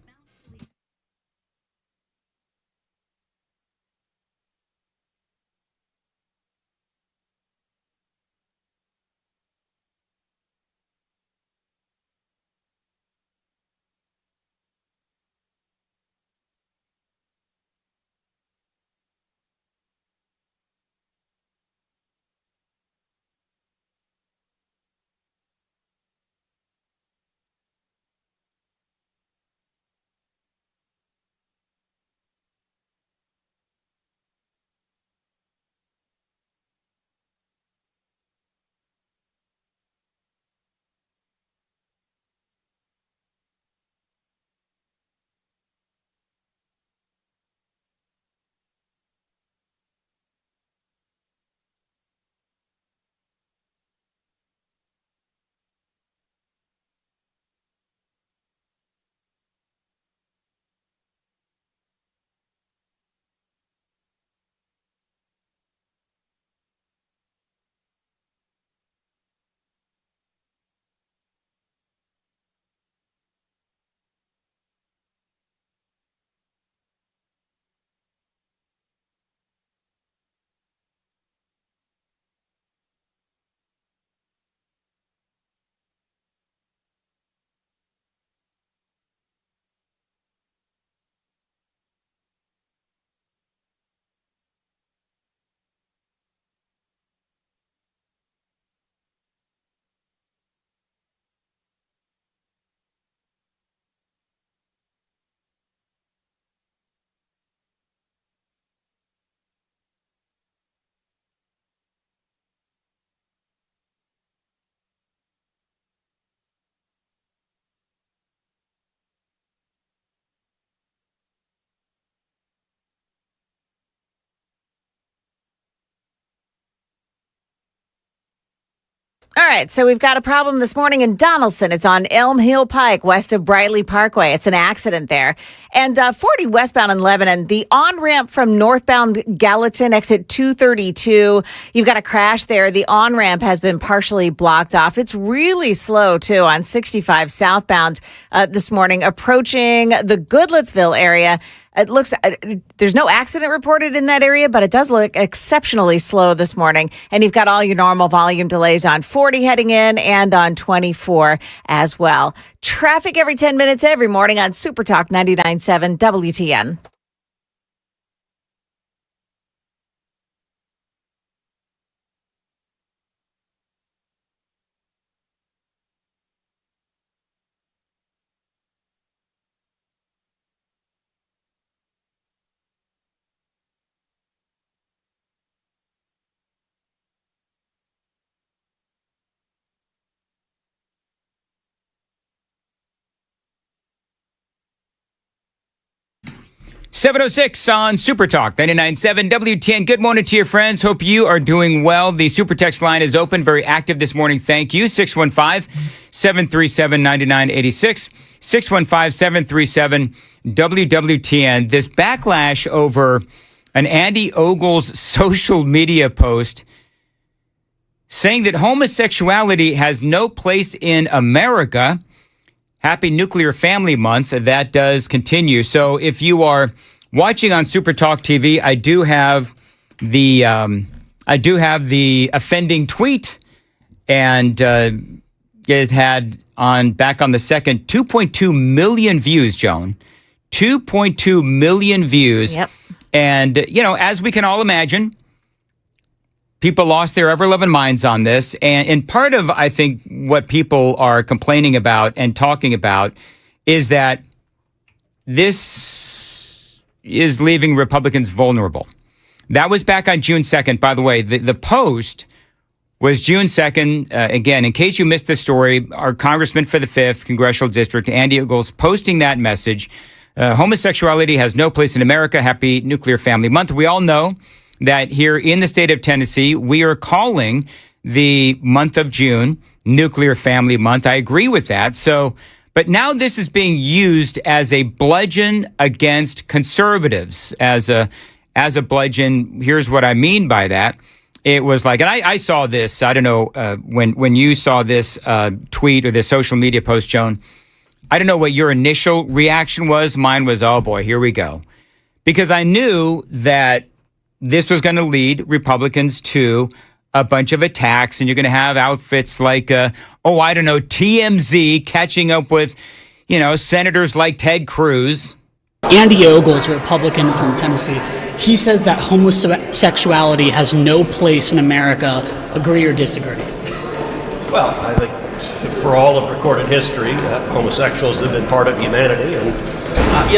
All right, so we've got a problem this morning in Donaldson. It's on Elm Hill Pike, west of Briley Parkway. It's an accident there. And 40 westbound in Lebanon, the on-ramp from northbound Gallatin, exit 232. You've got a crash there. The on-ramp has been partially blocked off. It's really slow, too, on 65 southbound this morning, approaching the Goodlettsville area. It looks, there's no accident reported in that area, but it does look exceptionally slow this morning. And you've got all your normal volume delays on 40 heading in and on 24 as well. Traffic every 10 minutes every morning on Super Talk 99.7 WTN. .706 on Super Talk 99.7 WTN. Good morning to your friends. Hope you are doing well. The Super Text line is open, very active this morning. Thank you. 615-737-9986. 615-737 WWTN. This backlash over an Andy Ogles social media post saying that homosexuality has no place in America. Happy Nuclear Family Month. That does continue. So if you are watching on Super Talk TV, I do have the offending tweet and it had back on the 2nd, 2.2 million views, Joan. 2.2 million views. Yep. And, as we can all imagine, people lost their ever-loving minds on this. And part of, I think, what people are complaining about and talking about is that this is leaving Republicans vulnerable. That was back on June 2nd. By the way, the post was June 2nd. Again, in case you missed the story, our congressman for the 5th Congressional District, Andy Ogles, posting that message. Homosexuality has no place in America. Happy Nuclear Family Month. We all know that here in the state of Tennessee, we are calling the month of June Nuclear Family Month. I agree with that. But now this is being used as a bludgeon against conservatives, as a bludgeon. Here's what I mean by that. It was like, and I saw this, I don't know, when you saw this tweet or this social media post, Joan, I don't know what your initial reaction was. Mine was, oh boy, here we go. Because I knew that this was going to lead Republicans to a bunch of attacks, and you're going to have outfits like, TMZ catching up with, senators like Ted Cruz. Andy Ogles, a Republican from Tennessee, he says that homosexuality has no place in America. Agree or disagree? Well, I think for all of recorded history, homosexuals have been part of humanity. And,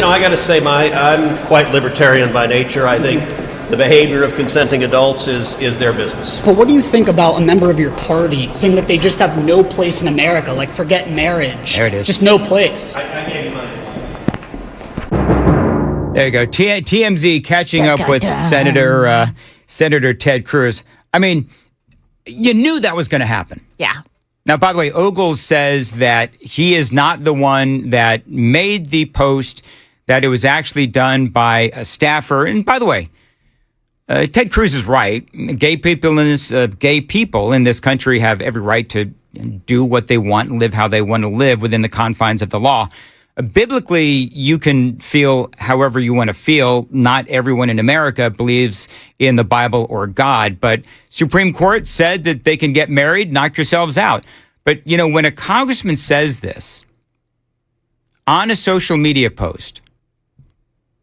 I got to say, I'm quite libertarian by nature. I think the behavior of consenting adults is their business. But what do you think about a member of your party saying that they just have no place in America, like forget marriage? There it is. Just no place. I gave you mine. There you go. TMZ catching up with Senator Ted Cruz. I mean, you knew that was going to happen. Yeah. Now, by the way, Ogles says that he is not the one that made the post, that it was actually done by a staffer. And by the way, Ted Cruz is right. Gay people in this country have every right to do what they want and live how they want to live within the confines of the law. Biblically, you can feel however you want to feel. Not everyone in America believes in the Bible or God, but Supreme Court said that they can get married, knock yourselves out. But, when a congressman says this on a social media post,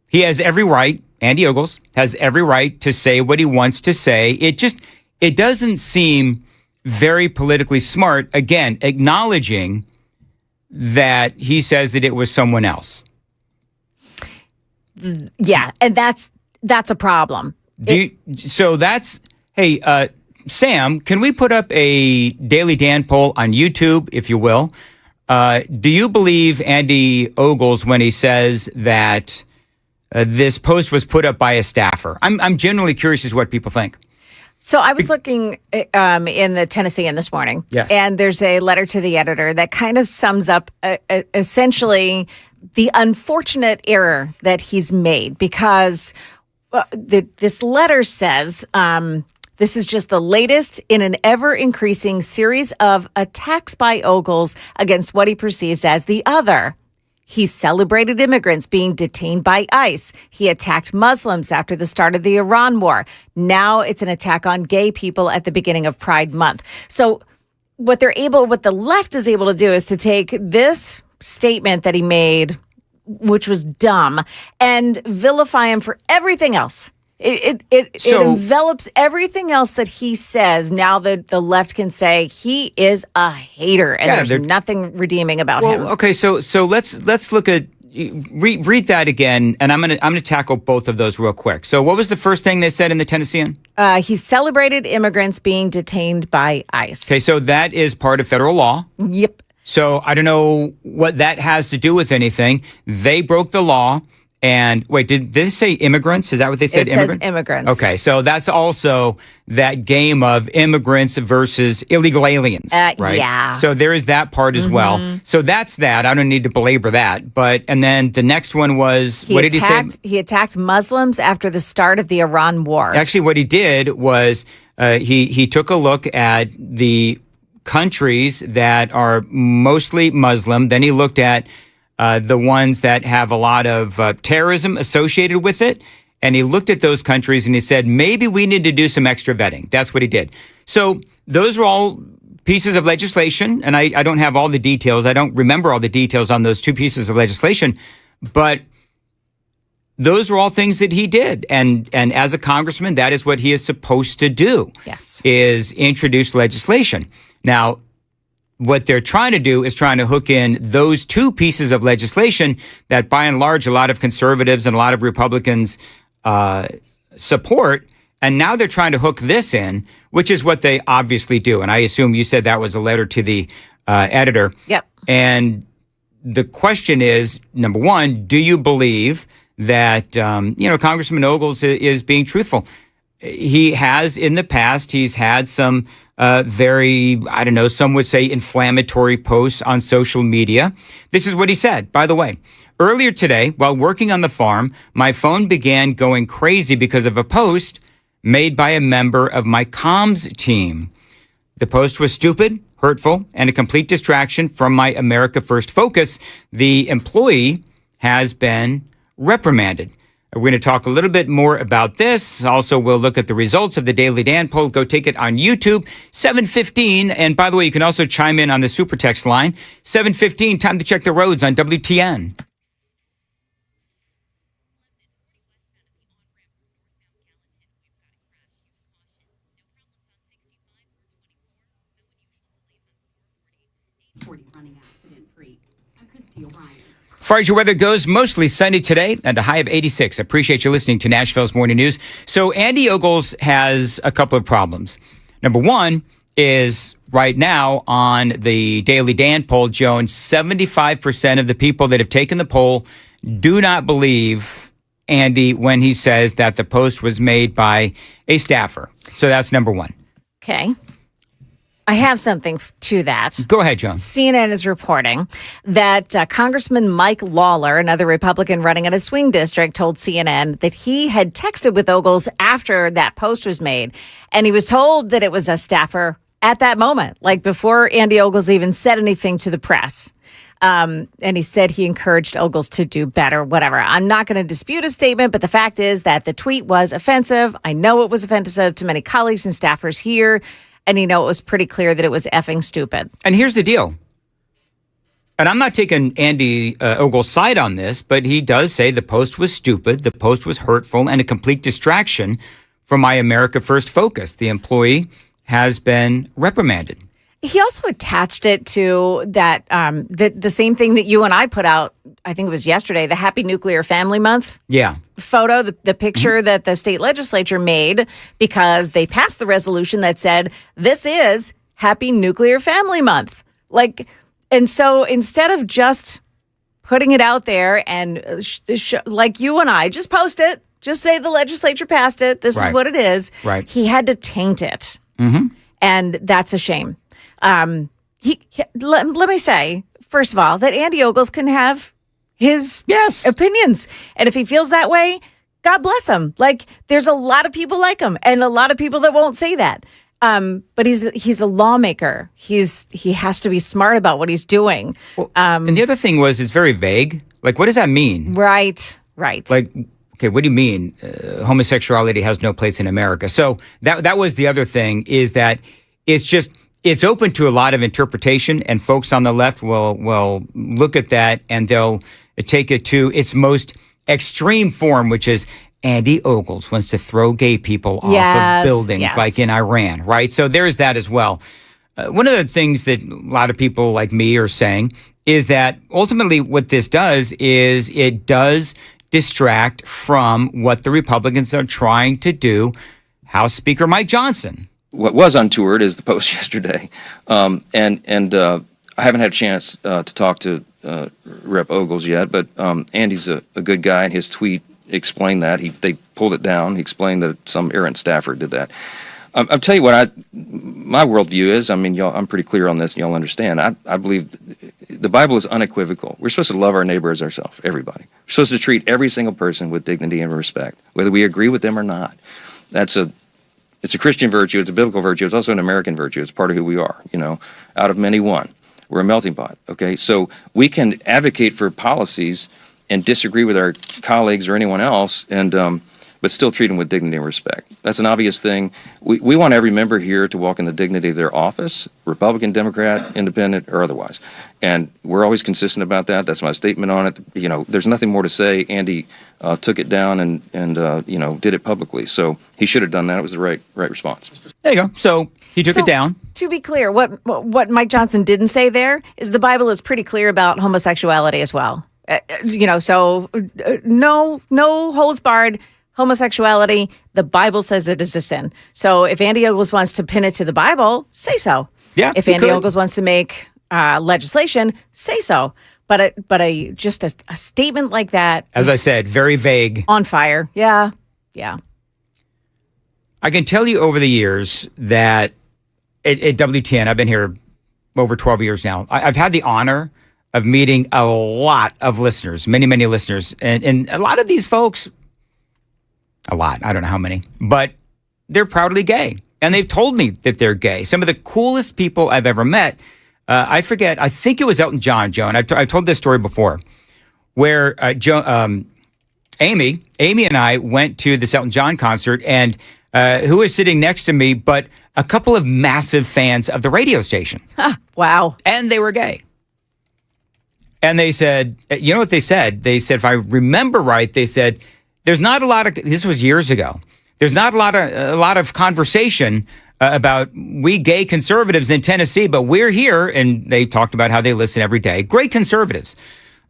he has every right, Andy Ogles has every right to say what he wants to say. It doesn't seem very politically smart, again, acknowledging that he says that it was someone else. Yeah, and that's a problem. Sam, can we put up a Daily Dan poll on YouTube, if you will? Do you believe Andy Ogles when he says that this post was put up by a staffer? I'm genuinely curious as to what people think. So I was looking in the Tennessean this morning, yes, and there's a letter to the editor that kind of sums up essentially the unfortunate error that he's made, because this letter says this is just the latest in an ever-increasing series of attacks by Ogles against what he perceives as the other. He celebrated immigrants being detained by ICE. He attacked Muslims after the start of the Iran war. Now it's an attack on gay people at the beginning of Pride Month. So what the left is able to do is to take this statement that he made, which was dumb, and vilify him for everything else. It envelops everything else that he says. Now that the left can say he is a hater and there's nothing redeeming about him. Okay, so let's look at read that again, and I'm gonna tackle both of those real quick. So what was the first thing they said in the Tennessean? He celebrated immigrants being detained by ICE. Okay, so that is part of federal law. Yep. So I don't know what that has to do with anything. They broke the law. And wait, did they say immigrants? Is that what they said? It says immigrants. Okay, so that's also that game of immigrants versus illegal aliens, right? Yeah. So there is that part as well. So that's that. I don't need to belabor that. And then the next one was, what did he say? He attacked Muslims after the start of the Iran war. Actually, what he did was he took a look at the countries that are mostly Muslim. Then he looked at the ones that have a lot of terrorism associated with it. And he looked at those countries and he said, maybe we need to do some extra vetting. That's what he did. So those are all pieces of legislation, and I don't have all the details. I don't remember all the details on those 2 pieces of legislation, but those were all things that he did. And as a congressman, that is what he is supposed to do. Yes. Is introduce legislation. Now, what they're trying to do is trying to hook in those 2 pieces of legislation that by and large a lot of conservatives and a lot of Republicans support. And now they're trying to hook this in, which is what they obviously do. And I assume you said that was a letter to the editor. Yep. And the question is, number one, do you believe that, Congressman Ogles is being truthful? He has in the past, he's had some very, some would say inflammatory posts on social media. This is what he said, by the way. Earlier today, while working on the farm, my phone began going crazy because of a post made by a member of my comms team. The post was stupid, hurtful, and a complete distraction from my America First focus. The employee has been reprimanded. We're going to talk a little bit more about this. Also, we'll look at the results of the Daily Dan poll. Go take it on YouTube, 7:15. And by the way, you can also chime in on the super text line, 7:15, time to check the roads on WTN. As far as your weather goes, mostly sunny today and a high of 86. Appreciate you listening to Nashville's Morning News. So Andy Ogles has a couple of problems. Number one is right now on the Daily Dan poll, Joan, 75% of the people that have taken the poll do not believe Andy when he says that the post was made by a staffer. So that's number one. Okay. I have something to that. Go ahead, John. CNN is reporting that Congressman Mike Lawler, another Republican running in a swing district, told CNN that he had texted with Ogles after that post was made. And he was told that it was a staffer at that moment, like before Andy Ogles even said anything to the press. And he said he encouraged Ogles to do better, whatever. I'm not going to dispute his statement, but the fact is that the tweet was offensive. I know it was offensive to many colleagues and staffers here. And, it was pretty clear that it was effing stupid. And here's the deal. And I'm not taking Andy Ogles' side on this, but he does say the post was stupid, the post was hurtful, and a complete distraction from my America First focus. The employee has been reprimanded. He also attached it to that the same thing that you and I put out, I think it was yesterday, the Happy Nuclear Family Month photo, the picture that the state legislature made because they passed the resolution that said, this is Happy Nuclear Family Month. And so instead of just putting it out there and like you and I, just post it, just say the legislature passed it, this is what it is. Right. He had to taint it. Mm-hmm. And that's a shame. Let me say, first of all, that Andy Ogles can have his opinions. And if he feels that way, God bless him. There's a lot of people like him and a lot of people that won't say that. But he's a lawmaker. He has to be smart about what he's doing. Well, and the other thing was, it's very vague. What does that mean? Right. Okay, what do you mean homosexuality has no place in America? So that was the other thing, is that it's open to a lot of interpretation, and folks on the left will look at that and they'll take it to its most extreme form, which is Andy Ogles wants to throw gay people off of buildings like in Iran, right? So there's that as well. One of the things that a lot of people like me are saying is that ultimately what this does is it does distract from what the Republicans are trying to do. House Speaker Mike Johnson. What was untoward is the post yesterday, and I haven't had a chance to talk to Rep. Ogles yet, but Andy's a good guy, and his tweet explained that. They pulled it down. He explained that some errant staffer did that. I'll tell you what my worldview is. I mean, y'all, I'm pretty clear on this, and y'all understand. I believe the Bible is unequivocal. We're supposed to love our neighbor as ourselves, everybody. We're supposed to treat every single person with dignity and respect, whether we agree with them or not. It's a Christian virtue, it's a biblical virtue, it's also an American virtue, it's part of who we are, out of many one. We're a melting pot, okay? So we can advocate for policies and disagree with our colleagues or anyone else, but but still treat them with dignity and respect. That's an obvious thing. We want every member here to walk in the dignity of their office, Republican, Democrat, Independent, or otherwise. And we're always consistent about that. That's my statement on it. You know, there's nothing more to say. Andy took it down and you know, did it publicly. So he should have done that. It was the right response. There you go. So he took it down. To be clear, what Mike Johnson didn't say there is the Bible is pretty clear about homosexuality as well. You know, so no holds barred. Homosexuality, the Bible says it is a sin. So if Andy Ogles wants to pin it to the Bible, say so. Yeah, if Andy Ogles wants to make legislation, say so. But just a statement like that, as I said, very vague, on fire. Yeah. I can tell you over the years that at WTN, I've been here over 12 years now. I've had the honor of meeting a lot of listeners, many listeners, and a lot of these folks. A lot. I don't know how many, but they're proudly gay. And they've told me that they're gay. Some of the coolest people I've ever met. I forget. I think it was Elton John, Joe. And I've told this story before where Amy and I went to this Elton John concert, and who was sitting next to me, but a couple of massive fans of the radio station. Wow. And they were gay. And they said, you know what they said? They said, if I remember right, they said, there's not a lot of, this was years ago, there's not a lot of conversation about we gay conservatives in Tennessee, but we're here. And they talked about how they listen every day. Great conservatives.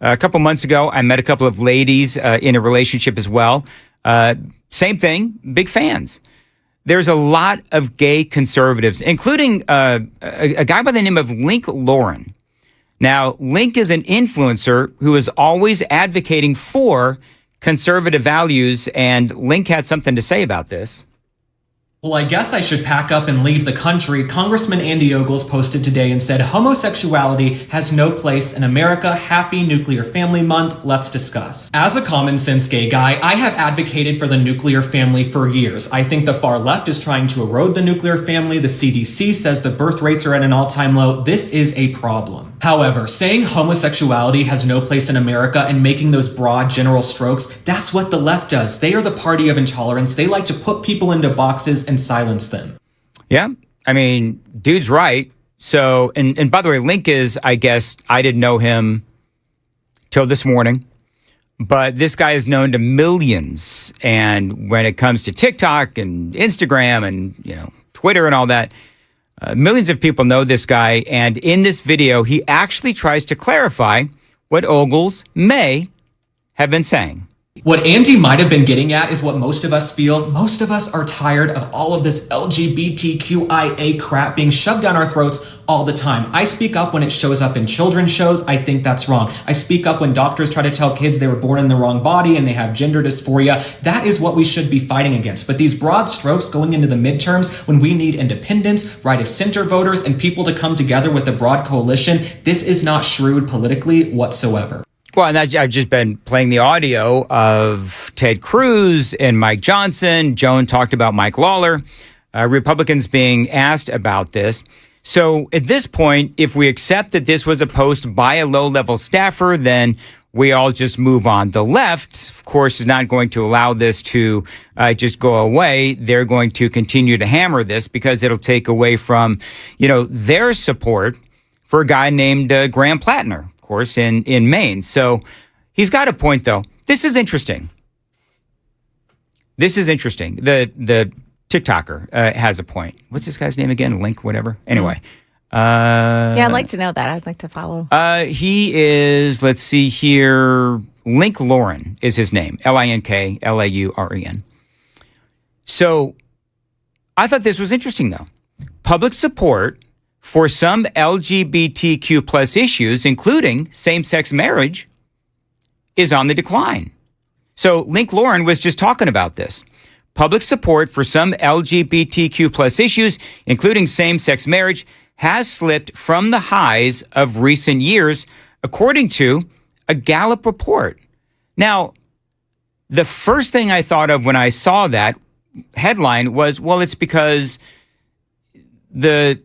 A couple months ago, I met a couple of ladies in a relationship as well. Same thing, big fans. There's a lot of gay conservatives, including a guy by the name of Link Lauren. Now, Link is an influencer who is always advocating for conservative values, and Link had something to say about this. Well, I guess I should pack up and leave the country. Congressman Andy Ogles posted today and said, homosexuality has no place in America. Happy Nuclear Family Month. Let's discuss. As a common sense gay guy, I have advocated for the nuclear family for years. I think the far left is trying to erode the nuclear family. The CDC says the birth rates are at an all-time low. This is a problem. However, saying homosexuality has no place in America and making those broad general strokes, that's what the left does. They are the party of intolerance. They like to put people into boxes and silence them. Yeah, I mean, dude's right. So, and by the way, Link is, I guess, I didn't know him till this morning, but this guy is known to millions. And when it comes to TikTok and Instagram and, you know, Twitter and all that, millions of people know this guy. And in this video, he actually tries to clarify what Ogles may have been saying. What Andy might have been getting at is what most of us feel. Most of us are tired of all of this LGBTQIA crap being shoved down our throats all the time. I speak up when it shows up in children's shows. I think that's wrong. I speak up when doctors try to tell kids they were born in the wrong body and they have gender dysphoria. That is what we should be fighting against. But these broad strokes going into the midterms when we need independents, right of center voters, and people to come together with a broad coalition, this is not shrewd politically whatsoever. Well, and I've just been playing the audio of Ted Cruz and Mike Johnson. Joan talked about Mike Lawler, Republicans being asked about this. So at this point, if we accept that this was a post by a low-level staffer, then we all just move on. The left, of course, is not going to allow this to just go away. They're going to continue to hammer this because it'll take away from, you know, their support for a guy named Graham Plattner, of course, in Maine. So he's got a point, though. This is interesting. The TikToker has a point. What's this guy's name again? Link, whatever. Anyway. Yeah, I'd like to know that. I'd like to follow. He is, let's see here, Link Lauren is his name. LINKLAUREN. So I thought this was interesting, though. Public support for some LGBTQ plus issues, including same-sex marriage, is on the decline. So Link Lauren was just talking about this. Public support for some LGBTQ plus issues, including same-sex marriage, has slipped from the highs of recent years, according to a Gallup report. Now, the first thing I thought of when I saw that headline was, well, it's because the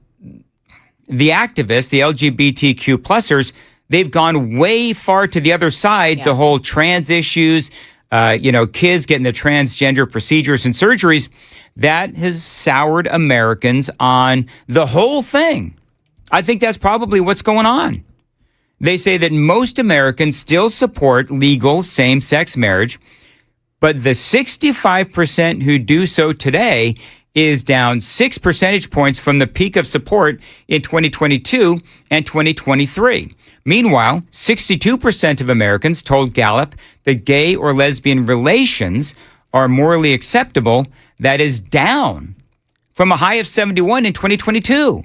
activists, the LGBTQ plusers, they've gone way far to the other side, the whole trans issues, kids getting the transgender procedures and surgeries, that has soured Americans on the whole thing. I think that's probably what's going on. They say that most Americans still support legal same-sex marriage, but the 65% who do so today is down 6 percentage points from the peak of support in 2022 and 2023. Meanwhile, 62% of Americans told Gallup that gay or lesbian relations are morally acceptable. That is down from a high of 71 in 2022.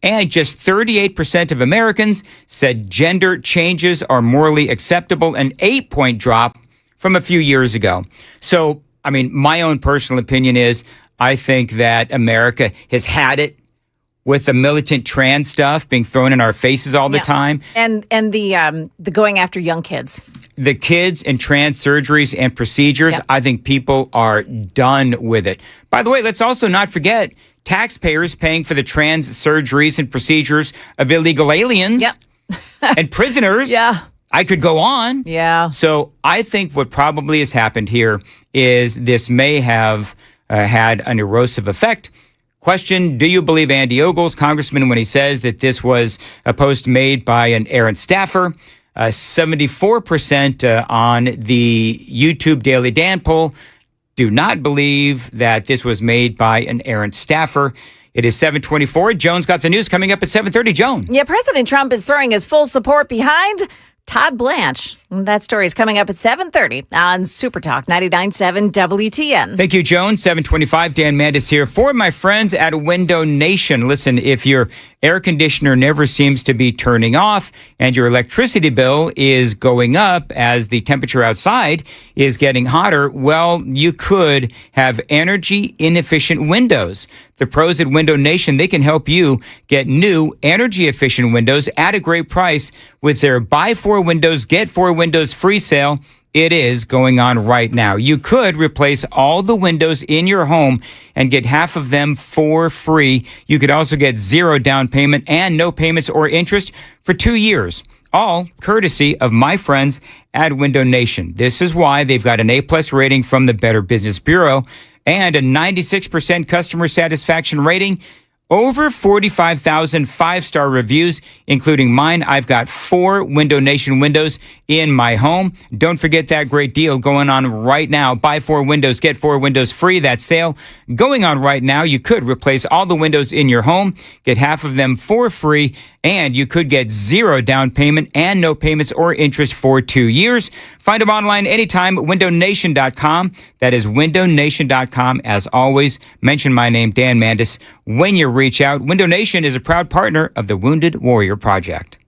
And just 38% of Americans said gender changes are morally acceptable, an 8-point drop from a few years ago. So, my own personal opinion is I think that America has had it with the militant trans stuff being thrown in our faces all the time. And the going after young kids. The kids and trans surgeries and procedures, I think people are done with it. By the way, let's also not forget taxpayers paying for the trans surgeries and procedures of illegal aliens and prisoners. I could go on. So I think what probably has happened here is this may have had an erosive effect. Question, do you believe Andy Ogles, congressman, when he says that this was a post made by an errant staffer? 74% on the YouTube Daily Dan poll do not believe that this was made by an errant staffer. It is 7:24. Joan's got the news coming up at 7:30. Joan. Yeah, President Trump is throwing his full support behind Todd Blanche. That story is coming up at 7:30 on Super Talk 99.7 WTN. Thank you, Joan. 7:25. Dan Mandis here for my friends at Window Nation. Listen, if your air conditioner never seems to be turning off and your electricity bill is going up as the temperature outside is getting hotter, well, you could have energy inefficient windows. The pros at Window Nation, they can help you get new energy efficient windows at a great price with their buy 4 windows, get 4 windows free sale. It is going on right now. You could replace all the windows in your home and get half of them for free. You could also get 0 down payment and no payments or interest for 2 years. All courtesy of my friends at Window Nation. This is why they've got an A+ rating from the Better Business Bureau and a 96% customer satisfaction rating. Over 45,000 5-star reviews, including mine. I've got 4 Window Nation windows in my home. Don't forget that great deal going on right now. Buy 4 windows, get 4 windows free. That sale going on right now. You could replace all the windows in your home, get half of them for free, and you could get 0 down payment and no payments or interest for 2 years. Find them online anytime at windownation.com. That is windownation.com. As always, mention my name, Dan Mandis, when you reach out. Window Nation is a proud partner of the Wounded Warrior Project.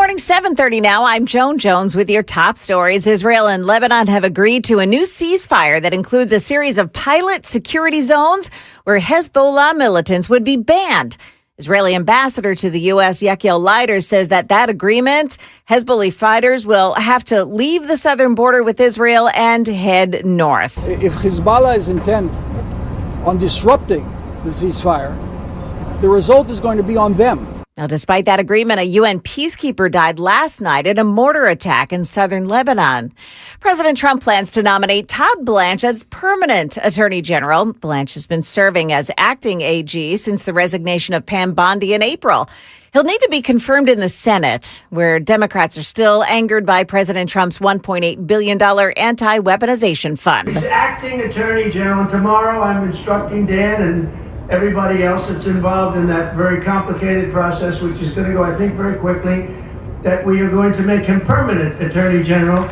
morning, 7:30 now. I'm Joan Jones with your top stories. Israel and Lebanon have agreed to a new ceasefire that includes a series of pilot security zones where Hezbollah militants would be banned. Israeli ambassador to the U.S., Yachiel Leiter, says that agreement, Hezbollah fighters will have to leave the southern border with Israel and head north. If Hezbollah is intent on disrupting the ceasefire, the result is going to be on them. Now, despite that agreement, a UN peacekeeper died last night in a mortar attack in southern Lebanon. President Trump plans to nominate Todd Blanche as permanent attorney general. Blanche has been serving as acting AG since the resignation of Pam Bondi in April. He'll need to be confirmed in the Senate, where Democrats are still angered by President Trump's $1.8 billion anti-weaponization fund. He's acting attorney general, and tomorrow I'm instructing Dan and everybody else that's involved in that very complicated process, which is going to go, I think, very quickly, that we are going to make him permanent attorney general.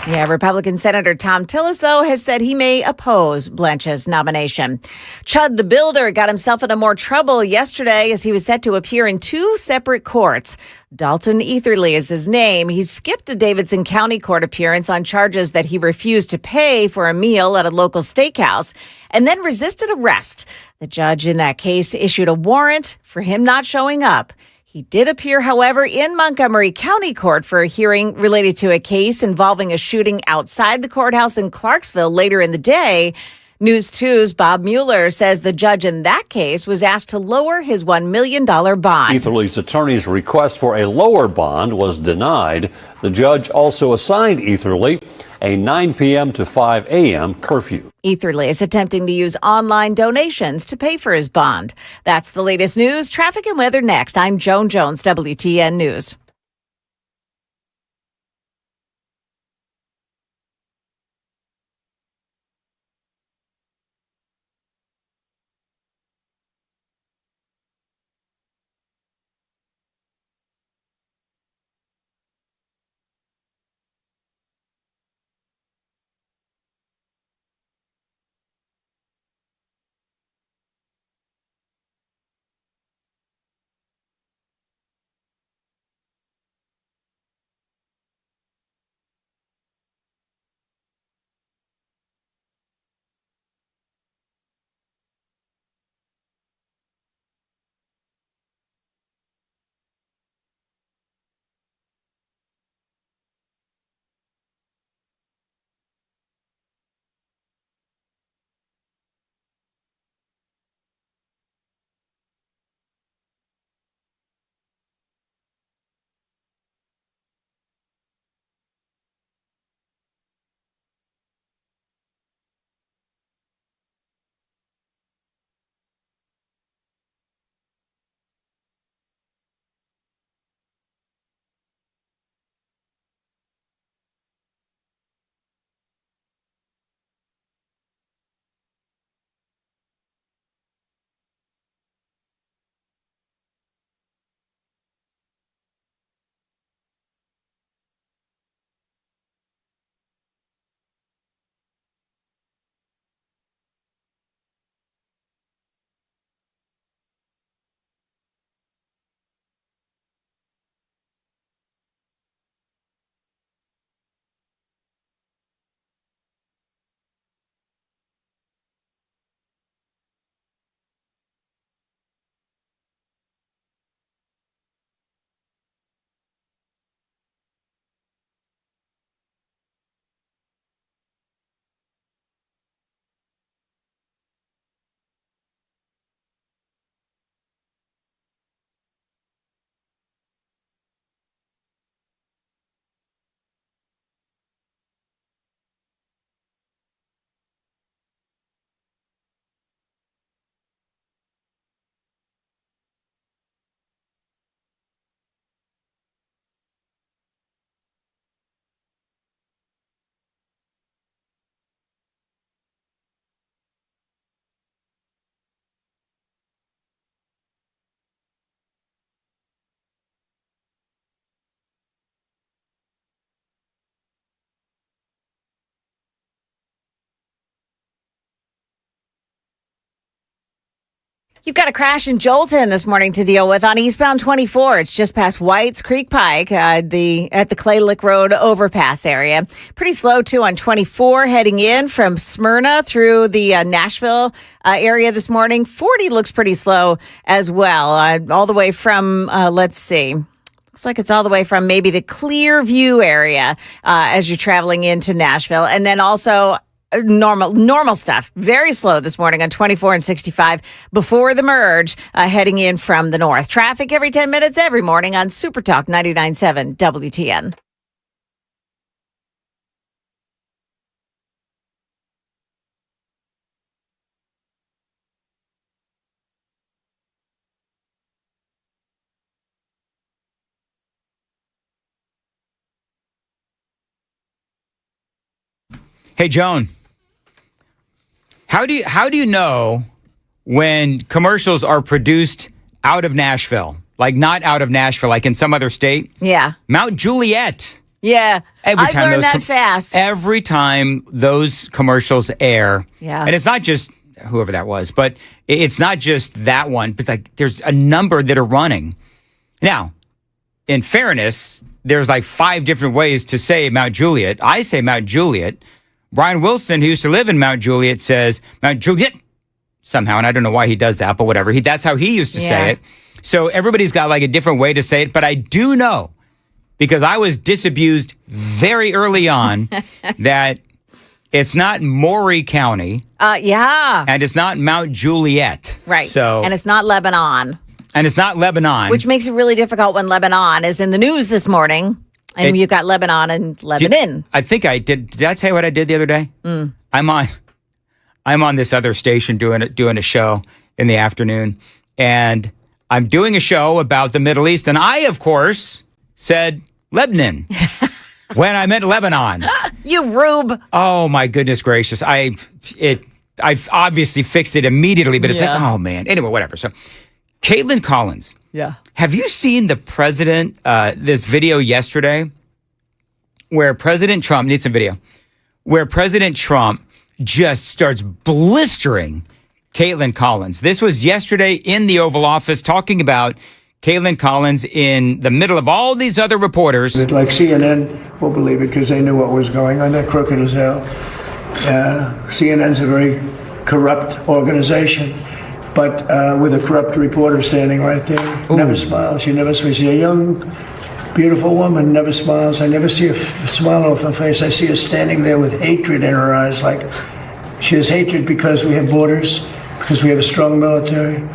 Yeah, Republican Senator Tom Tillis, though, has said he may oppose Blanche's nomination. Chud the Builder got himself into more trouble yesterday as he was set to appear in two separate courts. Dalton Etherly is his name. He skipped a Davidson County court appearance on charges that he refused to pay for a meal at a local steakhouse and then resisted arrest. The judge in that case issued a warrant for him not showing up. He did appear, however, in Montgomery County Court for a hearing related to a case involving a shooting outside the courthouse in Clarksville later in the day. News 2's Bob Mueller says the judge in that case was asked to lower his $1 million bond. Etherly's attorney's request for a lower bond was denied. The judge also assigned Etherly a 9 p.m. to 5 a.m. curfew. Etherly is attempting to use online donations to pay for his bond. That's the latest news. Traffic and weather next. I'm Joan Jones, WTN News. You've got a crash in Jolton this morning to deal with on eastbound 24. It's just past White's Creek Pike at the Clay Lick Road overpass area. Pretty slow, too, on 24 heading in from Smyrna through the Nashville area this morning. 40 looks pretty slow as well, all the way from, let's see. Looks like it's all the way from maybe the Clearview area as you're traveling into Nashville. And then also normal stuff. Very slow this morning on 24 and 65 before the merge heading in from the north. Traffic every 10 minutes every morning on Super Talk 99.7 WTN. Hey, Joan. How do you know when commercials are produced out of Nashville? Like not out of Nashville, like in some other state? Yeah. Mount Juliet. Yeah. I learned that fast. Every time those commercials air. Yeah. And it's not just whoever that was, but it's not just that one, but like there's a number that are running. Now, in fairness, there's like 5 different ways to say Mount Juliet. I say Mount Juliet. Brian Wilson, who used to live in Mount Juliet, says Mount Juliet somehow, and I don't know why he does that, but whatever. That's how he used to say it. So everybody's got like a different way to say it, but I do know, because I was disabused very early on, that it's not Maury County. Yeah. And it's not Mount Juliet. Right. So, and it's not Lebanon. And it's not Lebanon. Which makes it really difficult when Lebanon is in the news this morning. And you've got Lebanon and Lebanon. I think I did. Did I tell you what I did the other day? I'm on this other station doing a show in the afternoon, and I'm doing a show about the Middle East, and I, of course, said Lebanon when I meant Lebanon. You rube. Oh my goodness gracious! I've obviously fixed it immediately, but it's like, oh man. Anyway, whatever. So, Caitlin Collins. Yeah. Have you seen the president, this video yesterday where President Trump, needs some video, where President Trump just starts blistering Caitlin Collins. This was yesterday in the Oval Office talking about Caitlin Collins in the middle of all these other reporters. Like CNN will believe it because they knew what was going on. They're crooked as hell. CNN's a very corrupt organization. But with a corrupt reporter standing right there, never smiles. She never smiles. She's a young, beautiful woman, never smiles. I never see a smile off her face. I see her standing there with hatred in her eyes. Like she has hatred because we have borders, because we have a strong military,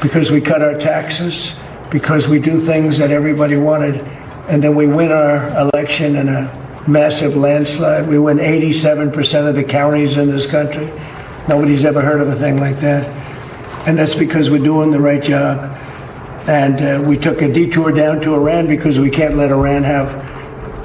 because we cut our taxes, because we do things that everybody wanted, and then we win our election in a massive landslide. We win 87% of the counties in this country. Nobody's ever heard of a thing like that. And that's because we're doing the right job. And we took a detour down to Iran because we can't let Iran have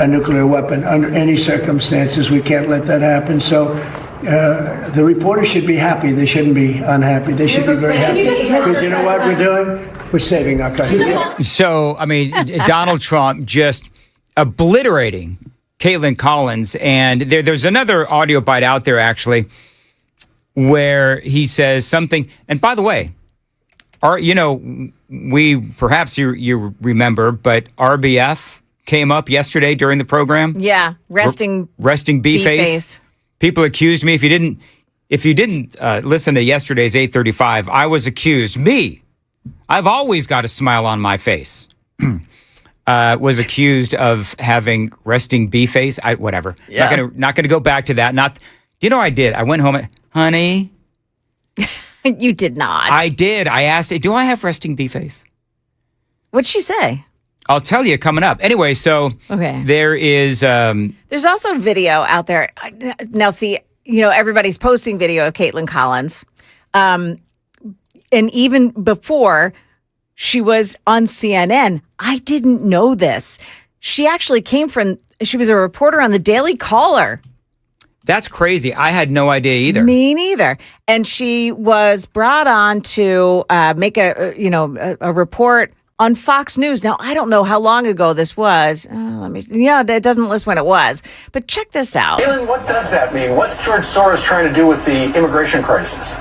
a nuclear weapon under any circumstances. We can't let that happen. So the reporters should be happy. They shouldn't be unhappy. They should be very happy. Because you know what we're doing? We're saving our country. So, I mean, Donald Trump just obliterating Caitlin Collins. And there's another audio bite out there, actually, where he says something, and by the way, perhaps you remember, but RBF came up yesterday during the program. Yeah, resting B-face. People accused me, if you didn't listen to yesterday's 8:35, I was accused, I've always got a smile on my face, was accused of having resting B-face. Whatever. Yeah. Not gonna go back to that. I did. I went home. Honey. You did not. I did. I asked, do I have resting B-face? What'd she say? I'll tell you coming up. Anyway, so there is... There's also video out there. Now, see, everybody's posting video of Caitlin Collins. And even before she was on CNN, I didn't know this. She actually she was a reporter on the Daily Caller. That's crazy. I had no idea either. Me neither. And she was brought on to make a report on Fox News. Now, I don't know how long ago this was. It doesn't list when it was. But check this out. Caitlin, what does that mean? What's George Soros trying to do with the immigration crisis?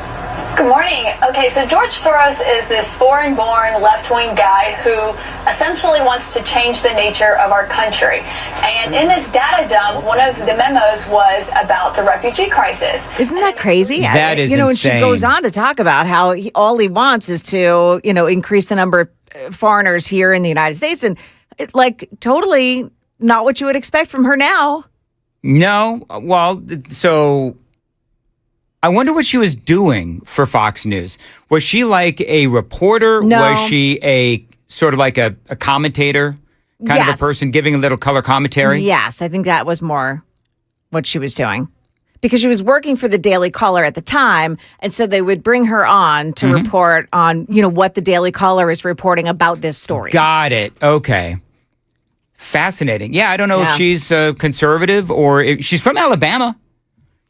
Good morning. Okay, so George Soros is this foreign-born left-wing guy who essentially wants to change the nature of our country. And in this data dump, one of the memos was about the refugee crisis. Isn't that crazy? That is and insane. she goes on to talk about how all he wants is to, increase the number of foreigners here in the United States. And totally not what you would expect from her now. No. Well, so I wonder what she was doing for Fox News. Was she like a reporter? No. Was she a sort of like a commentator kind of a person giving a little color commentary? Yes, I think that was more what she was doing. Because she was working for the Daily Caller at the time, and so they would bring her on to report on, what the Daily Caller is reporting about this story. Got it. Okay. Fascinating. Yeah, I don't know if she's conservative or if she's from Alabama.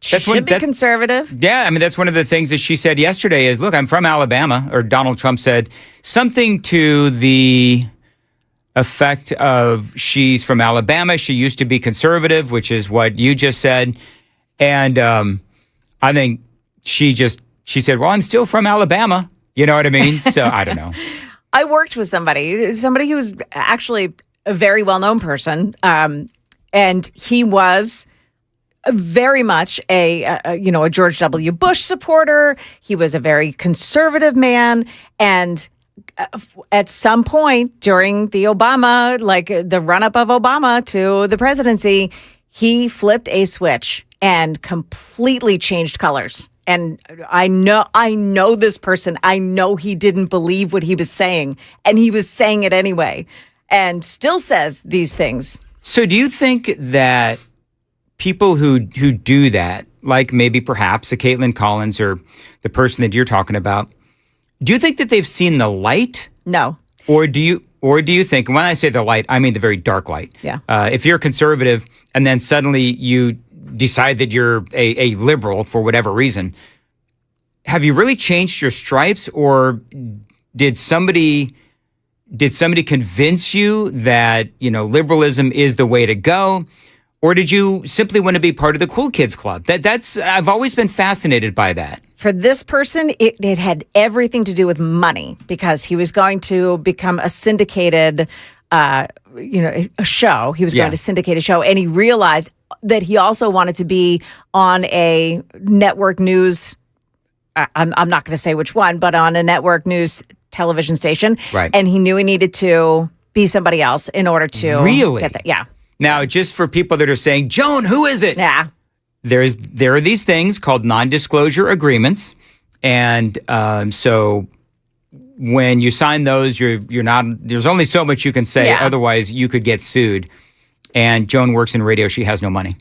She should be conservative. Yeah, I mean, that's one of the things that she said yesterday is, look, I'm from Alabama, or Donald Trump said something to the effect of she's from Alabama. She used to be conservative, which is what you just said. And I think she said, well, I'm still from Alabama. You know what I mean? So I don't know. I worked with somebody who was actually a very well-known person. And he was very much a George W. Bush supporter. He was a very conservative man. And at some point during the Obama, the run-up of Obama to the presidency, he flipped a switch and completely changed colors. And I know this person. I know he didn't believe what he was saying, and he was saying it anyway, and still says these things. So do you think that people who do that, like maybe perhaps a Caitlin Collins or the person that you're talking about, do you think that they've seen the light? No. Or do you think, and when I say the light, I mean the very dark light. Yeah. If you're conservative and then suddenly you decide that you're a liberal for whatever reason, have you really changed your stripes, or did somebody convince you that, liberalism is the way to go? Or did you simply want to be part of the cool kids club? I've always been fascinated by that. For this person, it had everything to do with money, because he was going to become a syndicated, a show. He was going to syndicate a show, and he realized that he also wanted to be on a network news. I'm not going to say which one, but on a network news television station. Right. And he knew he needed to be somebody else in order to get that. Yeah. Now, just for people that are saying, Joan, who is it? Yeah. There are these things called non-disclosure agreements, and so when you sign those, you're not. There's only so much you can say, otherwise you could get sued. And Joan works in radio; she has no money.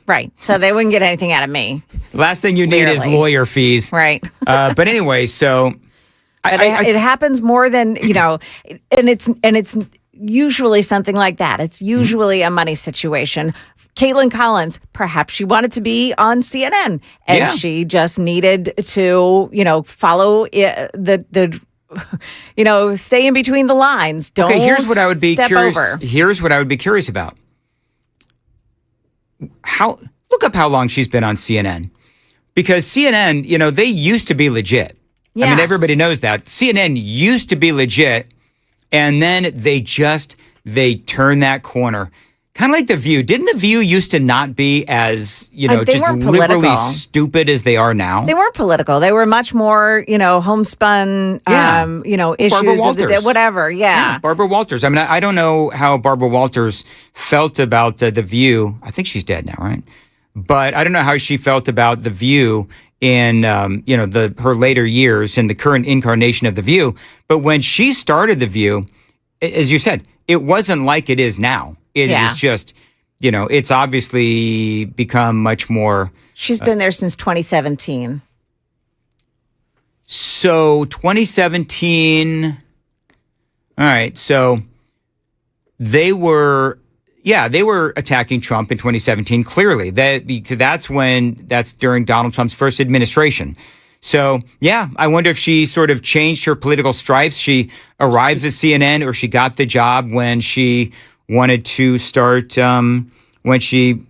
Right. So they wouldn't get anything out of me. Last thing you need is lawyer fees. Right. But anyway, so it happens more than and it's usually something like that. It's usually a money situation. Caitlin Collins, perhaps she wanted to be on CNN, and she just needed to, follow the stay in between the lines. Don't here's what I would be step curious. over. Here's what I would be curious about. Look up how long she's been on CNN, because CNN, they used to be legit. Yes. I mean, everybody knows that CNN used to be legit. And then they turn that corner. Kind of like The View. Didn't The View used to not be as, just liberally stupid as they are now? They weren't political. They were much more, homespun, issues of the day, whatever. Yeah. Barbara Walters. I mean, I don't know how Barbara Walters felt about The View. I think she's dead now, right? But I don't know how she felt about The View in her later years, in the current incarnation of The View. But when she started The View, as you said, it wasn't like it is now. It is just, it's obviously become much more. She's been there since 2017. So 2017. All right. So they were attacking Trump in 2017. Clearly, that's during Donald Trump's first administration. So, I wonder if she sort of changed her political stripes. She arrives at CNN, or she got the job when she wanted to start, when she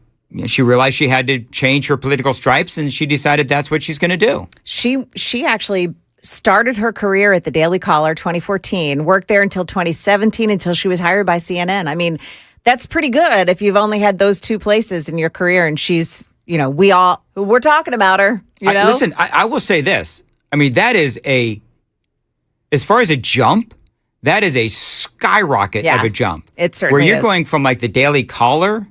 she realized she had to change her political stripes, and she decided that's what she's going to do. She actually started her career at the Daily Caller 2014, worked there until 2017 until she was hired by CNN. I mean, that's pretty good if you've only had those two places in your career, and she's, we're talking about her, Listen, I will say this. I mean, that is as far as a jump, that is a skyrocket of a jump. It certainly Where you're is. going from like the Daily Caller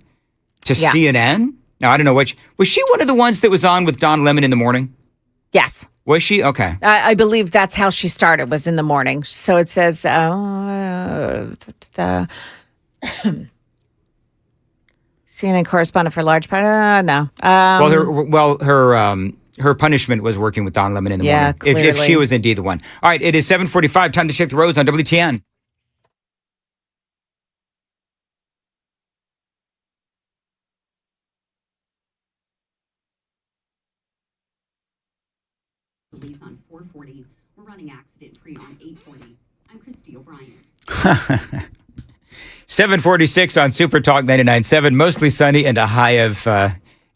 to CNN. Now, I don't know was she one of the ones that was on with Don Lemon in the morning? Yes. Was she? Okay. I believe that's how she started, was in the morning. So it says, CNN correspondent for large part. No. Her punishment was working with Don Lemon in the Yeah, morning. If clearly. she was indeed the one. All right, it is 7:45. Time to check the roads on WTN. Police on 440. We're running accident-free on 840. I'm Christy O'Brien. 7:46 on Super Talk 99.7. Mostly sunny and a high of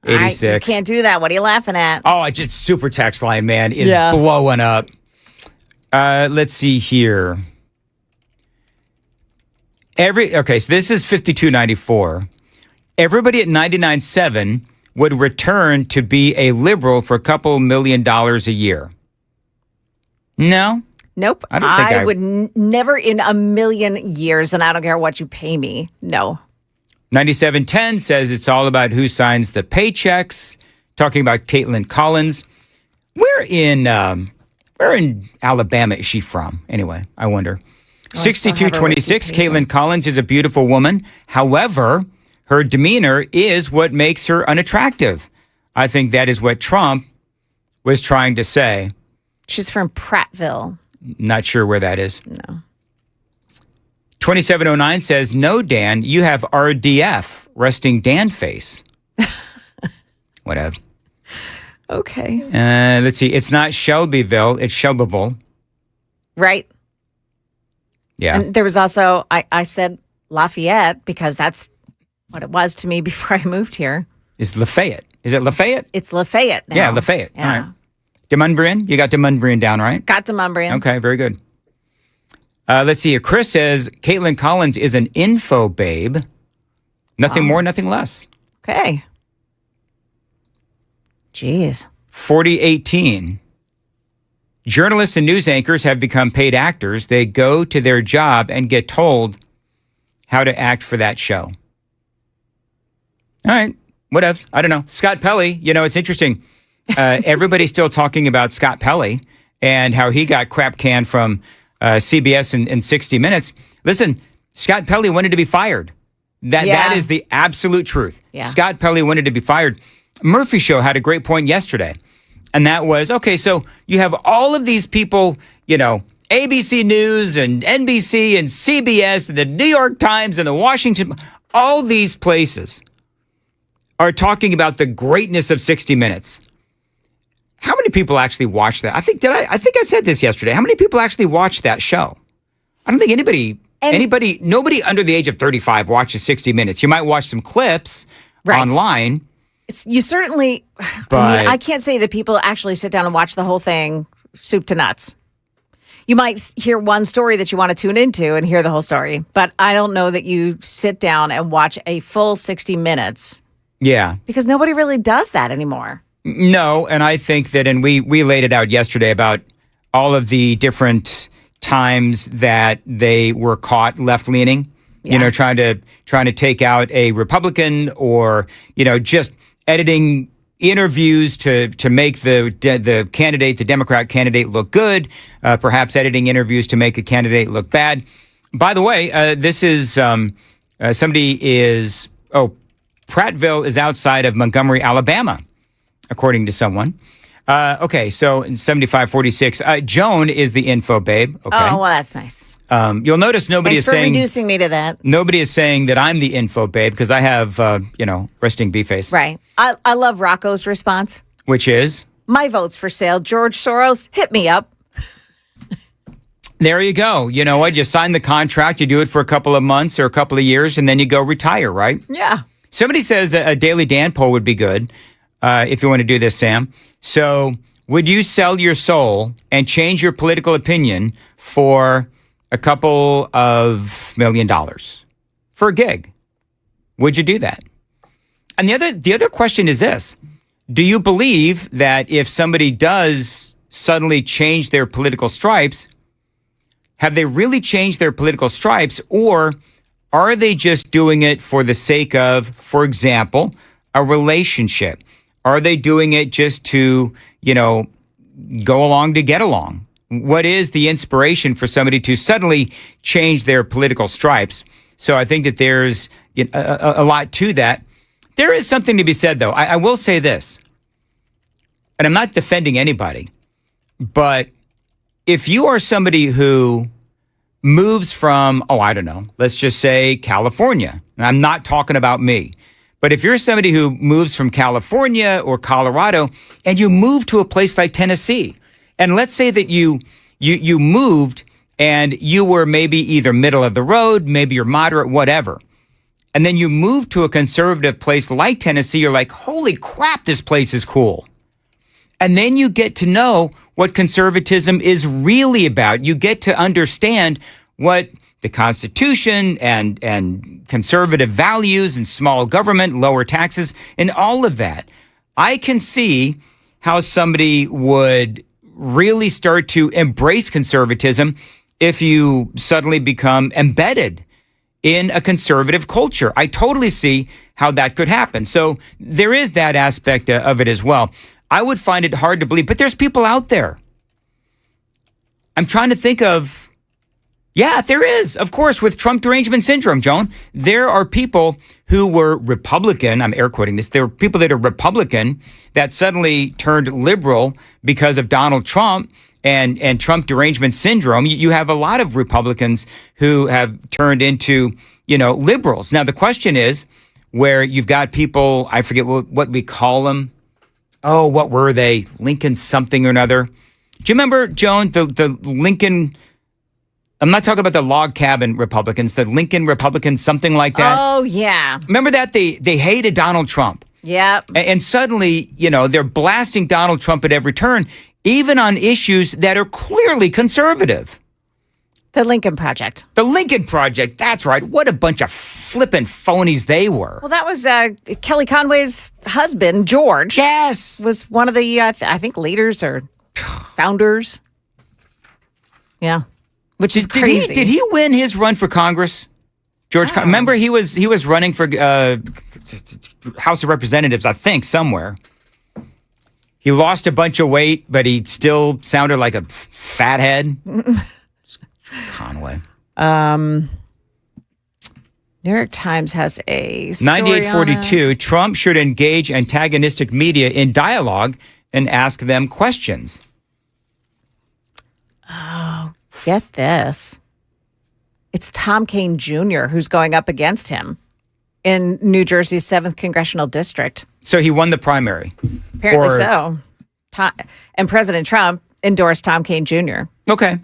86. You can't do that. What are you laughing at? Oh, it's just super text line, man, is Yeah. blowing up. Let's see here. So this is 5294. Everybody at 99.7 would return to be a liberal for a couple $1 million a year. No? Nope. I don't think I would never in a million years, and I don't care what you pay me. No. 9710 says it's all about who signs the paychecks. Talking about Caitlin Collins. Where in Alabama is she from? Anyway, I wonder. 6226, Caitlin Collins is a beautiful woman. However, her demeanor is what makes her unattractive. I think that is what Trump was trying to say. She's from Prattville. Not sure where that is. No. 2709 says, no, Dan, you have RDF, resting Dan face. Whatever. Okay. Let's see. It's not Shelbyville. It's Shelbyville. Right. Yeah. And there was also, I said Lafayette because that's what it was to me before I moved here. It's Lafayette. Is it Lafayette? It's Lafayette now. Yeah, Lafayette. Yeah. All right. Demunbrian? You got Demunbrian down, right? Got Demunbrian. Okay, very good. Let's see here. Chris says Caitlin Collins is an info babe. Nothing more, nothing less. Okay. Jeez. 4018. Journalists and news anchors have become paid actors. They go to their job and get told how to act for that show. All right. Whatevs. I don't know. Scott Pelley, it's interesting. Everybody's still talking about Scott Pelley and how he got crap canned from CBS in 60 Minutes. Listen, Scott Pelley wanted to be fired. That is the absolute truth. Yeah. Scott Pelley wanted to be fired. Murphy Show had a great point yesterday. And that was, okay, so you have all of these people, ABC News and NBC and CBS and the New York Times and the Washington, all these places are talking about the greatness of 60 Minutes. How many people actually watch that? I think I said this yesterday. How many people actually watch that show? I don't think nobody under the age of 35 watches 60 Minutes. You might watch some clips online. You certainly, I can't say that people actually sit down and watch the whole thing, soup to nuts. You might hear one story that you want to tune into and hear the whole story, but I don't know that you sit down and watch a full 60 Minutes. Yeah. Because nobody really does that anymore. No, and I think that, and we laid it out yesterday about all of the different times that they were caught left-leaning, trying to take out a Republican or, just editing interviews to make the candidate, the Democrat candidate, look good, perhaps editing interviews to make a candidate look bad. By the way, this is Prattville is outside of Montgomery, Alabama, according to someone. Okay, so in 7546, Joan is the info babe. Okay. Oh, well, that's nice. You'll notice nobody Thanks is saying... for reducing me to that. Nobody is saying that I'm the info babe because I have, resting B-face. Right. I love Rocco's response. Which is? My vote's for sale. George Soros, hit me up. There you go. You know what? You sign the contract, you do it for a couple of months or a couple of years, and then you go retire, right? Yeah. Somebody says a Daily Dan poll would be good if you want to do this, Sam. So would you sell your soul and change your political opinion for a couple of $1 million for a gig? Would you do that? And the other question is this. Do you believe that if somebody does suddenly change their political stripes, have they really changed their political stripes, or are they just doing it for the sake of, for example, a relationship? Are they doing it just to, go along to get along? What is the inspiration for somebody to suddenly change their political stripes? So I think that there's a lot to that. There is something to be said, though. I will say this, and I'm not defending anybody, but if you are somebody who moves from, let's just say California, and I'm not talking about me, but if you're somebody who moves from California or Colorado and you move to a place like Tennessee, and let's say that you moved and you were maybe either middle of the road, maybe you're moderate, whatever, and then you move to a conservative place like Tennessee, you're like, holy crap, this place is cool. And then you get to know what conservatism is really about. You get to understand what the Constitution and conservative values and small government, lower taxes, and all of that. I can see how somebody would really start to embrace conservatism if you suddenly become embedded in a conservative culture. I totally see how that could happen. So there is that aspect of it as well. I would find it hard to believe, but there's people out there. I'm trying to think of, there is, of course, with Trump derangement syndrome, Joan. There are people who were Republican, I'm air quoting this, there are people that are Republican that suddenly turned liberal because of Donald Trump and Trump derangement syndrome. You have a lot of Republicans who have turned into, liberals. Now, the question is where you've got people, I forget what we call them. Oh, what were they? Lincoln something or another. Do you remember, Joan, the Lincoln, I'm not talking about the log cabin Republicans, the Lincoln Republicans, something like that? Oh, yeah. Remember that? They hated Donald Trump. Yep. And suddenly, they're blasting Donald Trump at every turn, even on issues that are clearly conservative. The Lincoln Project. The Lincoln Project, that's right. What a bunch of flippin' phonies they were. Well, that was Kelly Conway's husband, George. Yes. Was one of the, I think, leaders or founders. Yeah. Which is crazy. Did he win his run for Congress? George, remember he was running for House of Representatives, I think, somewhere. He lost a bunch of weight, but he still sounded like a fathead. Conway. New York Times has a story 9842. Trump should engage antagonistic media in dialogue and ask them questions. Oh, get this. It's Tom Kean Jr. who's going up against him in New Jersey's 7th Congressional District. So he won the primary. Apparently so. And President Trump endorsed Tom Kean Jr. Okay.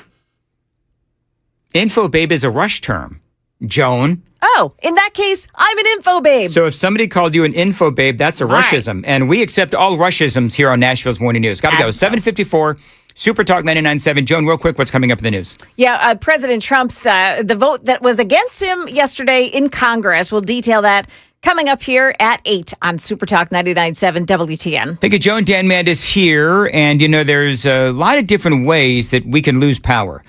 Info babe is a rush term, Joan. Oh, in that case, I'm an info babe. So if somebody called you an info babe, that's a rushism. And we accept all rushisms here on Nashville's Morning News. Got to go. 7:54, Super Talk 99.7. Joan, real quick, what's coming up in the news? Yeah, President Trump's, the vote that was against him yesterday in Congress. We'll detail that coming up here at 8 on Super Talk 99.7 WTN. Thank you, Joan. Dan Mandis here. And, there's a lot of different ways that we can lose power.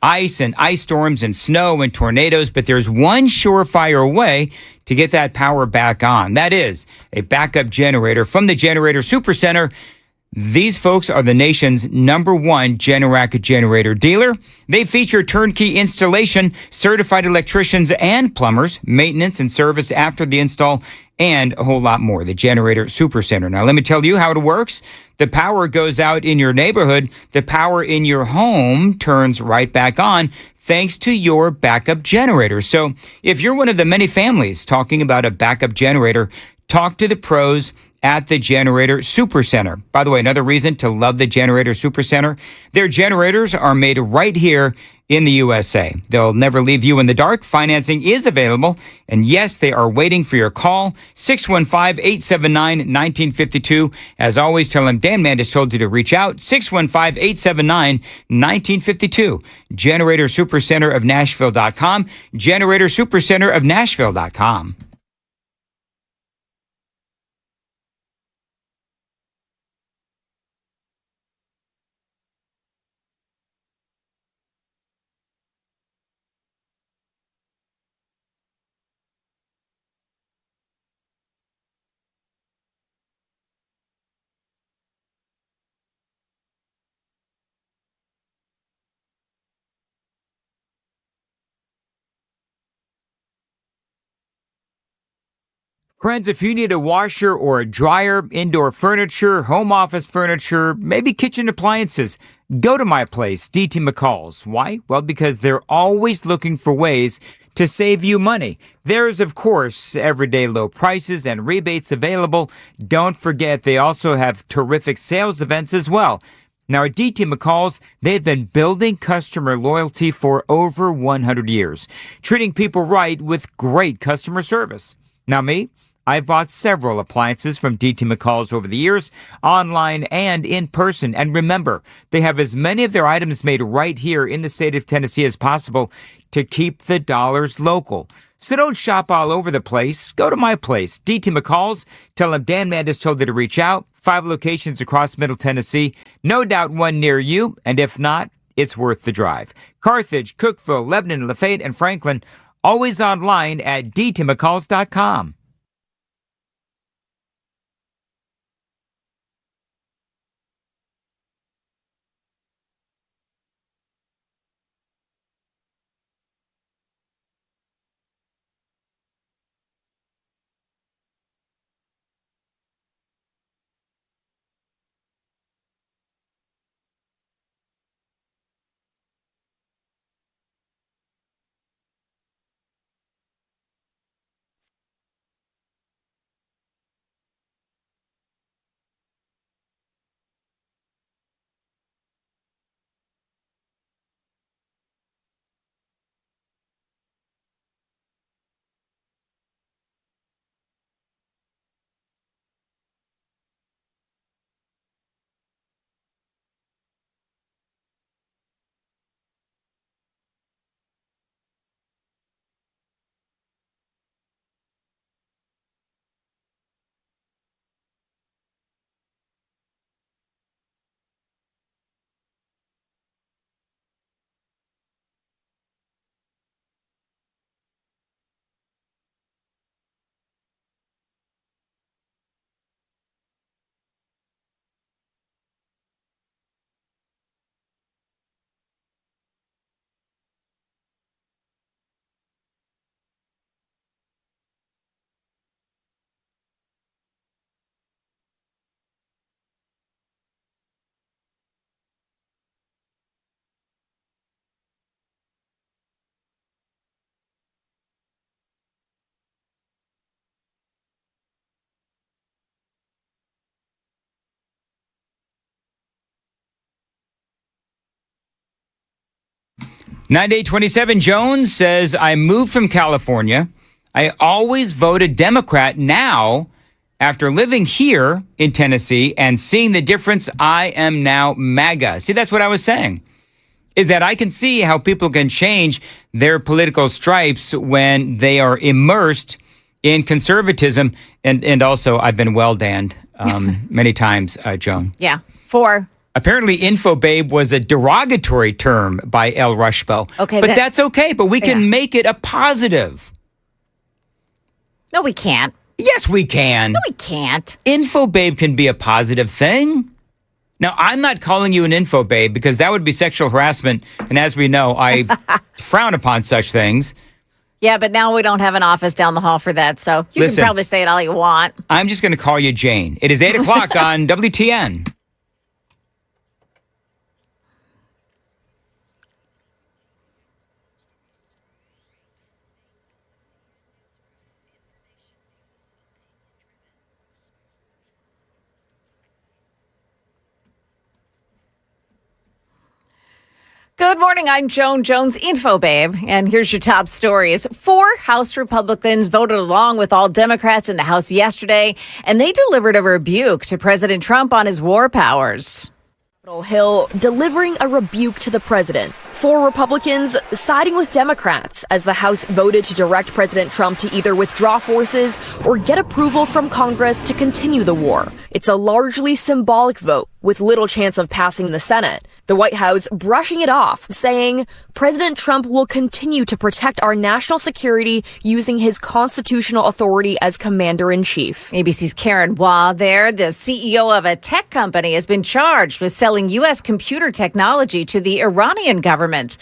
Ice and ice storms and snow and tornadoes, but there's one surefire way to get that power back on. That is a backup generator from the Generator Supercenter. These folks are the nation's #1 Generac generator dealer. They feature turnkey installation, certified electricians and plumbers, maintenance and service after the install, and a whole lot more. The Generator Supercenter. Now, let me tell you how it works. The power goes out in your neighborhood. The power in your home turns right back on thanks to your backup generator. So if you're one of the many families talking about a backup generator, talk to the pros at the Generator Supercenter. By the way, another reason to love the Generator Supercenter, their generators are made right here in the USA. They'll never leave you in the dark. Financing is available. And yes, they are waiting for your call. 615-879-1952. As always, tell them Dan Mandis told you to reach out. 615-879-1952. Generator Supercenter of Nashville.com. Generator Supercenter of Nashville.com. Friends, if you need a washer or a dryer, indoor furniture, home office furniture, maybe kitchen appliances, go to my place, DT McCall's. Why? Well, because they're always looking for ways to save you money. There's, of course, everyday low prices and rebates available. Don't forget, they also have terrific sales events as well. Now, at DT McCall's, they've been building customer loyalty for over 100 years, treating people right with great customer service. Now, me, I've bought several appliances from DT McCall's over the years, online and in person. And remember, they have as many of their items made right here in the state of Tennessee as possible to keep the dollars local. So don't shop all over the place. Go to my place, DT McCall's. Tell them Dan Mandis told you to reach out. 5 locations across Middle Tennessee. No doubt one near you. And if not, it's worth the drive. Carthage, Cookeville, Lebanon, Lafayette, and Franklin. Always online at dtmccalls.com. Day 27 Jones says, I moved from California. I always voted Democrat. Now, after living here in Tennessee and seeing the difference, I am now MAGA. See, that's what I was saying, is that I can see how people can change their political stripes when they are immersed in conservatism. And also, I've been well-danned many times, Joan. Yeah. 4. Apparently, Infobabe was a derogatory term by El Rushbo. Okay, but that's okay. But we can make it a positive. No, we can't. Yes, we can. No, we can't. Infobabe can be a positive thing. Now, I'm not calling you an infobabe because that would be sexual harassment. And as we know, I frown upon such things. Yeah, but now we don't have an office down the hall for that. So you can probably say it all you want. I'm just going to call you Jane. It is 8 o'clock on WTN. Good morning. I'm Joan Jones, Info Babe, and here's your top stories. 4 House Republicans voted along with all Democrats in the House yesterday, and they delivered a rebuke to President Trump on his war powers. Capitol Hill delivering a rebuke to the president. 4 Republicans siding with Democrats as the House voted to direct President Trump to either withdraw forces or get approval from Congress to continue the war. It's a largely symbolic vote with little chance of passing the Senate. The White House brushing it off, saying President Trump will continue to protect our national security using his constitutional authority as commander-in-chief. ABC's Karen Waugh there. The CEO of a tech company has been charged with selling U.S. computer technology to the Iranian government.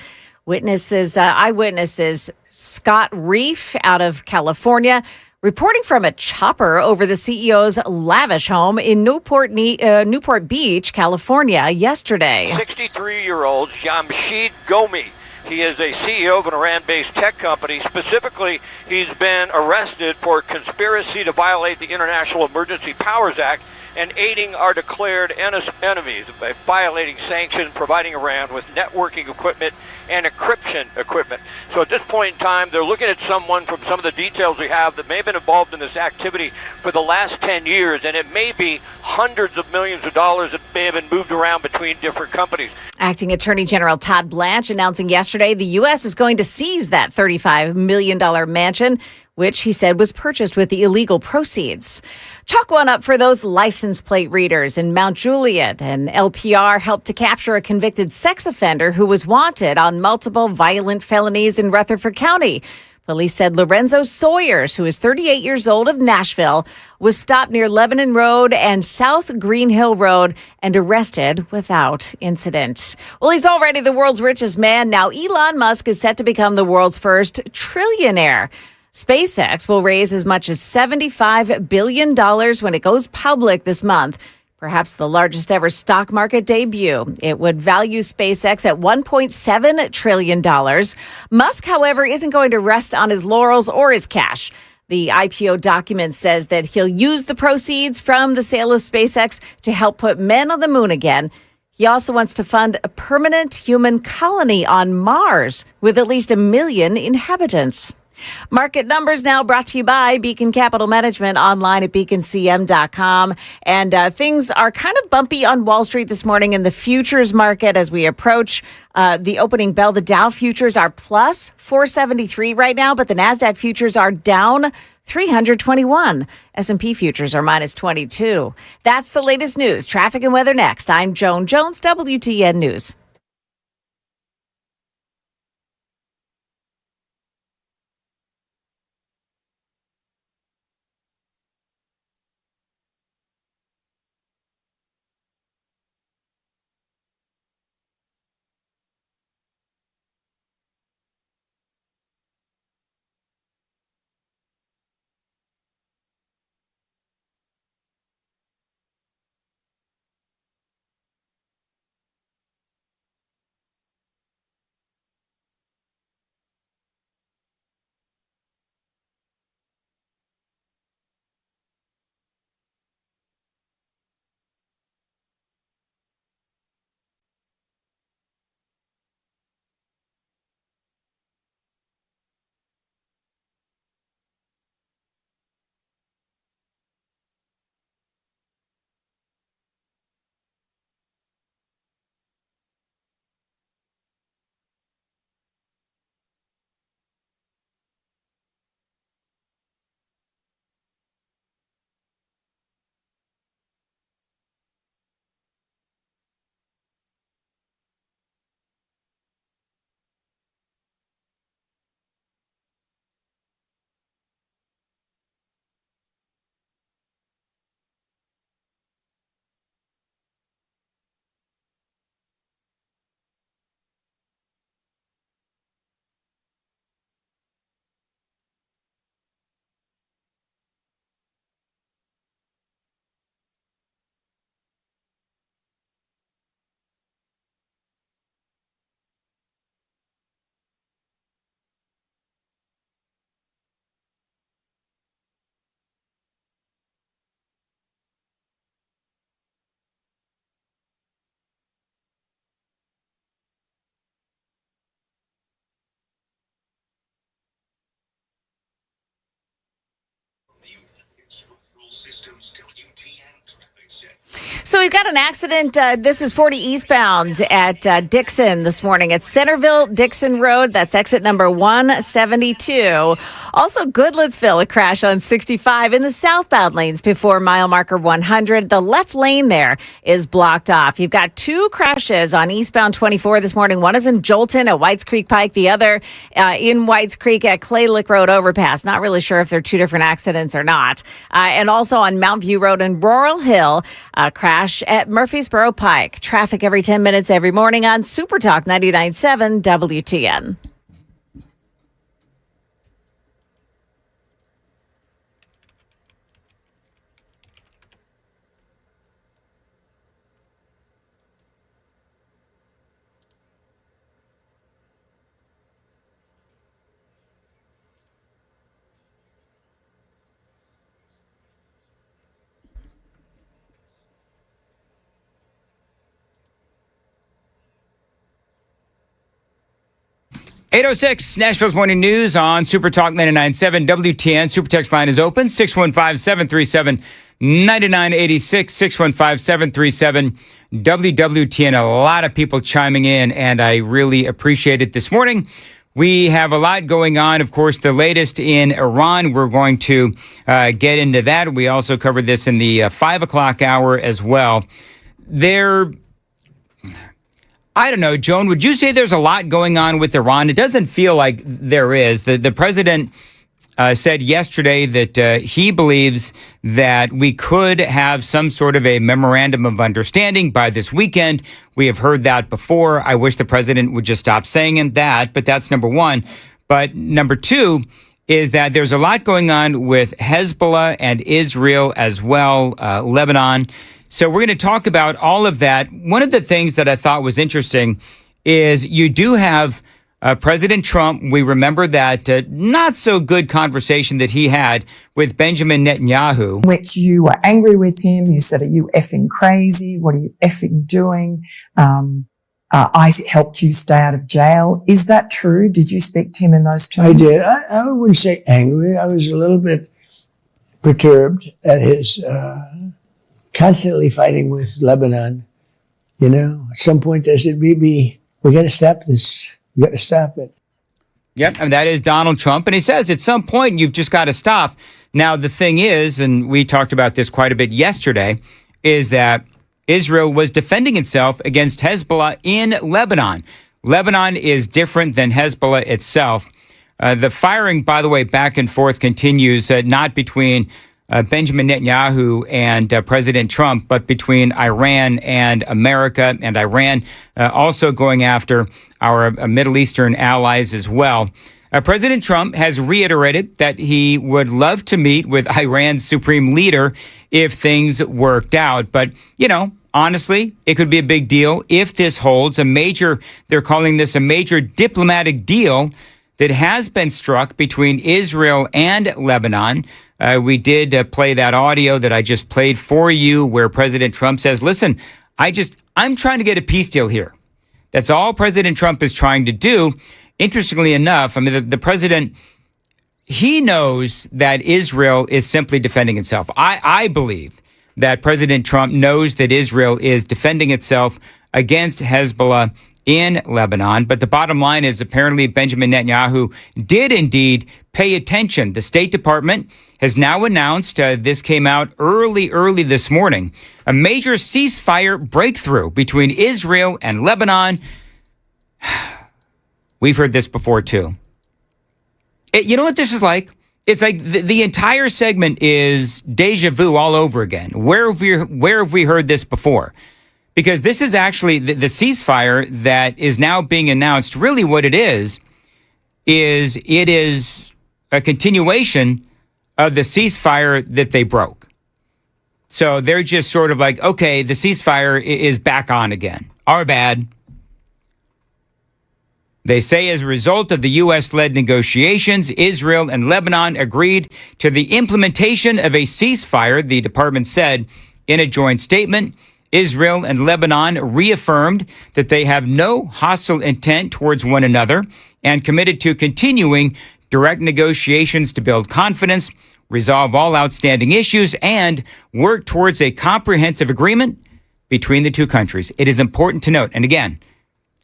Eyewitnesses Scott Reef out of California reporting from a chopper over the CEO's lavish home in Newport Beach, California, yesterday. 63-year-old Jamshid Gomi. He is a CEO of an Iran-based tech company. Specifically, he's been arrested for conspiracy to violate the International Emergency Powers Act and aiding our declared enemies by violating sanctions, providing Iran with networking equipment and encryption equipment. So at this point in time, they're looking at someone from some of the details we have that may have been involved in this activity for the last 10 years, and it may be hundreds of millions of dollars that may have been moved around between different companies. Acting Attorney General Todd Blanche announcing yesterday the U.S. is going to seize that $35 million mansion, which he said was purchased with the illegal proceeds. Chalk one up for those license plate readers in Mount Juliet. And LPR helped to capture a convicted sex offender who was wanted on multiple violent felonies in Rutherford County. Police said Lorenzo Sawyers, who is 38 years old of Nashville, was stopped near Lebanon Road and South Green Hill Road and arrested without incident. Well, he's already the world's richest man. Now Elon Musk is set to become the world's first trillionaire. SpaceX will raise as much as $75 billion when it goes public this month, perhaps the largest ever stock market debut. It would value SpaceX at $1.7 trillion. Musk, however, isn't going to rest on his laurels or his cash. The IPO document says that he'll use the proceeds from the sale of SpaceX to help put men on the moon again. He also wants to fund a permanent human colony on Mars with at least 1 million inhabitants. Market numbers now brought to you by Beacon Capital Management, online at beaconcm.com. And things are kind of bumpy on Wall Street this morning in the futures market as we approach the opening bell. The Dow futures are plus 473 right now, but the NASDAQ futures are down 321. S&P futures are minus 22. That's the latest news. Traffic and weather next. I'm Joan Jones, WTN News. So we've got an accident. This is 40 eastbound at Dixon this morning at Centerville-Dixon Road. That's exit number 172. Also, Goodlettsville, a crash on 65 in the southbound lanes before mile marker 100. The left lane there is blocked off. You've got two crashes on eastbound 24 this morning. One is in Jolton at Whites Creek Pike. The other in Whites Creek at Clay Lick Road overpass. Not really sure if they're two different accidents or not. And also on Mount View Road in Laurel Hill, a crash at Murfreesboro Pike. Traffic every 10 minutes every morning on Super Talk 99.7 WTN. .806 Nashville's Morning News on Super Talk 99.7 WTN. Super Text line is open, 615-737-9986, 615-737-WWTN. A lot of people chiming in, and I really appreciate it this morning. We have a lot going on. Of course, the latest in Iran. We're going to get into that. We also covered this in the 5 o'clock hour as well. I don't know, Joan, would you say there's a lot going on with Iran? It doesn't feel like there is. The president said yesterday that he believes that we could have some sort of a memorandum of understanding by this weekend. We have heard that before. I wish the president would just stop saying that, but that's number one. But number two is that there's a lot going on with Hezbollah and Israel as well, Lebanon. So we're going to talk about all of that. One of the things that I thought was interesting is you do have President Trump. We remember that not so good conversation that he had with Benjamin Netanyahu. Which you were angry with him. You said, are you effing crazy? What are you effing doing? I helped you stay out of jail. Is that true? Did you speak to him in those terms? I did. I wouldn't say angry. I was a little bit perturbed at his constantly fighting with Lebanon. You know, at some point I said, Bibi, we got to stop this. We got to stop it. Yep, and that is Donald Trump. And he says at some point you've just got to stop. Now, the thing is, and we talked about this quite a bit yesterday, is that Israel was defending itself against Hezbollah in Lebanon. Lebanon is different than Hezbollah itself. The firing, by the way, back and forth continues, not between Benjamin Netanyahu and President Trump, but between Iran and America, and Iran also going after our Middle Eastern allies as well. President Trump has reiterated that he would love to meet with Iran's supreme leader if things worked out. But, you know, honestly, it could be a big deal if this holds. They're calling this a major diplomatic deal that has been struck between Israel and Lebanon. We did play that audio that I just played for you where President Trump says, listen, I'm trying to get a peace deal here. That's all President Trump is trying to do. Interestingly enough, I mean, the president, he knows that Israel is simply defending itself. I believe that President Trump knows that Israel is defending itself against Hezbollah in Lebanon. But the bottom line is apparently Benjamin Netanyahu did indeed pay attention. The State Department has now announced, this came out early this morning, a major ceasefire breakthrough between Israel and Lebanon. We've heard this before, too. You know what this is like? It's like the entire segment is deja vu all over again. Where have we heard this before? Because this is actually the ceasefire that is now being announced. Really what it is a continuation of the ceasefire that they broke. So they're just sort of like, okay, the ceasefire is back on again. Our bad. They say as a result of the U.S.-led negotiations, Israel and Lebanon agreed to the implementation of a ceasefire, the department said in a joint statement. Israel and Lebanon reaffirmed that they have no hostile intent towards one another and committed to continuing direct negotiations to build confidence, resolve all outstanding issues, and work towards a comprehensive agreement between the two countries, it is important to note, and again,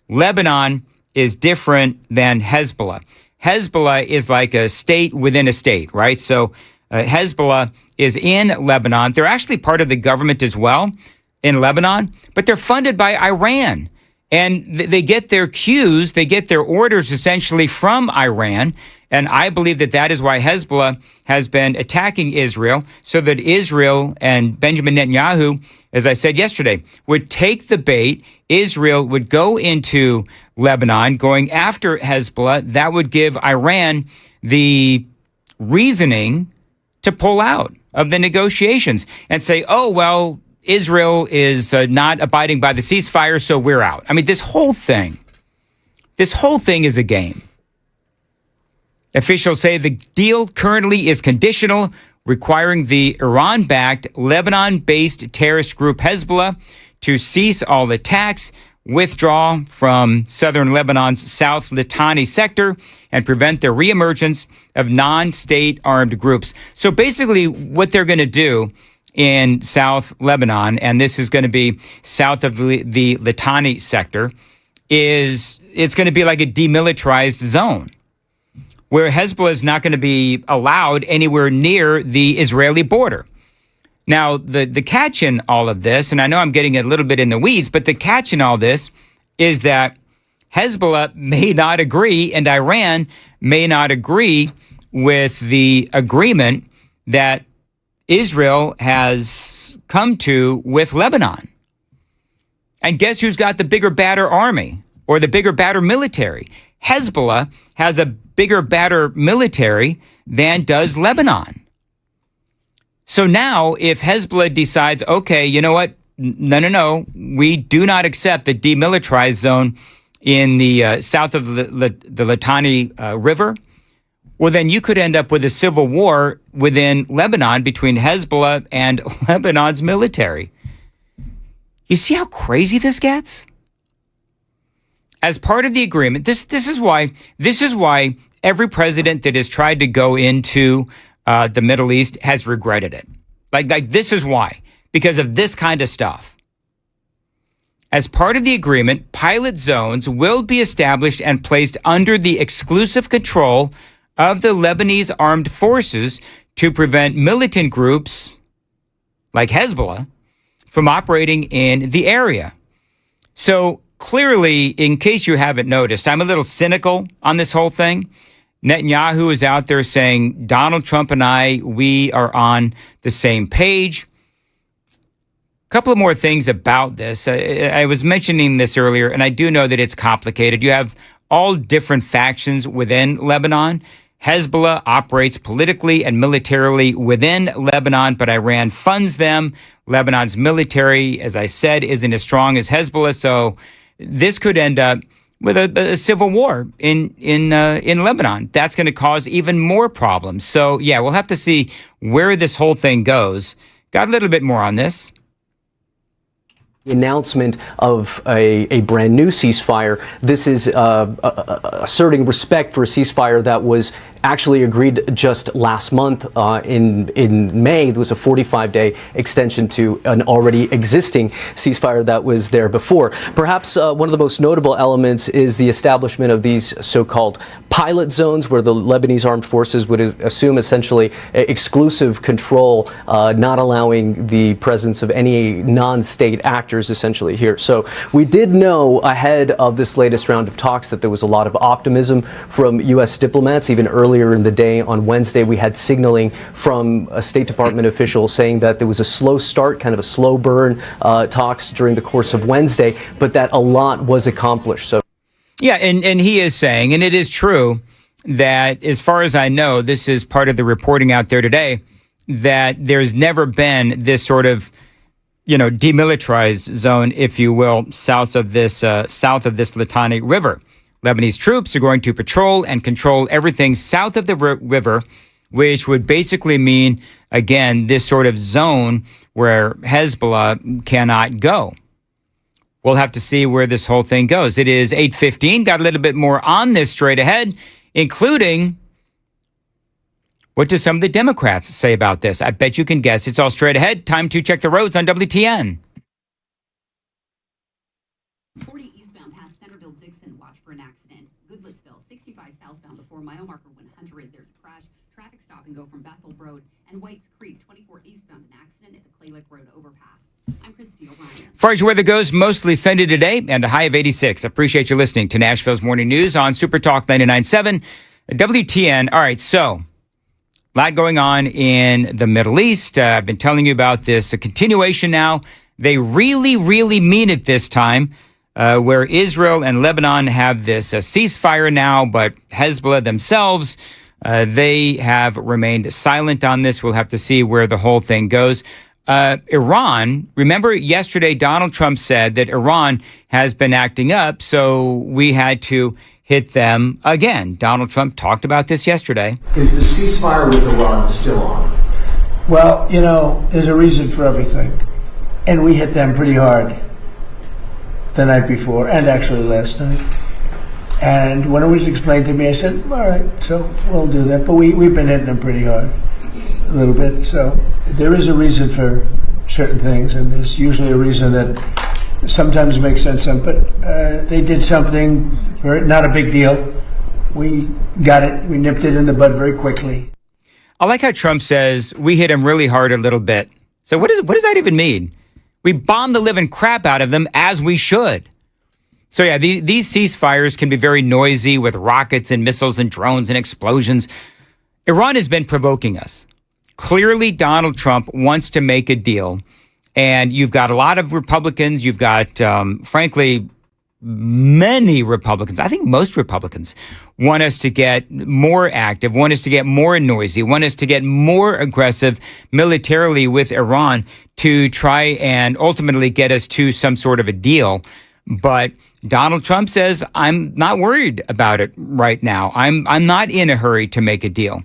Lebanon is different than Hezbollah. Hezbollah is like a state within a state, right? So Hezbollah is in Lebanon. They're actually part of the government as well in Lebanon, but they're funded by Iran. And they get their cues, they get their orders essentially from Iran. And I believe that that is why Hezbollah has been attacking Israel, so that Israel and Benjamin Netanyahu, as I said yesterday, would take the bait. Israel would go into Lebanon, going after Hezbollah. That would give Iran the reasoning to pull out of the negotiations and say, oh, well, Israel is not abiding by the ceasefire, so we're out. I mean, this whole thing is a game. Officials say the deal currently is conditional, requiring the Iran-backed, Lebanon-based terrorist group Hezbollah to cease all attacks, withdraw from southern Lebanon's South Litani sector, and prevent the reemergence of non-state armed groups. So basically what they're going to do in South Lebanon, and this is going to be south of the Litani sector, is it's going to be like a demilitarized zone where Hezbollah is not going to be allowed anywhere near the Israeli border. Now, the catch in all of this, and I know I'm getting a little bit in the weeds, but the catch in all this is that Hezbollah may not agree and Iran may not agree with the agreement that Israel has come to with Lebanon. And guess who's got the bigger, badder army or the bigger, badder military? Hezbollah has a bigger, badder military than does Lebanon. So now if Hezbollah decides, okay, you know what? No, we do not accept the demilitarized zone in the south of the Litani River, well, then you could end up with a civil war within Lebanon between Hezbollah and Lebanon's military. You see how crazy this gets? As part of the agreement, this is why every president that has tried to go into the Middle East has regretted it. Like this is why, because of this kind of stuff. As part of the agreement, pilot zones will be established and placed under the exclusive control of the Lebanese armed forces to prevent militant groups like Hezbollah from operating in the area. So clearly, in case you haven't noticed, I'm a little cynical on this whole thing. Netanyahu is out there saying, Donald Trump and we are on the same page. A couple of more things about this. I was mentioning this earlier, and I do know that it's complicated. You have all different factions within Lebanon. Hezbollah operates politically and militarily within Lebanon, but Iran funds them. Lebanon's military, as I said, isn't as strong as Hezbollah, so this could end up with a civil war in Lebanon. That's going to cause even more problems. So, yeah, we'll have to see where this whole thing goes. Got a little bit more on this. The announcement of a brand new ceasefire. This is asserting respect for a ceasefire that was actually agreed just last month in May. There was a 45-day extension to an already existing ceasefire that was there before. Perhaps one of the most notable elements is the establishment of these so-called pilot zones, where the Lebanese armed forces would assume essentially exclusive control, not allowing the presence of any non-state actors essentially here. So we did know ahead of this latest round of talks that there was a lot of optimism from U.S. diplomats. Even earlier in the day on Wednesday, we had signaling from a State Department official saying that there was a slow start, kind of a slow burn talks during the course of Wednesday, but that a lot was accomplished. So, yeah, and he is saying, and it is true, that as far as I know, this is part of the reporting out there today, that there's never been this sort of, demilitarized zone, if you will, south of this Litani River. Lebanese troops are going to patrol and control everything south of the river, which would basically mean, again, this sort of zone where Hezbollah cannot go. We'll have to see where this whole thing goes. It is 8:15. Got a little bit more on this straight ahead, including what do some of the Democrats say about this? I bet you can guess. It's all straight ahead. Time to check the roads on WTN. past Centerville Dixon, watch for an accident. Goodlettsville, 65 southbound before mile marker 100. There's a crash. Traffic stop and go from Bethel Road and Whites Creek, 24 eastbound, an accident at the Clay Lake Road overpass. I'm Christy O'Brien. As far as your weather goes, mostly sunny today and a high of 86. Appreciate you listening to Nashville's Morning News on Super Talk 99.7 WTN. All right, so a lot going on in the Middle East. I've been telling you about this, a continuation now. They really, really mean it this time, where Israel and Lebanon have this ceasefire now, but Hezbollah themselves, they have remained silent on this. We'll have to see where the whole thing goes. Iran, remember yesterday Donald Trump said that Iran has been acting up, so we had to hit them again. Donald Trump talked about this yesterday. Is the ceasefire with Iran still on? Well, there's a reason for everything. And we hit them pretty hard the night before, and actually last night. And when it was explained to me, I said, all right, so we'll do that. But we've been hitting them pretty hard, a little bit. So there is a reason for certain things, and there's usually a reason that sometimes makes sense. But they did something, not a big deal. We got it. We nipped it in the bud very quickly. I like how Trump says we hit him really hard a little bit. So what does that even mean? We bombed the living crap out of them, as we should. So yeah, these ceasefires can be very noisy with rockets and missiles and drones and explosions. Iran has been provoking us. Clearly, Donald Trump wants to make a deal. And you've got a lot of Republicans. You've got, frankly, many Republicans. I think most Republicans want us to get more active, want us to get more noisy, want us to get more aggressive militarily with Iran to try and ultimately get us to some sort of a deal. But Donald Trump says, I'm not worried about it right now. I'm not in a hurry to make a deal.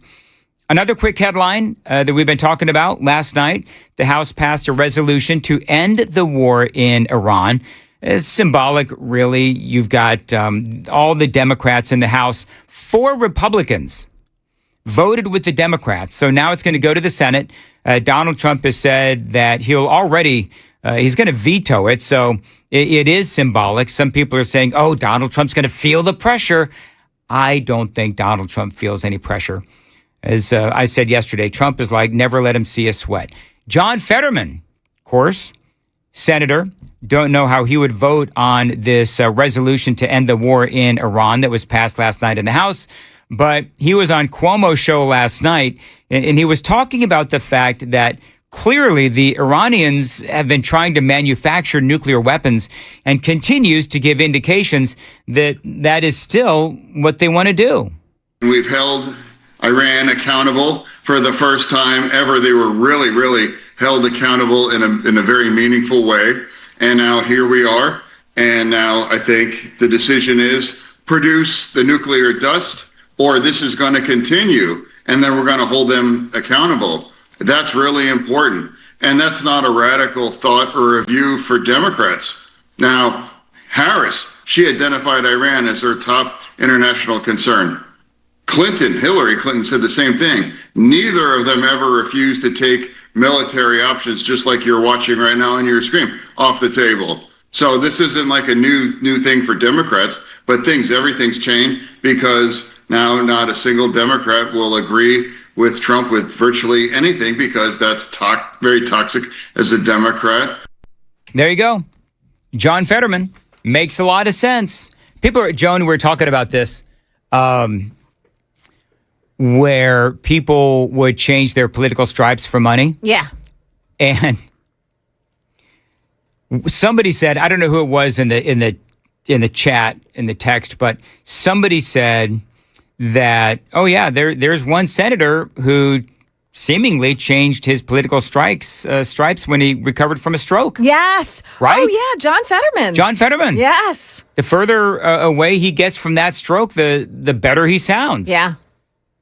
Another quick headline that we've been talking about last night, the House passed a resolution to end the war in Iran. It's symbolic, really. You've got all the Democrats in the House. 4 Republicans voted with the Democrats. So now it's going to go to the Senate. Donald Trump has said that he's going to veto it. So it is symbolic. Some people are saying, oh, Donald Trump's going to feel the pressure. I don't think Donald Trump feels any pressure. As I said yesterday, Trump is like, never let him see a sweat. John Fetterman, of course, senator, don't know how he would vote on this resolution to end the war in Iran that was passed last night in the House. But he was on Cuomo's show last night, and he was talking about the fact that clearly the Iranians have been trying to manufacture nuclear weapons and continues to give indications that that is still what they want to do. We've held Iran accountable for the first time ever. They were really, really held accountable in a very meaningful way. And now here we are. And now I think the decision is produce the nuclear dust, or this is going to continue, and then we're going to hold them accountable. That's really important. And that's not a radical thought or a view for Democrats. Now, Harris, she identified Iran as her top international concern. Hillary Clinton said the same thing. Neither of them ever refused to take military options, just like you're watching right now on your screen, off the table. So this isn't like a new thing for Democrats, but everything's changed because now not a single Democrat will agree with Trump with virtually anything, because that's very toxic as a Democrat. There you go. John Fetterman makes a lot of sense. Joan, we're talking about this, where people would change their political stripes for money. Yeah. And somebody said, I don't know who it was in the chat, in the text, but somebody said that, oh yeah, there's one senator who seemingly changed his political stripes when he recovered from a stroke. Yes. Right? Oh yeah, John Fetterman. John Fetterman. Yes. The further away he gets from that stroke, the better he sounds. Yeah.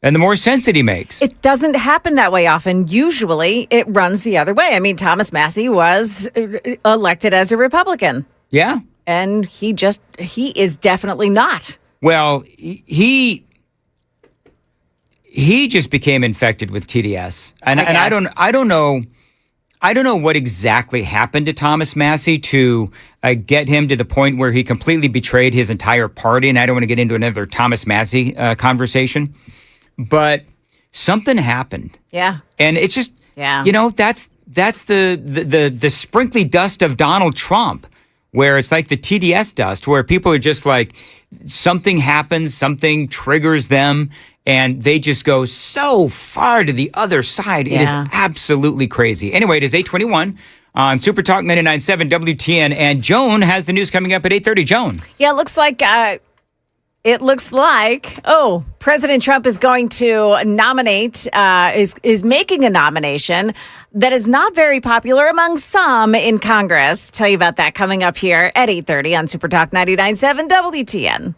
And the more sense that he makes. It doesn't happen that way often. Usually it runs the other way. I mean, Thomas Massey was elected as a Republican. Yeah. And he is definitely not. Well, he just became infected with TDS. And I don't know. I don't know what exactly happened to Thomas Massie to get him to the point where he completely betrayed his entire party. And I don't want to get into another Thomas Massie conversation, but something happened. Yeah. And it's just, that's the sprinkly dust of Donald Trump, where it's like the TDS dust, where people are just like, something happens, something triggers them, and they just go so far to the other side. It is absolutely crazy. Anyway, it is 8:21 on Super Talk 99.7 WTN, and Joan has the news coming up at 8:30. Joan. Yeah, it looks like President Trump is going to nominate, is making a nomination that is not very popular among some in Congress. Tell you about that coming up here at 8:30 on Super Talk 99.7 WTN.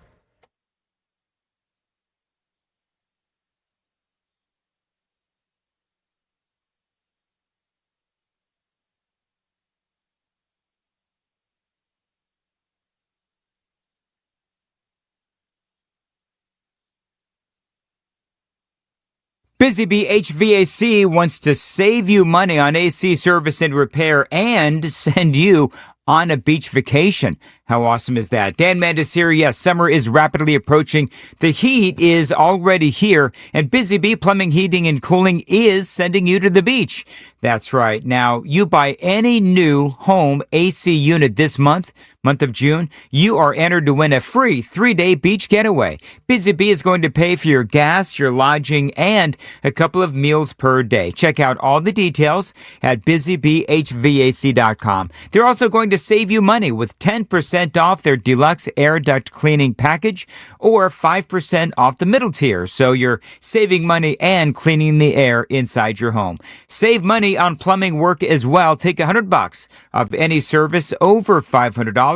Busy Bee HVAC wants to save you money on AC service and repair and send you on a beach vacation. How awesome is that? Dan Mandis here. Yes, summer is rapidly approaching. The heat is already here, and Busy Bee Plumbing, Heating, and Cooling is sending you to the beach. That's right. Now, you buy any new home AC unit this month of June, you are entered to win a free 3-day beach getaway. Busy Bee is going to pay for your gas, your lodging, and a couple of meals per day. Check out all the details at busybeehvac.com. They're also going to save you money with 10% off their deluxe air duct cleaning package or 5% off the middle tier. So you're saving money and cleaning the air inside your home. Save money on plumbing work as well. Take $100 off any service over $500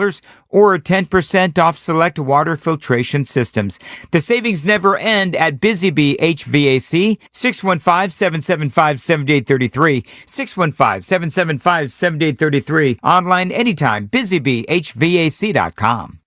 or 10% off select water filtration systems. The savings never end at Busy Bee HVAC, 615-775-7833, 615-775-7833. Online anytime, busybeehvac.com.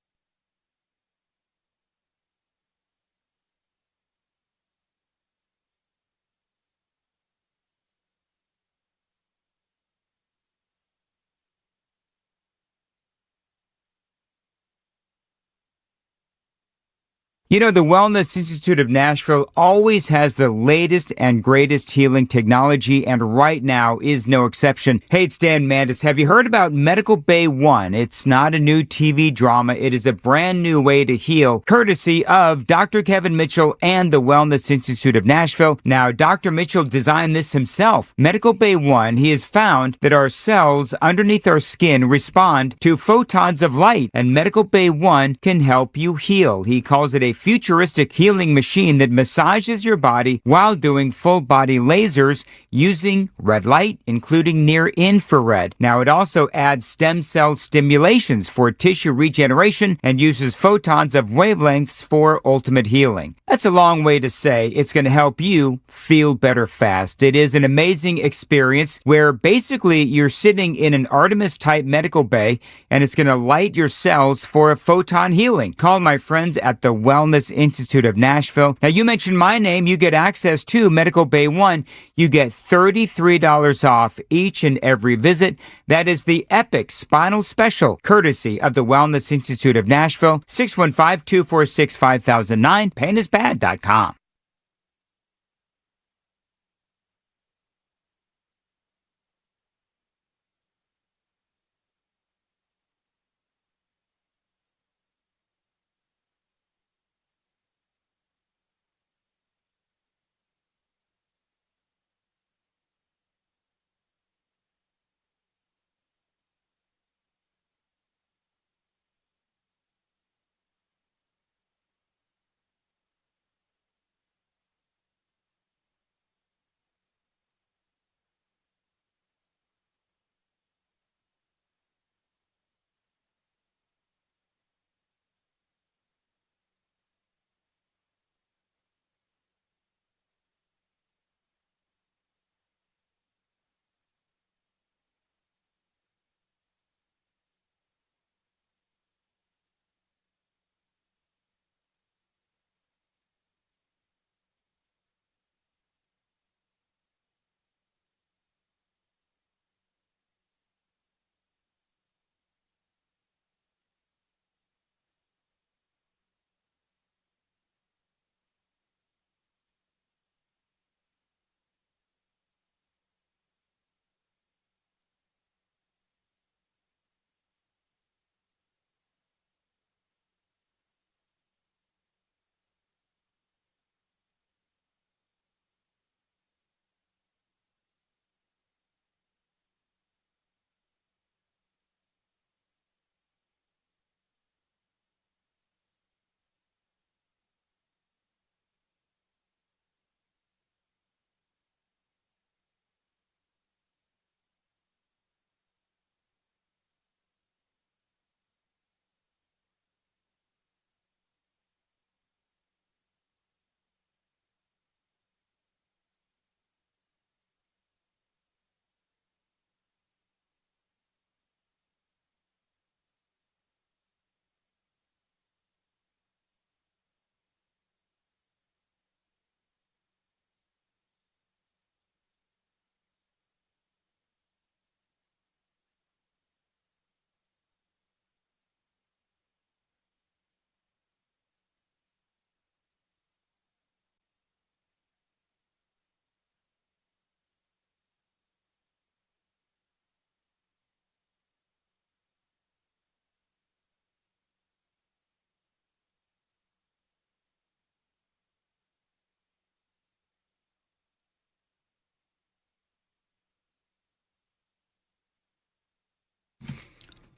You know, the Wellness Institute of Nashville always has the latest and greatest healing technology, and right now is no exception. Hey, it's Dan Mandis. Have you heard about Medical Bay One? It's not a new TV drama. It is a brand new way to heal, courtesy of Dr. Kevin Mitchell and the Wellness Institute of Nashville. Now, Dr. Mitchell designed this himself. Medical Bay One, he has found that our cells underneath our skin respond to photons of light, and Medical Bay One can help you heal. He calls it a futuristic healing machine that massages your body while doing full body lasers using red light, including near infrared. Now, it also adds stem cell stimulations for tissue regeneration and uses photons of wavelengths for ultimate healing. That's a long way to say it's going to help you feel better fast. It is an amazing experience where basically you're sitting in an Artemis type medical bay and it's going to light your cells for a photon healing. Call my friends at the Wellness Institute of Nashville. Now, you mentioned my name, you get access to Medical Bay One. You get $33 off each and every visit. That is the Epic Spinal Special, courtesy of the Wellness Institute of Nashville, 615-246-5009, painisbad.com.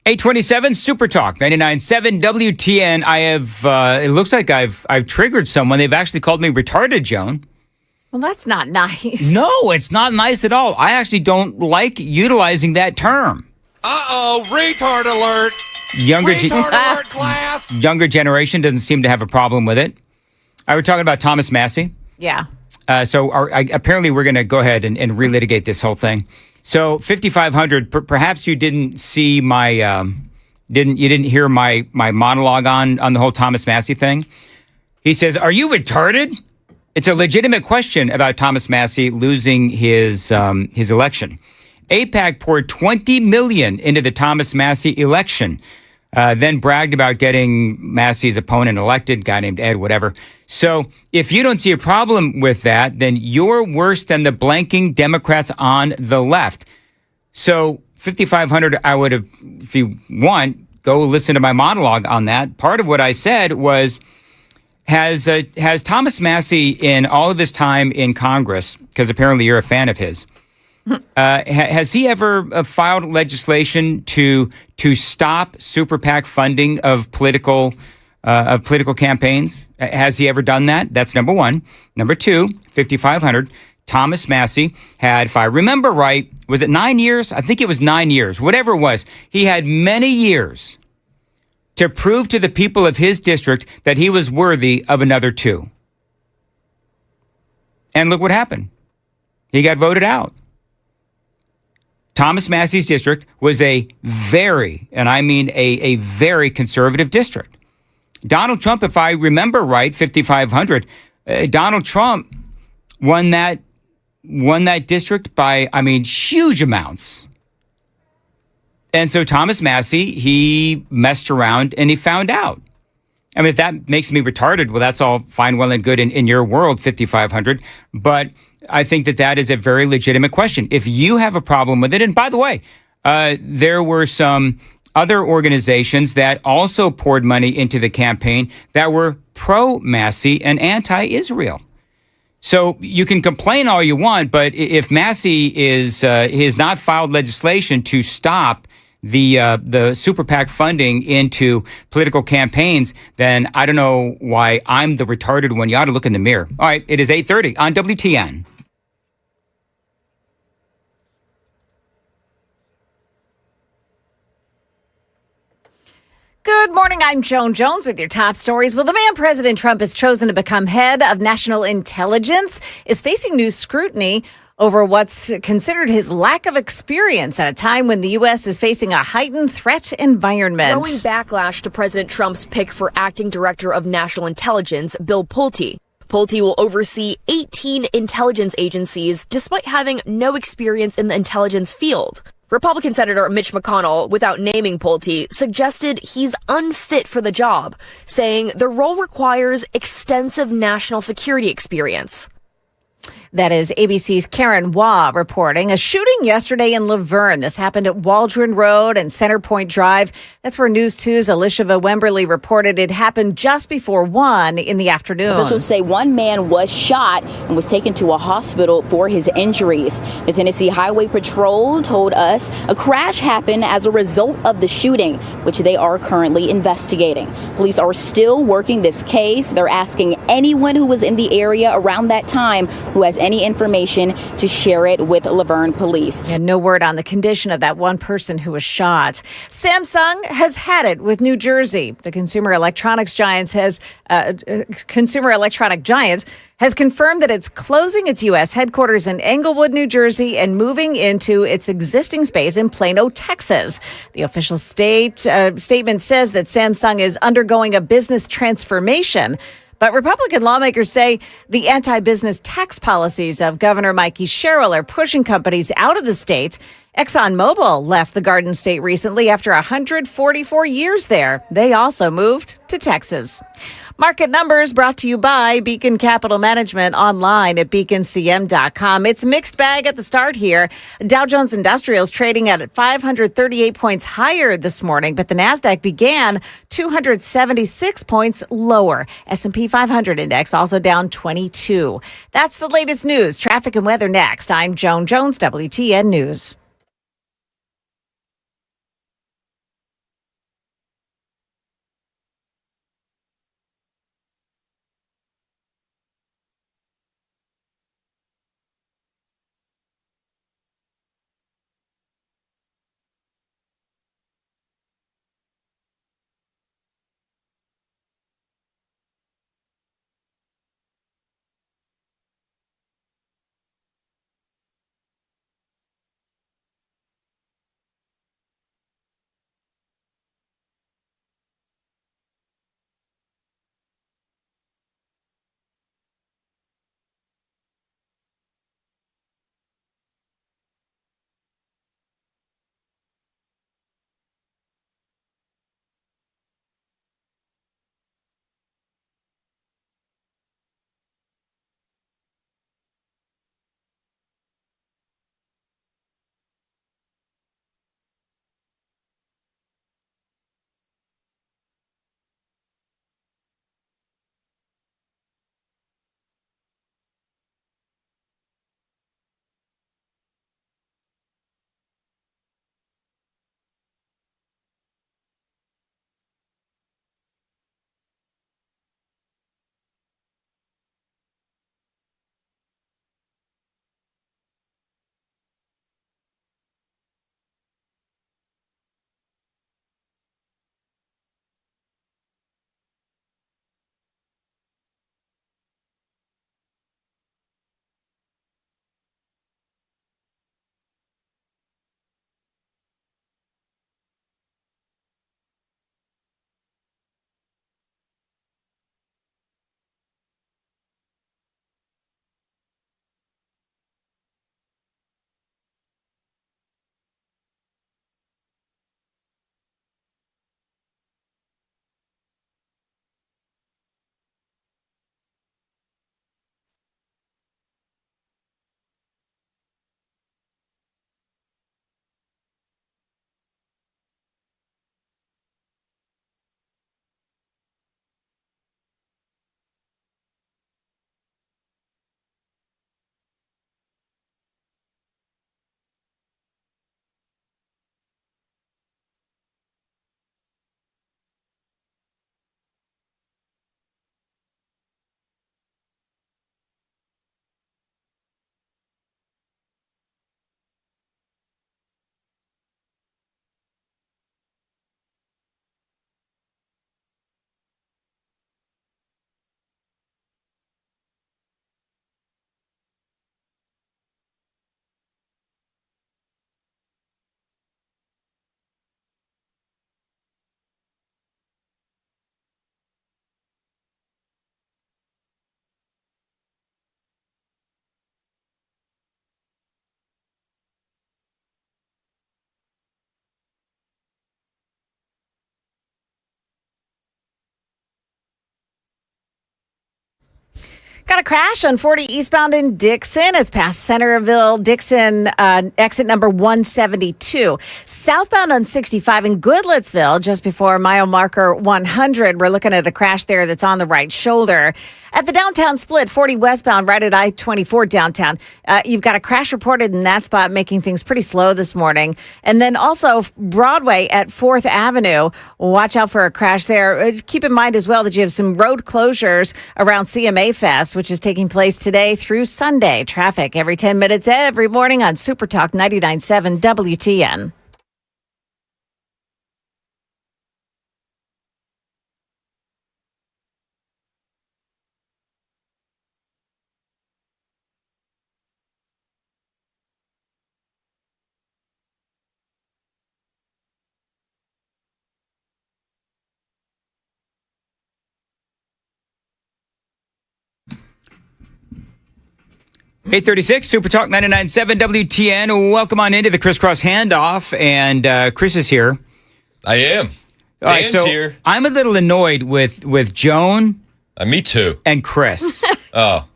827 Super Talk 99.7 WTN. I have. It looks like I've triggered someone. They've actually called me retarded, Joan. Well, that's not nice. No, it's not nice at all. I actually don't like utilizing that term. Uh-oh, retard alert. Retard alert, class. Younger generation doesn't seem to have a problem with it. I was talking about Thomas Massey. Yeah. Apparently we're going to go ahead and relitigate this whole thing. So 5,500. Perhaps you didn't see my didn't hear my monologue on the whole Thomas Massey thing. He says, "Are you retarded?" It's a legitimate question about Thomas Massey losing his election. AIPAC poured $20 million into the Thomas Massey election, then bragged about getting Massey's opponent elected, a guy named Ed, whatever. So if you don't see a problem with that, then you're worse than the blanking Democrats on the left. So 5,500, I would have, if you want, go listen to my monologue on that. Part of what I said was, has Thomas Massey, in all of his time in Congress, because apparently you're a fan of his, has he ever filed legislation to stop super PAC funding of political campaigns? Has he ever done that? That's number one. Number two, 5,500. Thomas Massey had, if I remember right, was it 9 years? I think it was 9 years. Whatever it was, he had many years to prove to the people of his district that he was worthy of another 2. And look what happened. He got voted out. Thomas Massey's district was a very, and I mean a very conservative district. Donald Trump, if I remember right, 5,500, Donald Trump won that district by, I mean, huge amounts. And so Thomas Massey, he messed around and he found out. I mean, if that makes me retarded, well, that's all fine, well, and good in your world, 5,500. But I think that is a very legitimate question. If you have a problem with it, and by the way, there were some other organizations that also poured money into the campaign that were pro-Massey and anti-Israel. So you can complain all you want, but if Massey has not filed legislation to stop the super PAC funding into political campaigns, then I don't know why I'm the retarded one. You ought to look in the mirror. All right, it is 8:30 on WTN. Good morning. I'm Joan Jones with your top stories. Well, the man President Trump has chosen to become head of national intelligence is facing new scrutiny over what's considered his lack of experience at a time when the U.S. is facing a heightened threat environment. Throwing backlash to President Trump's pick for acting director of national intelligence, Bill Pulte. Pulte will oversee 18 intelligence agencies despite having no experience in the intelligence field. Republican Senator Mitch McConnell, without naming Pulte, suggested he's unfit for the job, saying the role requires extensive national security experience. That is ABC's Karen Waugh reporting. A shooting yesterday in Laverne. This happened at Waldron Road and Center Point Drive. That's where News 2's Alicia Wemberly reported it happened just before 1 in the afternoon. Officials say one man was shot and was taken to a hospital for his injuries. The Tennessee Highway Patrol told us a crash happened as a result of the shooting, which they are currently investigating. Police are still working this case. They're asking anyone who was in the area around that time who has any information to share it with Laverne police. And no word on the condition of that one person who was shot. Samsung has had it with New Jersey. The consumer electronic giant has confirmed that it's closing its U.S. headquarters in Englewood, New Jersey, and moving into its existing space in Plano, Texas. The official statement says that Samsung is undergoing a business transformation. But Republican lawmakers say the anti-business tax policies of Governor Mikey Sherrill are pushing companies out of the state. ExxonMobil left the Garden State recently after 144 years there. They also moved to Texas. Market numbers brought to you by Beacon Capital Management online at beaconcm.com. It's a mixed bag at the start here. Dow Jones Industrials trading at 538 points higher this morning, but the Nasdaq began 276 points lower. S&P 500 index also down 22. That's the latest news. Traffic and weather next. I'm Joan Jones, WTN News. Got a crash on 40 eastbound in Dixon. It's past Centerville, Dixon, exit number 172. Southbound on 65 in Goodlettsville, just before mile marker 100. We're looking at a crash there that's on the right shoulder. At the downtown split, 40 westbound, right at I-24 downtown. You've got a crash reported in that spot, making things pretty slow this morning. And then also Broadway at 4th Avenue. Watch out for a crash there. Keep in mind as well that you have some road closures around CMA Fest, which is taking place today through Sunday. Traffic every 10 minutes every morning on Super Talk 99.7 WTN. Eight 36, Super Talk 99.7 WTN. Welcome on into the Crisscross Handoff, and Chris is here. I am. All right, Dan's so here. I'm a little annoyed with Joan. Me too. And Chris. Oh.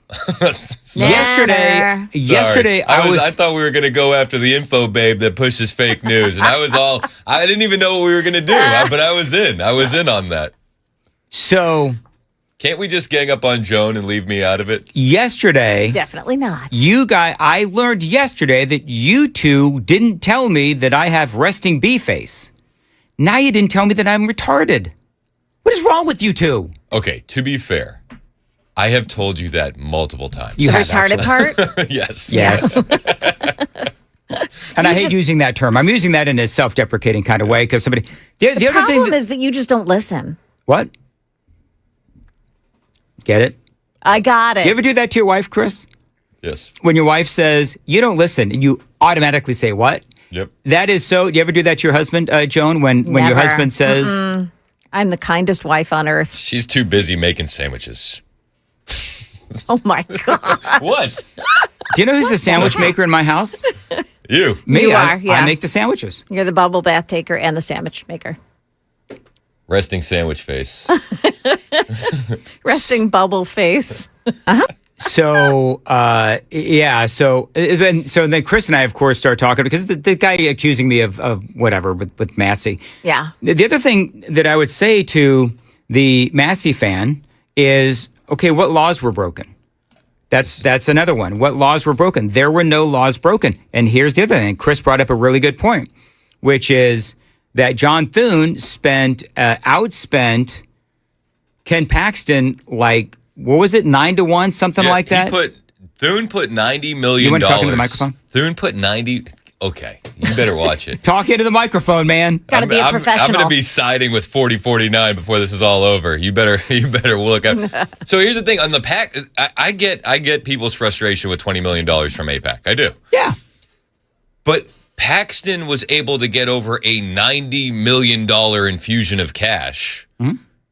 Yesterday, I thought we were going to go after the info babe that pushes fake news, and I didn't even know what we were going to do, but I was in on that. So, can't we just gang up on Joan and leave me out of it? Yesterday, definitely not. I learned yesterday that you two didn't tell me that I have resting bee face. Now you didn't tell me that I'm retarded. What is wrong with you two? Okay, to be fair, I have told you that multiple times. You the retarded part? Yes. Yes. And I hate using that term. I'm using that in a self-deprecating kind of way because somebody. The other problem thing is that you just don't listen. What? Get it? I got it. You ever do that to your wife, Chris? Yes. When your wife says, you don't listen, and you automatically say, what? Yep. That is so. Do you ever do that to your husband, Joan, when your husband says. Mm-mm. I'm the kindest wife on earth. She's too busy making sandwiches. Oh, my God. What? Do you know who's the sandwich maker in my house? You. Me. You are, yeah. I make the sandwiches. You're the bubble bath taker and the sandwich maker. Resting sandwich face. Resting bubble face. So, yeah. So then Chris and I, of course, start talking because the guy accusing me of whatever with Massey. Yeah. The other thing that I would say to the Massey fan is, okay, what laws were broken? That's another one. What laws were broken? There were no laws broken. And here's the other thing. Chris brought up a really good point, which is that John Thune outspent Ken Paxton like, what was it, 9-1, something like that? Thune put $90 million. You want to talk into the microphone? Thune put 90. Okay, you better watch it. Talk into the microphone, man. Got to be a professional. I'm going to be siding with 40-49 before this is all over. You better look up. So here's the thing on the PAC. I get people's frustration with $20 million from AIPAC. I do. Yeah. But Paxton was able to get over a $90 million infusion of cash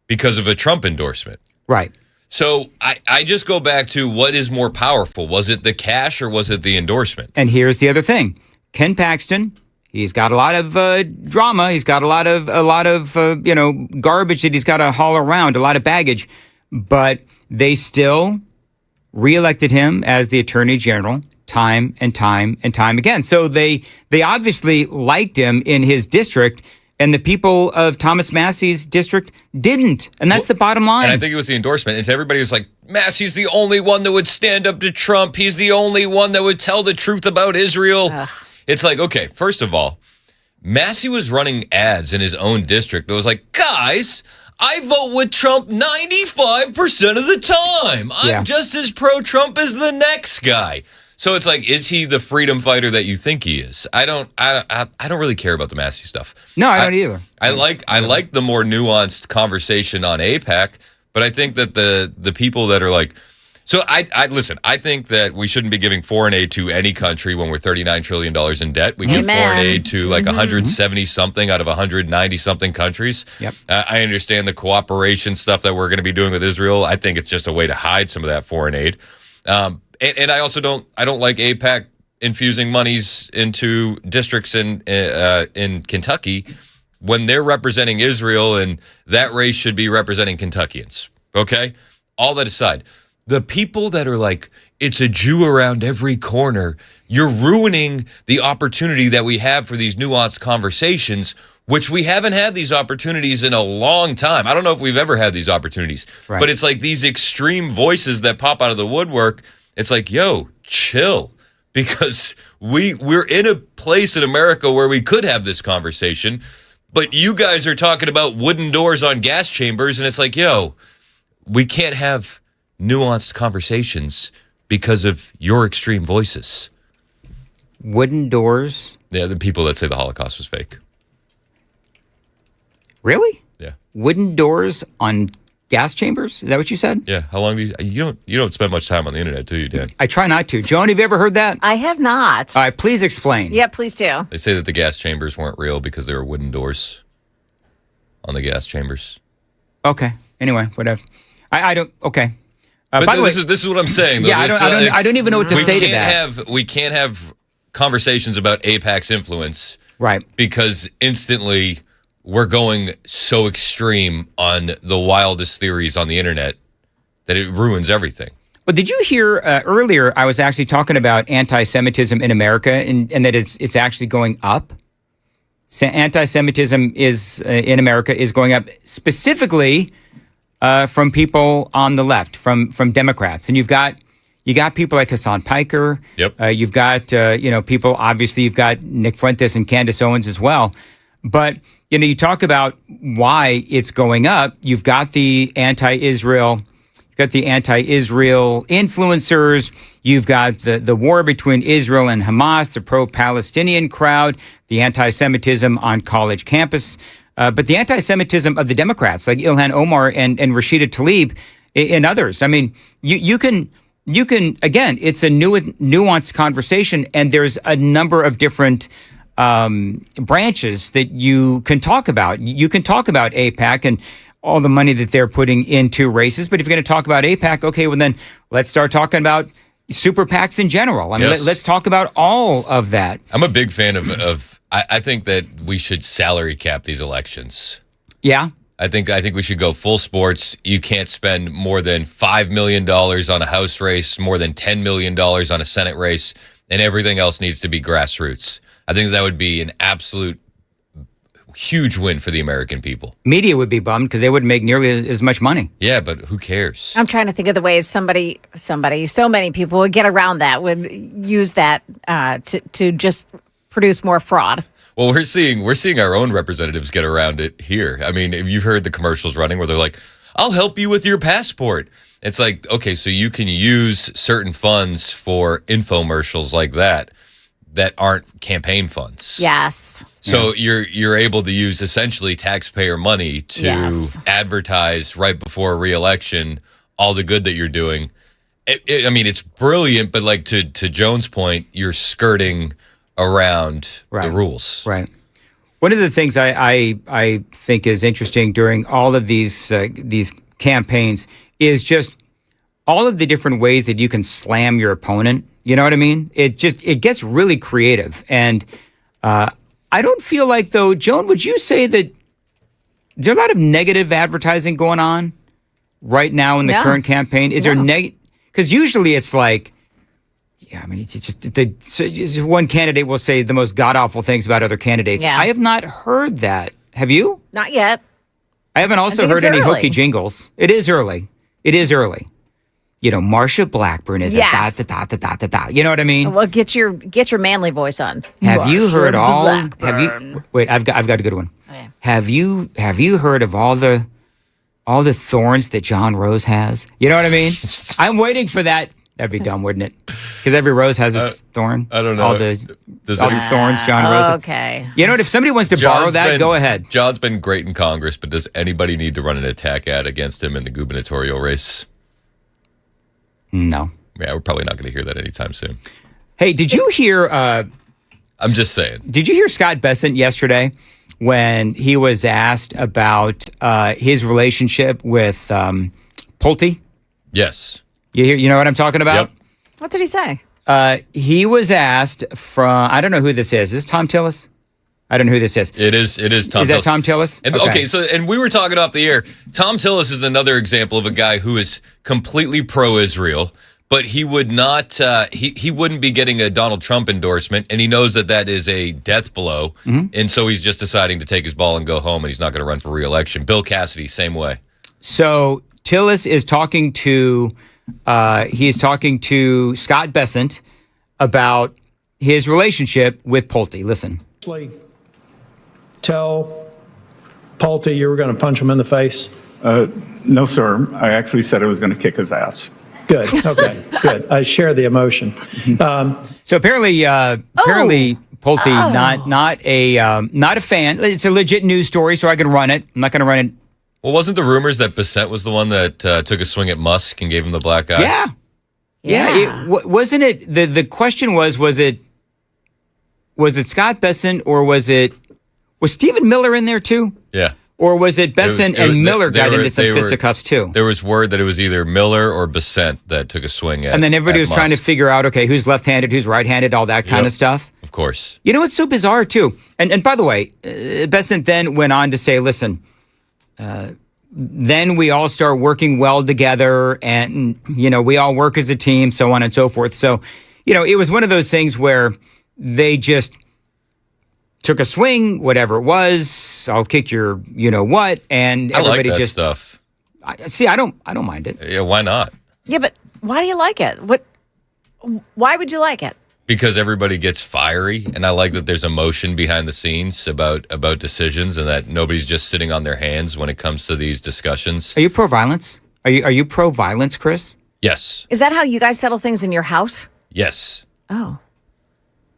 because of a Trump endorsement. Right. So I just go back to what is more powerful? Was it the cash or was it the endorsement? And here's the other thing. Ken Paxton, he's got a lot of drama. He's got a lot of garbage that he's got to haul around, a lot of baggage. But they still reelected him as the Attorney General time and time and time again. So they obviously liked him in his district, and the people of Thomas Massey's district didn't. And that's the bottom line. And I think it was the endorsement. And everybody was like, Massey's the only one that would stand up to Trump. He's the only one that would tell the truth about Israel. Ugh. It's like, okay, first of all, Massey was running ads in his own district. It was like, guys, I vote with Trump 95% of the time. I'm just as pro-Trump as the next guy. So it's like, is he the freedom fighter that you think he is? I don't really care about the Massey stuff. No, I don't either. I like the more nuanced conversation on AIPAC, but I think that the people that are like, so I listen, I think that we shouldn't be giving foreign aid to any country when we're $39 trillion in debt. We give foreign aid to like 170 something out of 190 something countries. Yep. I understand the cooperation stuff that we're going to be doing with Israel. I think it's just a way to hide some of that foreign aid. And I also don't like AIPAC infusing monies into districts in Kentucky when they're representing Israel, and that race should be representing Kentuckians. Okay? All that aside, The people that are like, it's a Jew around every corner, you're ruining the opportunity that we have for these nuanced conversations, which we haven't had these opportunities in a long time. I don't know if we've ever had these opportunities, but it's like these extreme voices that pop out of the woodwork. It's like, yo, chill, because we're in a place in America where we could have this conversation, but you guys are talking about wooden doors on gas chambers, and it's like, yo, we can't have nuanced conversations because of your extreme voices. Wooden doors? Yeah, the people that say the Holocaust was fake. Really? Yeah. Wooden doors on gas chambers? Is that what you said? Yeah. How long do you don't spend much time on the internet, do you, Dan? I try not to. Joan, have you ever heard that? I have not. All right, please explain. Yeah, please do. They say that the gas chambers weren't real because there were wooden doors on the gas chambers. Okay. Anyway, whatever. I don't. Okay. But by the way, this is what I'm saying. Though. Yeah, I don't even know what to say to that. We can't have conversations about AIPAC's influence, right? Because instantly we're going so extreme on the wildest theories on the internet that it ruins everything. But did you hear earlier? I was actually talking about anti-Semitism in America, and that it's actually going up. Anti-Semitism is in America is going up specifically from people on the left, from Democrats, and you got people like Hassan Piker. Yep. You've got people. Obviously, you've got Nick Fuentes and Candace Owens as well. But you talk about why it's going up. You've got the anti-Israel. You've got the anti-Israel influencers. You've got the war between Israel and Hamas, the pro-Palestinian crowd, the anti-Semitism on college campus. But the anti-Semitism of the Democrats, like Ilhan Omar and Rashida Tlaib and others. I mean, you can again, it's a nuanced conversation, and there's a number of different branches that you can talk about. You can talk about AIPAC and all the money that they're putting into races. But if you're going to talk about AIPAC, okay, well then let's start talking about super PACs in general. I mean, let's talk about all of that. I'm a big fan of I think that we should salary cap these elections. Yeah. I think we should go full sports. You can't spend more than $5 million on a House race, more than $10 million on a Senate race, and everything else needs to be grassroots. I think that would be an absolute huge win for the American people. Media would be bummed because they wouldn't make nearly as much money. Yeah, but who cares? I'm trying to think of the ways so many people would get around that, would use that to just produce more fraud. Well, we're seeing our own representatives get around it here. I mean, you've heard the commercials running where they're like, "I'll help you with your passport." It's like, okay, so you can use certain funds for infomercials like that aren't campaign funds. Yes. So you're able to use essentially taxpayer money to advertise right before a re-election all the good that you're doing. I mean, it's brilliant, but like to Joan's point, you're skirting around the rules. Right. One of the things I think is interesting during all of these campaigns is just all of the different ways that you can slam your opponent. You know what I mean? It gets really creative. And I don't feel like, though, Joan, would you say that there's a lot of negative advertising going on right now in the current campaign? Is there because usually it's like, yeah, I mean, it's just one candidate will say the most god-awful things about other candidates. Yeah. I have not heard that. Have you? Not yet. I haven't also heard any hokey jingles. It is early. Marsha Blackburn is a da. You know what I mean? Well, get your manly voice on. Have you heard all? Blackburn. Wait, I've got a good one. Okay. Have you heard of all the thorns that John Rose has? You know what I mean? I'm waiting for that. That'd be dumb, wouldn't it? Because every rose has its thorn. I don't know. All the thorns John Rose. Okay. You know what? If somebody wants to borrow that, go ahead. John's been great in Congress, but does anybody need to run an attack ad against him in the gubernatorial race? No. Yeah, we're probably not going to hear that anytime soon. Hey, did you hear? I'm just saying. Did you hear Scott Bessent yesterday when he was asked about his relationship with Pulte? Yes. You know what I'm talking about? Yep. What did he say? He was asked from, I don't know who this is. Is this Tom Tillis? I don't know who this is. It is Tom. Is that Tom Tillis? And, okay, so we were talking off the air. Tom Tillis is another example of a guy who is completely pro-Israel, but he would not. He wouldn't be getting a Donald Trump endorsement, and he knows that is a death blow, and so he's just deciding to take his ball and go home, and he's not going to run for re-election. Bill Cassidy, same way. So Tillis is talking to Scott Bessent about his relationship with Pulte. Listen. Tell Pulte you were going to punch him in the face? No, sir. I actually said I was going to kick his ass. Good. Okay. Good. I share the emotion. So apparently Pulte not a fan. It's a legit news story, so I can run it. I'm not going to run it. Well, wasn't the rumors that Bessent was the one that took a swing at Musk and gave him the black eye? Yeah. Wasn't it? The question was it Scott Bessent or was Stephen Miller in there too? Yeah. Or was it Bessent and Miller got into some fisticuffs too? There was word that it was either Miller or Bessent that took a swing at And then everybody was Musk. trying to figure out, okay, who's left-handed, who's right-handed, all that kind of stuff. Of course. You know what's so bizarre too? And by the way, Bessent then went on to say, listen, then we all start working well together and, we all work as a team, so on and so forth. So, it was one of those things where they just took a swing, whatever it was. I'll kick your, what, and everybody I like that just stuff. I don't mind it. Yeah, why not? Yeah, but why do you like it? Why would you like it? Because everybody gets fiery, and I like that there's emotion behind the scenes about decisions, and that nobody's just sitting on their hands when it comes to these discussions. Are you pro-violence? Are you pro-violence, Chris? Yes. Is that how you guys settle things in your house? Yes. Oh.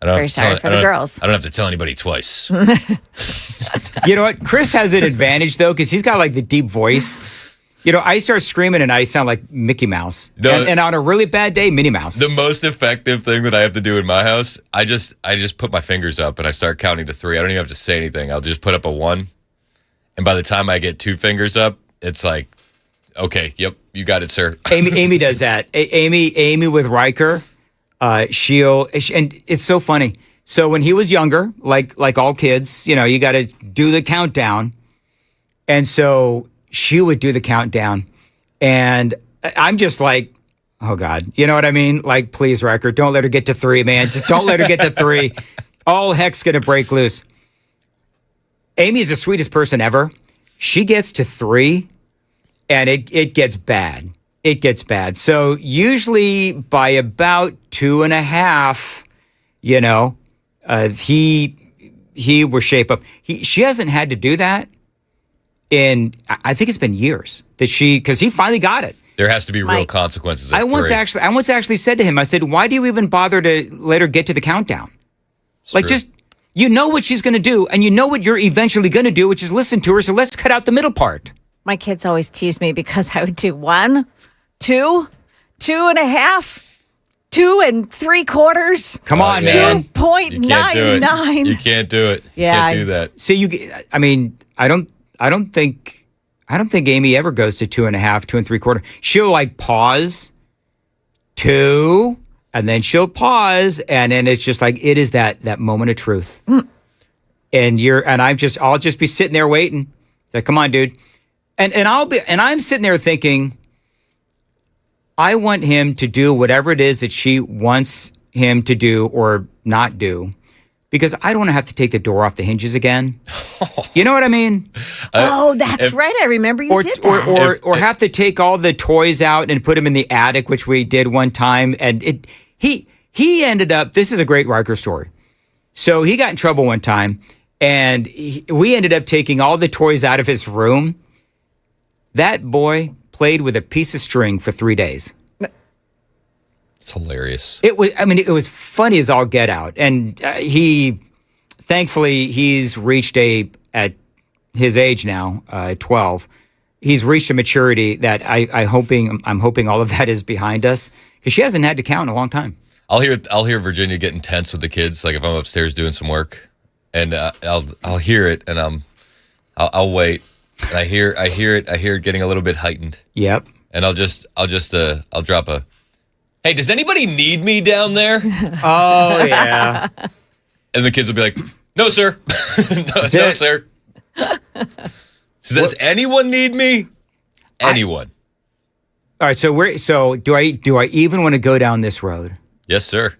I don't Very sorry for the girls. I don't have to tell anybody twice. You know what? Chris has an advantage, though, because he's got like the deep voice. I start screaming and I sound like Mickey Mouse. And on a really bad day, Minnie Mouse. The most effective thing that I have to do in my house, I just put my fingers up and I start counting to 3. I don't even have to say anything. I'll just put up a 1. And by the time I get 2 fingers up, it's like, okay, yep, you got it, sir. Amy does that. Amy with Riker, and it's so funny. So when he was younger, like all kids, you got to do the countdown. And so she would do the countdown. And I'm just like, oh, God. You know what I mean? Like, please, Riker, don't let her get to 3, man. Just don't let her get to 3. All heck's going to break loose. Amy is the sweetest person ever. She gets to 3, and it gets bad. It gets bad. So usually by about 2.5, he will shape up. She hasn't had to do that in, I think it's been years because he finally got it. There has to be real consequences. At I once actually said to him, I said, why do you even bother to let her get to the countdown? Just, what she's going to do, and what you're eventually going to do, which is listen to her. So let's cut out the middle part. My kids always tease me because I would do 1, 2, 2.5, 2 3/4. Come on, man. 2.99. You can't do it. Yeah, you can't do that. See, I don't think Amy ever goes to 2.5, 2 3/4. She'll pause 2, and then she'll pause, and then it's just like it is that moment of truth. And I'll just be sitting there waiting. It's like, come on, dude. And I'm sitting there thinking, I want him to do whatever it is that she wants him to do or not do, because I don't want to have to take the door off the hinges again. You know what I mean? That's right. I remember you did that. Or have to take all the toys out and put them in the attic, which we did one time. And he ended up, this is a great Riker story. So he got in trouble one time, and we ended up taking all the toys out of his room. That boy played with a piece of string for 3 days. It's hilarious. It was funny as all get out. And thankfully, he's reached at his age now, 12, he's reached a maturity that I'm hoping all of that is behind us, because she hasn't had to count in a long time. I'll hear Virginia getting tense with the kids, like if I'm upstairs doing some work, and I'll hear it, and I'll wait. And I hear it getting a little bit heightened. Yep. And I'll drop a, hey, does anybody need me down there? Oh yeah. And the kids will be like, No, sir. No, sir. Does anyone need me? Anyone. All right, so do I even want to go down this road? Yes, sir.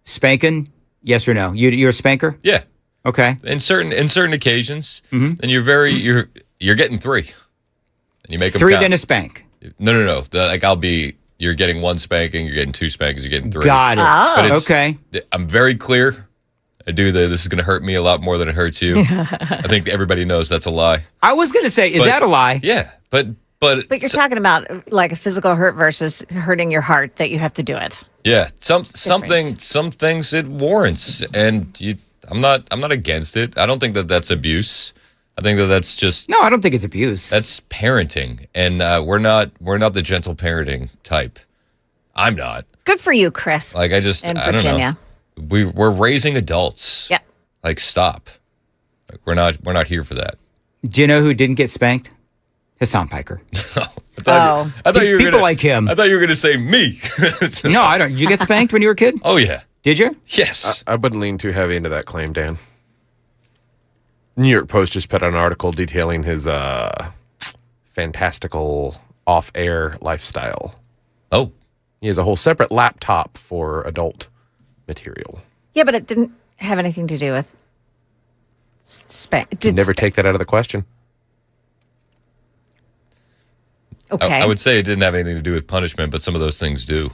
Spanking? Yes or no? You're a spanker? Yeah. Okay. In certain occasions, and you're getting 3, and you make them 3 count. then a spank. No. You're getting 1 spanking, you're getting 2 spankings, you're getting 3. Got it. But Okay. I'm very clear. This is going to hurt me a lot more than it hurts you. I think everybody knows that's a lie. I was going to say, is that a lie? Yeah, but you're talking about like a physical hurt versus hurting your heart that you have to do it. Yeah, some things it warrants, and I'm not against it. I don't think that that's abuse. I think that that's just no. I don't think it's abuse. That's parenting, and we're not the gentle parenting type. I'm not. Good for you, Chris. Like I don't know. We're raising adults. Yep. Like stop. Like we're not here for that. Do you know who didn't get spanked? Hassan Piker. I thought you were people like him. I thought you were gonna say me. No, I don't. Did you get spanked when you were a kid? Oh yeah. Did you? Yes. I wouldn't lean too heavy into that claim, Dan. New York Post just put out an article detailing his fantastical off-air lifestyle. Oh. He has a whole separate laptop for adult material. Yeah, but it didn't have anything to do with spank. Never take that out of the question. Okay. I would say it didn't have anything to do with punishment, but some of those things do.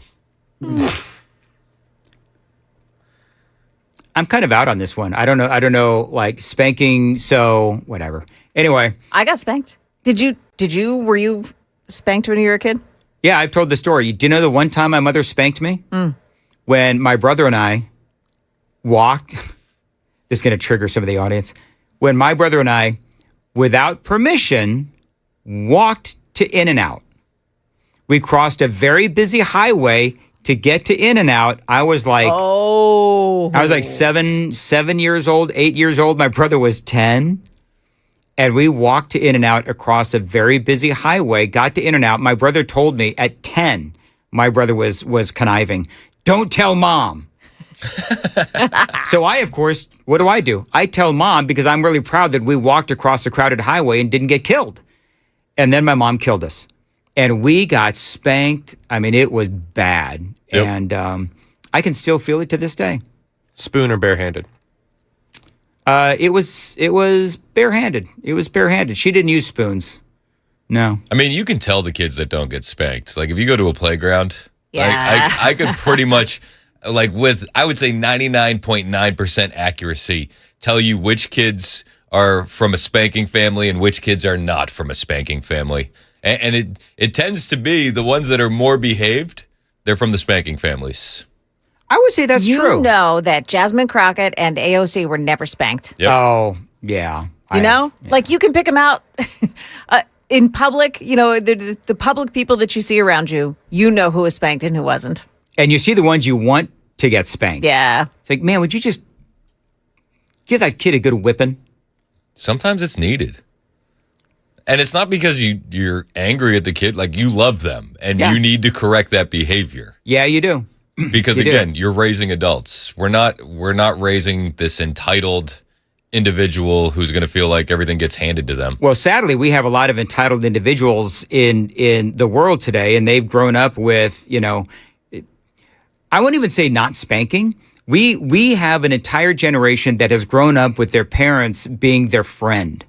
I'm kind of out on this one. I don't know, like spanking, so whatever. Anyway. I got spanked. Were you spanked when you were a kid? Yeah, I've told the story. Do you know the one time my mother spanked me? When my brother and I walked, this is going to trigger some of the audience. When my brother and I, without permission, walked to In-N-Out. We crossed a very busy highway to get to In-N-Out. I was like, I was like 7 years old, 8 years old. My brother was 10. And we walked to In-N-Out across a very busy highway, got to In-N-Out. My brother told me at 10, my brother was conniving. Don't tell mom. So I, of course, what do? I tell mom because I'm really proud that we walked across a crowded highway and didn't get killed. And then my mom killed us. And we got spanked. I mean, it was bad. Yep. And I can still feel it to this day. Spoon or barehanded? It was barehanded. It was barehanded. She didn't use spoons. No. I mean, you can tell the kids that don't get spanked. Like if you go to a playground, yeah. I could pretty much, like with, I would say 99.9% accuracy, tell you which kids are from a spanking family and which kids are not from a spanking family. And it tends to be the ones that are more behaved, they're from the spanking families. I would say that's true. You know that Jasmine Crockett and AOC were never spanked. Yep. Oh, yeah. Yeah. Like you can pick them out in public. You know, the public people that you see around you, you know who was spanked and who wasn't. And you see the ones you want to get spanked. Yeah. It's like, man, would you just give that kid a good whipping? Sometimes it's needed. And it's not because you're angry at the kid. Like, you love them, and you need to correct that behavior. Yeah, you do. Because, again, you're raising adults. We're not raising this entitled individual who's going to feel like everything gets handed to them. Well, sadly, we have a lot of entitled individuals in the world today, and they've grown up with, I won't even say not spanking. We have an entire generation that has grown up with their parents being their friend,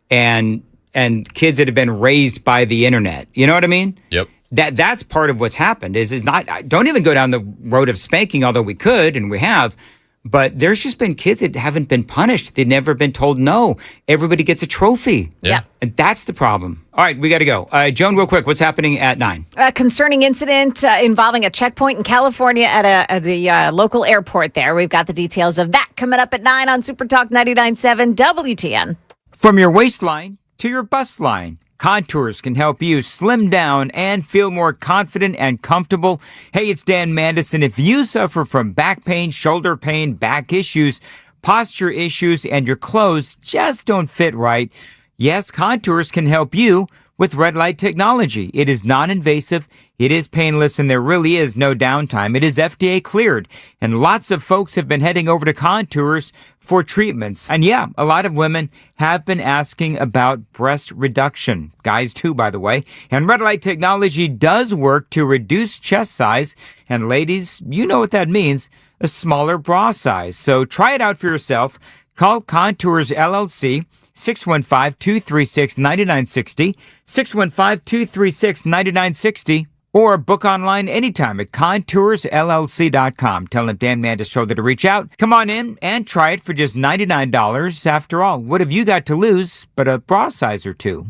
and kids that have been raised by the internet. You know what I mean? Yep. That's part of what's happened is not, don't even go down the road of spanking, although we could and we have, but there's just been kids that haven't been punished. They've never been told no. Everybody gets a trophy. Yeah. And that's the problem. All right, we got to go. Joan, real quick, what's happening at 9? A concerning incident involving a checkpoint in California at the local airport there. We've got the details of that coming up at 9 on Super Talk 99.7 WTN. From your waistline to your bust line, Contours can help you slim down and feel more confident and comfortable. Hey, it's Dan Mandison. If you suffer from back pain, shoulder pain, back issues, posture issues, and your clothes just don't fit right, yes, Contours can help you with red light technology. It is non-invasive, it is painless, and there really is no downtime. It is FDA cleared, and lots of folks have been heading over to Contours for treatments. And yeah, a lot of women have been asking about breast reduction. Guys too, by the way. And red light technology does work to reduce chest size. And ladies, you know what that means, a smaller bra size. So try it out for yourself. Call Contours LLC, 615-236-9960, 615-236-9960, or book online anytime at contoursllc.com. Tell them Dan Mandis told you to reach out. Come on in and try it for just $99. After all, what have you got to lose but a bra size or two?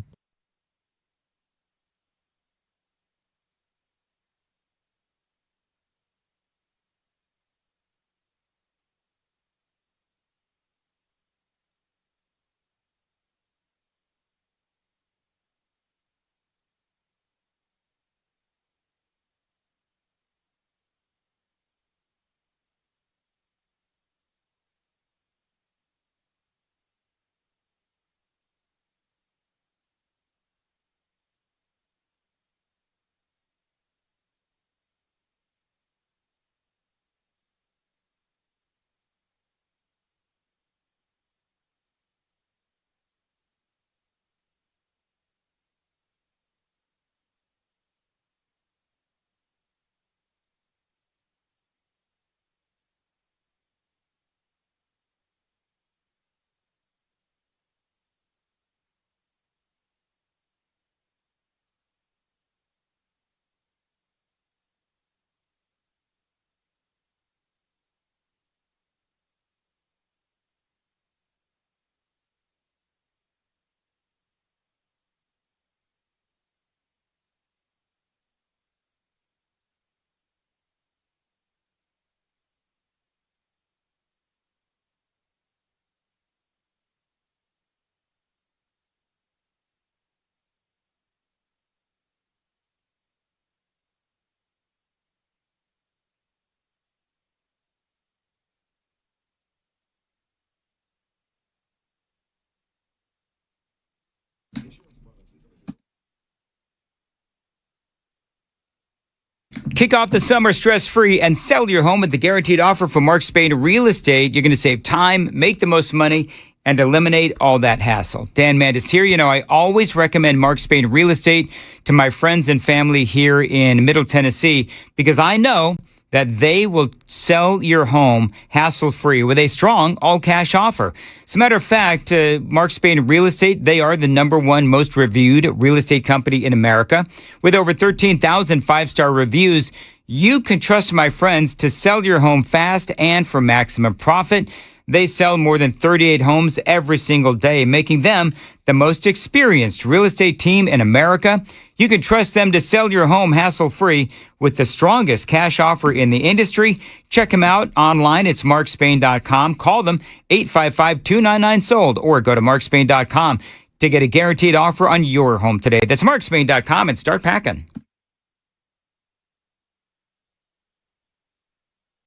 Kick off the summer stress-free and sell your home with the guaranteed offer from Mark Spain Real Estate. You're going to save time, make the most money, and eliminate all that hassle. Dan Mandis here. You know, I always recommend Mark Spain Real Estate to my friends and family here in Middle Tennessee because I know that they will sell your home hassle-free with a strong all-cash offer. As a matter of fact, Mark Spain Real Estate, they are the #1 most reviewed real estate company in America. With over 13,000 five-star reviews, you can trust my friends to sell your home fast and for maximum profit. They sell more than 38 homes every single day, making them the most experienced real estate team in America. You can trust them to sell your home hassle-free with the strongest cash offer in the industry. Check them out online. It's markspain.com. Call them 855-299-SOLD or go to markspain.com to get a guaranteed offer on your home today. That's markspain.com and start packing.